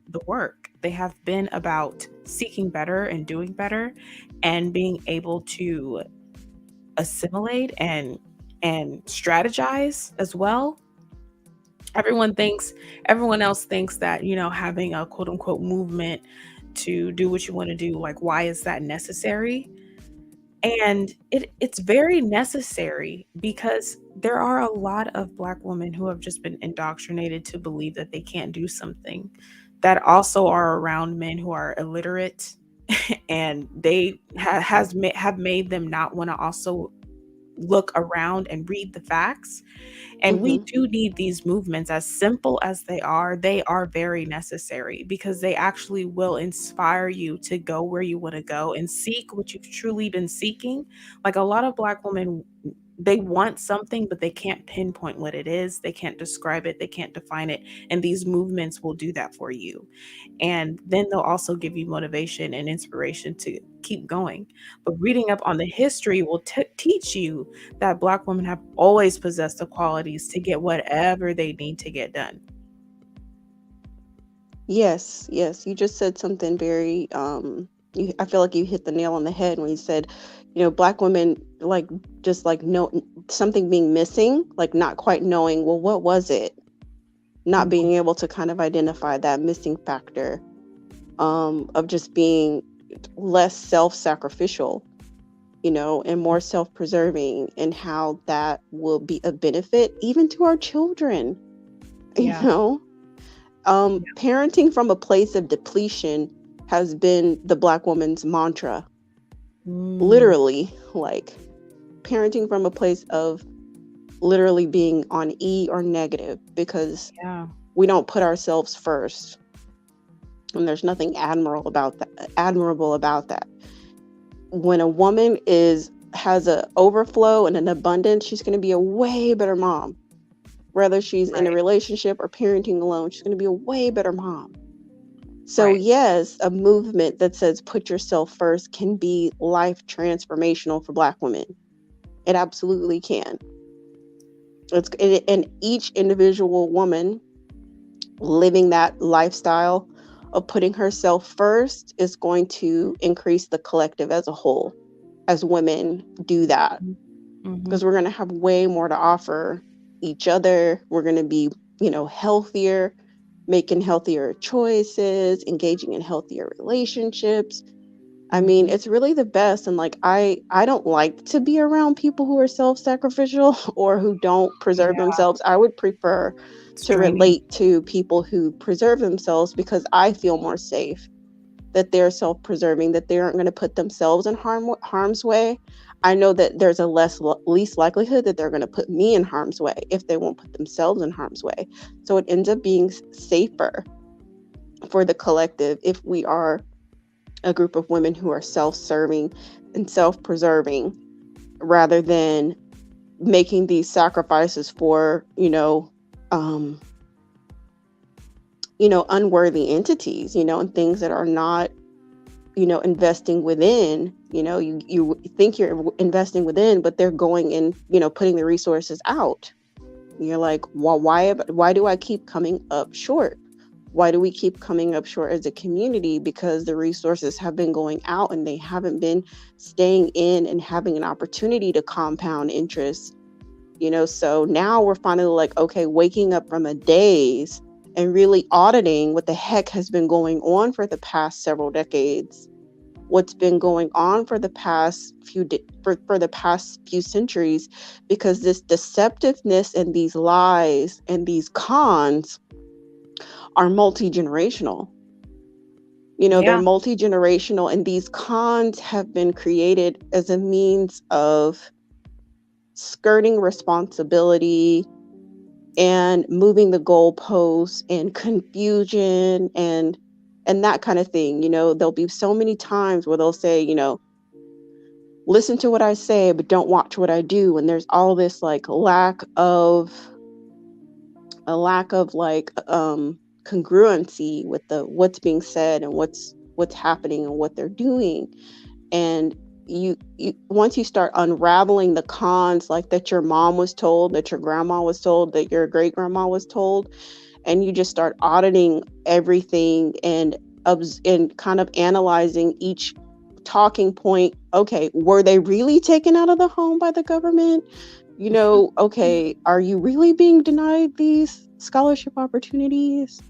the work. They have been about seeking better and doing better and being able to assimilate and strategize as well. Everyone else thinks that, having a quote unquote movement to do what you want to do, like, why is that necessary? And it's very necessary because there are a lot of Black women who have just been indoctrinated to believe that they can't do something, that also are around men who are illiterate and they have made them not want to also look around and read the facts. And we
Mm-hmm.
do need these movements, as simple as they are very necessary because they actually will inspire you to go where you want to go and seek what you've truly been seeking. Like, a lot of Black women, they want something, but they can't pinpoint what it is. They can't describe it. They can't define it. And these movements will do that for you. And then they'll also give you motivation and inspiration to keep going. But reading up on the history will teach you that Black women have always possessed the qualities to get whatever they need to get done.
Yes, yes. You just said something very I feel like you hit the nail on the head when you said, Black women, like, just like know something being missing, like not quite knowing, well, what was it? Not
Mhm.
being able to kind of identify that missing factor, of just being less self-sacrificial, and more self-preserving, and how that will be a benefit even to our children, you
Yeah.
know? Parenting from a place of depletion has been the Black woman's mantra.
Mm,
Literally, like, parenting from a place of literally being on E or negative, because
yeah.
we don't put ourselves first. And there's nothing admirable about that. When a woman has a overflow and an abundance, she's going to be a way better mom. Whether she's in a
Right.
relationship or parenting alone, she's going to be a way better mom. So,
Right.
yes, a movement that says put yourself first can be life transformational for Black women. It absolutely can. And each individual woman living that lifestyle of putting herself first is going to increase the collective as a whole, as women do that,
Mm-hmm.
because we're going to have way more to offer each other. We're going to be, healthier, making healthier choices, engaging in healthier relationships. I mean,
Mm-hmm.
it's really the best. And like, I don't like to be around people who are self-sacrificial or who don't preserve
Yeah.
themselves. I would prefer
It's
to
draining.
relate to people who preserve themselves, because I feel more safe that they're self-preserving, that they aren't going to put themselves in harm's way. I know that there's a least likelihood that they're going to put me in harm's way if they won't put themselves in harm's way. So it ends up being safer for the collective if we are a group of women who are self-serving and self-preserving, rather than making these sacrifices for, um, unworthy entities, and things that are not, investing within. You think you're investing within, but they're going and, putting the resources out. You're like, well, why do I keep coming up short? Why do we keep coming up short as a community? Because the resources have been going out and they haven't been staying in and having an opportunity to compound interest. So now we're finally like, okay, waking up from a daze and really auditing what the heck has been going on for the past several decades. what's been going on for the past for the past few centuries, because this deceptiveness and these lies and these cons are multi-generational. They're
Yeah.
multi-generational, and these cons have been created as a means of skirting responsibility and moving the goalposts and confusion and that kind of thing. There'll be so many times where they'll say, listen to what I say, but don't watch what I do. And there's all this like lack of like congruency with the what's being said and what's happening and what they're doing. And you once you start unraveling the cons, like that your mom was told, that your grandma was told, that your great grandma was told, and you just start auditing everything and kind of analyzing each talking point. Okay, were they really taken out of the home by the government? Okay, are you really being denied these scholarship opportunities?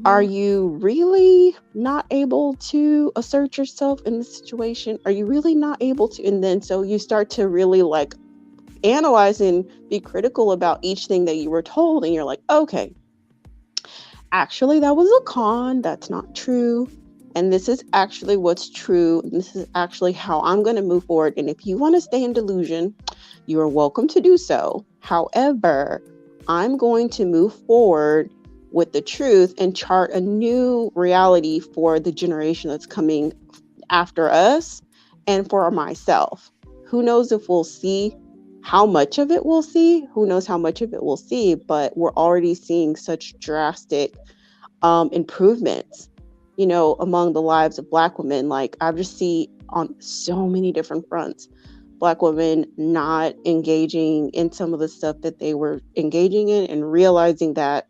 Are
Mm-hmm.
you really not able to assert yourself in the situation? Are you really not able to? And then so you start to really like analyze and be critical about each thing that you were told. And you're like, okay, actually, that was a con. That's not true. And this is actually what's true. And this is actually how I'm going to move forward. And if you want to stay in delusion, you are welcome to do so. However, I'm going to move forward with the truth and chart a new reality for the generation that's coming after us and for myself. Who knows if we'll see how much of it we'll see? Who knows how much of it we'll see? But we're already seeing such drastic improvements, among the lives of Black women. Like I've just see on so many different fronts, Black women not engaging in some of the stuff that they were engaging in and realizing that,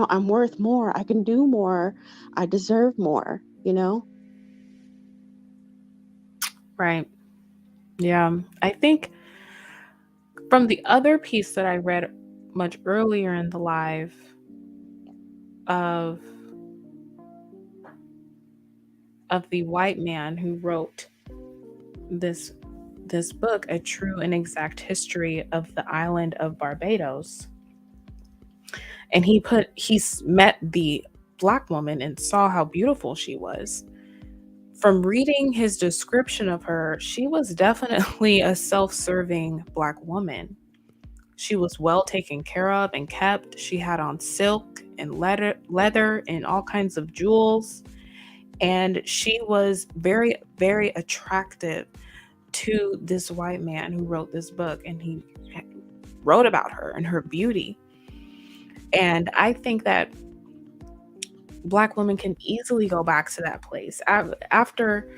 I'm worth more. I can do more. I deserve more.
Right. Yeah. I think from the other piece that I read much earlier in the live of the white man who wrote this book, A True and Exact History of the Island of Barbados. And he's met the Black woman and saw how beautiful she was. From reading his description of her, she was definitely a self-serving Black woman. She was well taken care of and kept. She had on silk and leather and all kinds of jewels. And she was very, very attractive to this white man who wrote this book. And he wrote about her and her beauty. And I think that Black women can easily go back to that place. After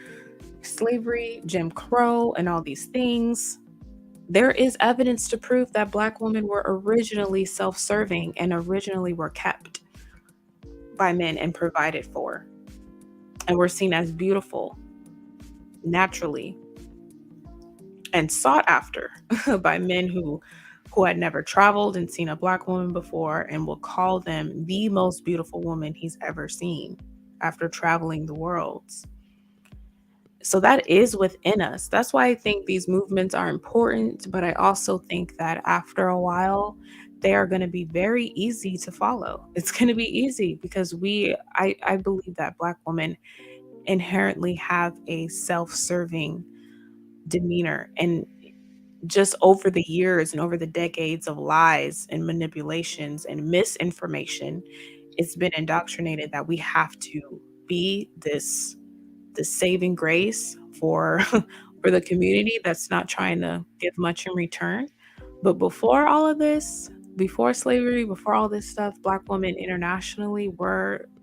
slavery, Jim Crow, and all these things, there is evidence to prove that Black women were originally self-serving and originally were kept by men and provided for, and were seen as beautiful naturally and sought after by men who had never traveled and seen a Black woman before and will call them the most beautiful woman he's ever seen after traveling the worlds. So that is within us. That's why I think these movements are important, but I also think that after a while, they are going to be very easy to follow. It's going to be easy because I believe that Black women inherently have a self-serving demeanor. And just over the years and over the decades of lies and manipulations and misinformation, it's been indoctrinated that we have to be this saving grace for for the community that's not trying to give much in return. But before all of this, before slavery, before all this stuff, Black women internationally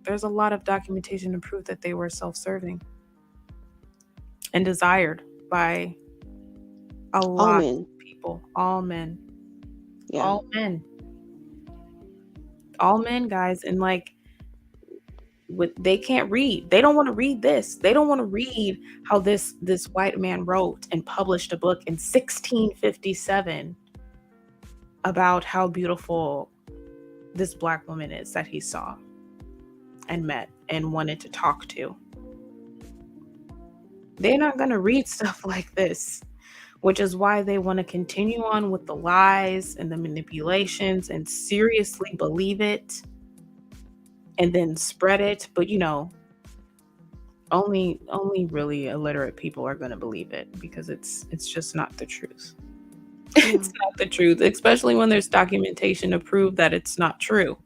there's a lot of documentation to prove that they were self-serving and desired by a
All
lot
men.
of people, all men,
Yeah.
all men, all men, guys. And like, they can't read, they don't want to read this, they don't want to read how this white man wrote and published a book in 1657 about how beautiful this Black woman is that he saw and met and wanted to talk to. They're not going to read stuff like this, which is why they want to continue on with the lies and the manipulations and seriously believe it and then spread it. But only really illiterate people are going to believe it because it's just not the truth.
Yeah.
It's not the truth, especially when there's documentation to prove that it's not true.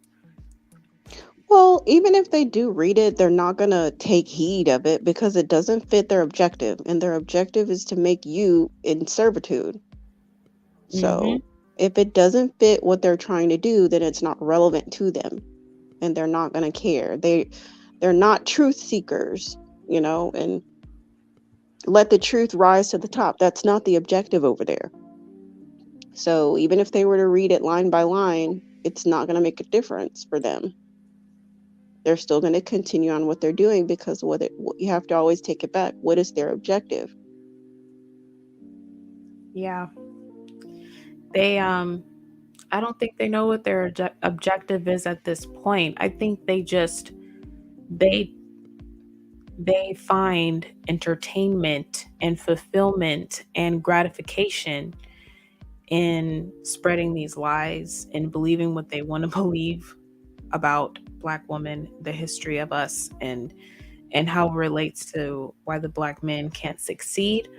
Well, even if they do read it, they're not going to take heed of it because it doesn't fit their objective. And their objective is to make you in servitude.
Mm-hmm.
So if it doesn't fit what they're trying to do, then it's not relevant to them and they're not going to care. They're not truth seekers, and let the truth rise to the top. That's not the objective over there. So even if they were to read it line by line, it's not going to make a difference for them. They're still going to continue on what they're doing because you have to always take it back. What is their objective?
Yeah. They I don't think they know what their objective is at this point. I think they they find entertainment and fulfillment and gratification in spreading these lies and believing what they want to believe about Black women, the history of us, and how it relates to why the Black men can't succeed.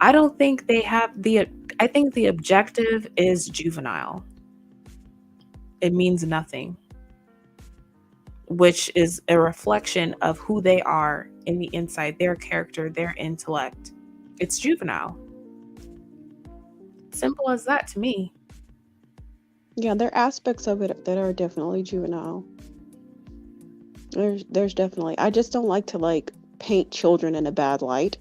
I don't think they have the I think the objective is juvenile. It means nothing, which is a reflection of who they are in the inside, their character, their intellect. It's juvenile. Simple as that to me.
Yeah, there are aspects of it that are definitely juvenile. There's definitely. I just don't like to paint children in a bad light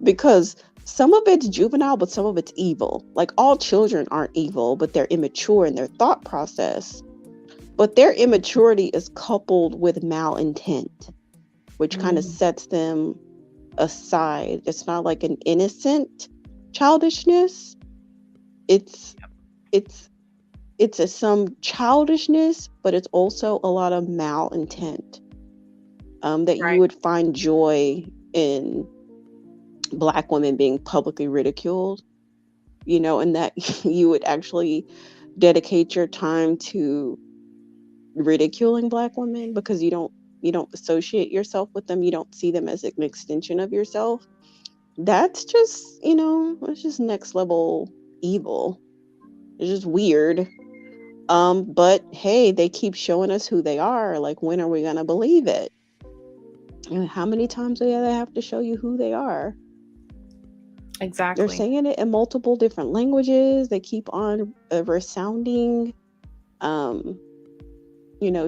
because some of it's juvenile, but some of it's evil. Like all children aren't evil, but they're immature in their thought process. But their immaturity is coupled with malintent, which kind of sets them aside. It's not like an innocent childishness. It's it's some childishness, but it's also a lot of malintent. That you
Right.
would find joy in Black women being publicly ridiculed, and that you would actually dedicate your time to ridiculing Black women because you don't associate yourself with them. You don't see them as an extension of yourself. That's just, it's just next level evil. It's just weird. But hey, they keep showing us who they are. Like, when are we gonna believe it? And how many times do they have to show you who they are? They're
Exactly.
saying it in multiple different languages. They keep on resounding, um,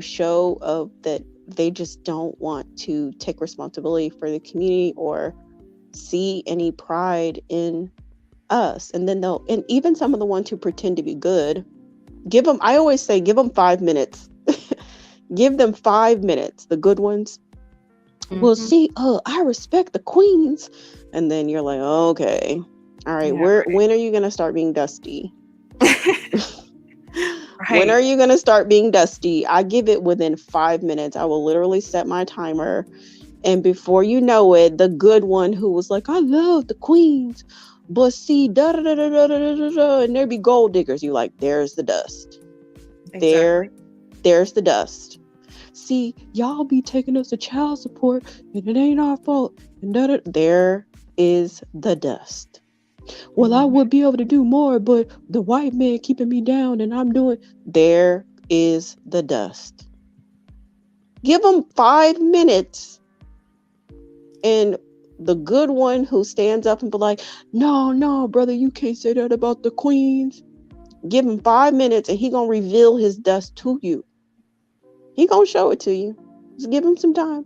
show of that they just don't want to take responsibility for the community or see any pride in us. And then and even some of the ones who pretend to be good, I always say, give them 5 minutes. Give them 5 minutes, the good ones. Well,
Mm-hmm.
see, I respect the queens. And then you're like, okay, all right,
Yeah,
when are you going to start being dusty?
right.
When
Right.
are you going to start being dusty? I give it within 5 minutes. I will literally set my timer. And before you know it, the good one who was like, I love the queens, but see, da da da da da da da da, and there be gold diggers. You like, there's the dust.
Exactly.
There's the dust. See, y'all be taking us to child support, and it ain't our fault. And there is the dust. Well, I
Mm-hmm.
would be able to do more, but the white man keeping me down, and I'm doing. There is the dust. Give them 5 minutes, and the good one who stands up and be like, no, no, brother, you can't say that about the queens. Give him 5 minutes, and he gonna reveal his dust to you. He gonna show it to you. Just give him some time.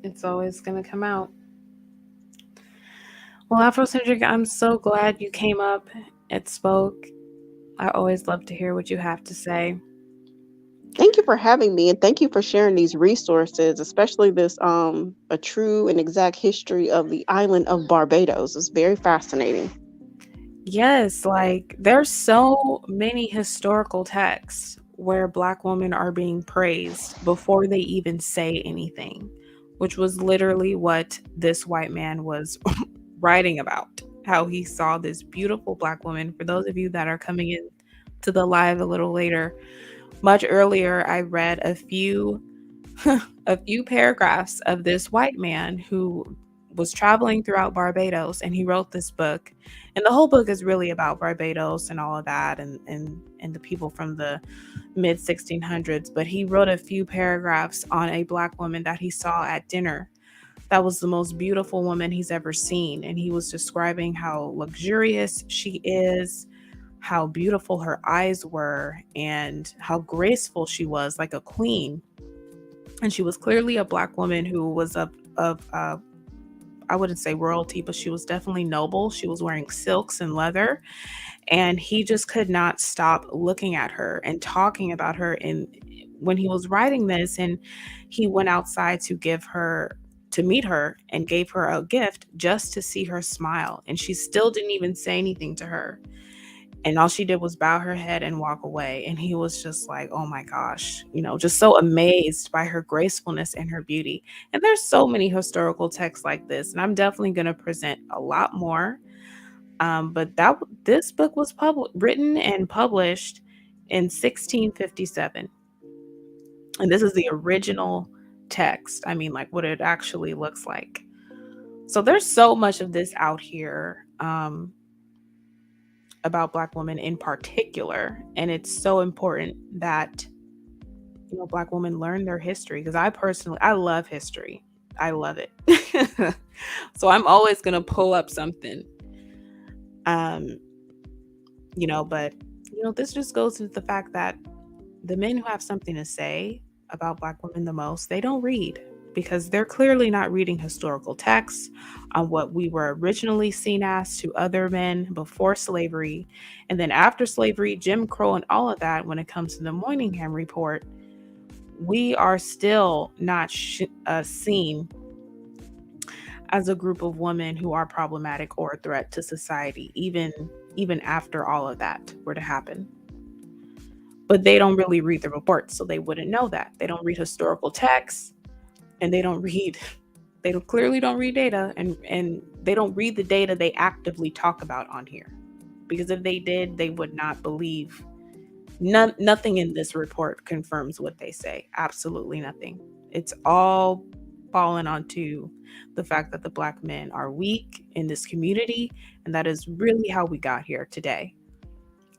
It's always gonna come out. Well, Afrocentric, I'm so glad you came up and spoke. I always love to hear what you have to say.
Thank you for having me, and thank you for sharing these resources, especially this a true and exact history of the island of Barbados. It's very fascinating.
Yes, like there's so many historical texts where Black women are being praised before they even say anything. which was literally what this white man was writing about. How he saw this beautiful black woman. For those of you that are coming in to the live a little later, much earlier, I read a few a few paragraphs of this white man who was traveling throughout Barbados, and he wrote this book. And the whole book is really about Barbados and all of that, and the people from the mid 1600s. But he wrote a few paragraphs on a black woman that he saw at dinner. That was the most beautiful woman he's ever seen. And he was describing how luxurious she is, how beautiful her eyes were, and how graceful she was, like a queen. And she was clearly a black woman who was of I wouldn't say royalty, but she was definitely noble. She was wearing silks and leather, and he just could not stop looking at her and talking about her. And when he was writing this, and he went outside to meet her and gave her a gift just to see her smile, and she still didn't even say anything to her, and all she did was bow her head and walk away. And he was just like, oh my gosh, just so amazed by her gracefulness and her beauty. And there's so many historical texts like this, and I'm definitely going to present a lot more. But this book was written and published in 1657, and this is the original text. I mean, like what it actually looks like. So there's so much of this out here. About black women in particular, and it's so important that black women learn their history, because I love history. I love it. So I'm always going to pull up something, um but this just goes to the fact that the men who have something to say about black women the most, they don't read, because they're clearly not reading historical texts on what we were originally seen as to other men before slavery. And then after slavery, Jim Crow, and all of that, when it comes to the Moynihan report, we are still not seen as a group of women who are problematic or a threat to society, even after all of that were to happen. But they don't really read the reports, so they wouldn't know that. They don't read historical texts, and they clearly don't read data, and they don't read the data they actively talk about on here. Because if they did, they would not believe. Nothing in this report confirms what they say. Absolutely nothing. It's all fallen onto the fact that the black men are weak in this community, and that is really how we got here today.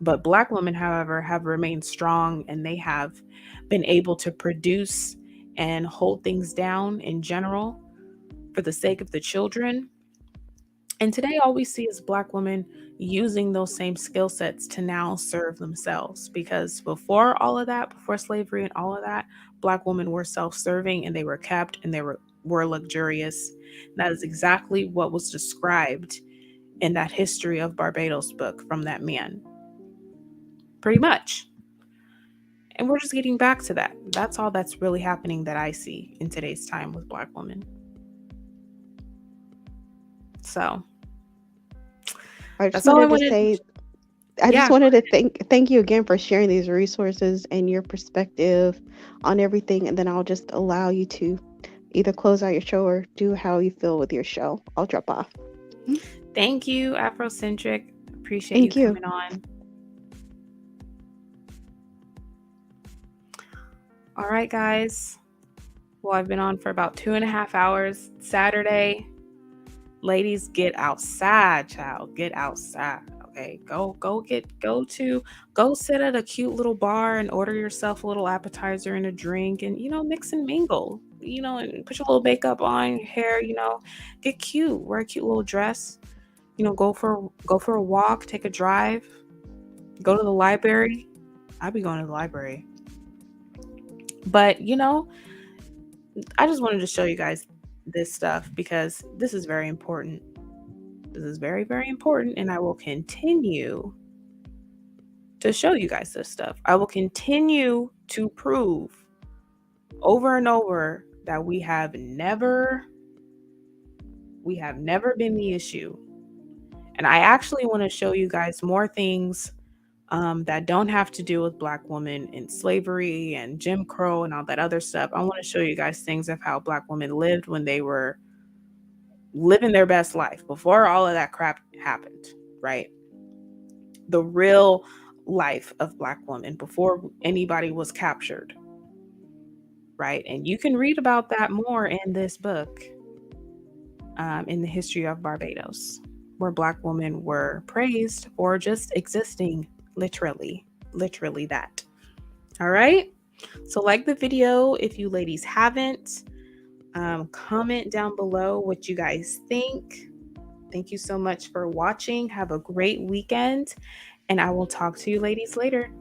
But black women, however, have remained strong, and they have been able to produce and hold things down in general for the sake of the children. And today, all we see is black women using those same skill sets to now serve themselves. Because before all of that, before slavery and all of that, black women were self-serving, and they were kept, and they were luxurious. And that is exactly what was described in that History of Barbados book from that man. Pretty much. And we're just getting back to that. That's all that's really happening that I see in today's time with black women. So
I just wanted to say, I just wanted to thank you again for sharing these resources and your perspective on everything. And then I'll just allow you to either close out your show or do how you feel with your show. I'll drop off.
Thank you, Afrocentric. Appreciate you coming on. All right, guys. Well, I've been on for about 2.5 hours. Saturday. Ladies, get outside, child. Get outside. Okay. Go sit at a cute little bar and order yourself a little appetizer and a drink, and mix and mingle. And put your little makeup on, your hair, get cute. Wear a cute little dress. Go for a walk, take a drive, go to the library. I'd be going to the library. But, I just wanted to show you guys this stuff because this is very important. This is very, very important, and I will continue to show you guys this stuff. I will continue to prove over and over that we have never been the issue. And I actually want to show you guys more things that don't have to do with Black women in slavery and Jim Crow and all that other stuff. I want to show you guys things of how Black women lived when they were living their best life before all of that crap happened, right? The real life of Black women before anybody was captured, right? And you can read about that more in this book, in the history of Barbados, where Black women were praised for just existing, literally that. All right. So like the video if you ladies haven't. Comment down below what you guys think. Thank you so much for watching. Have a great weekend, and I will talk to you ladies later.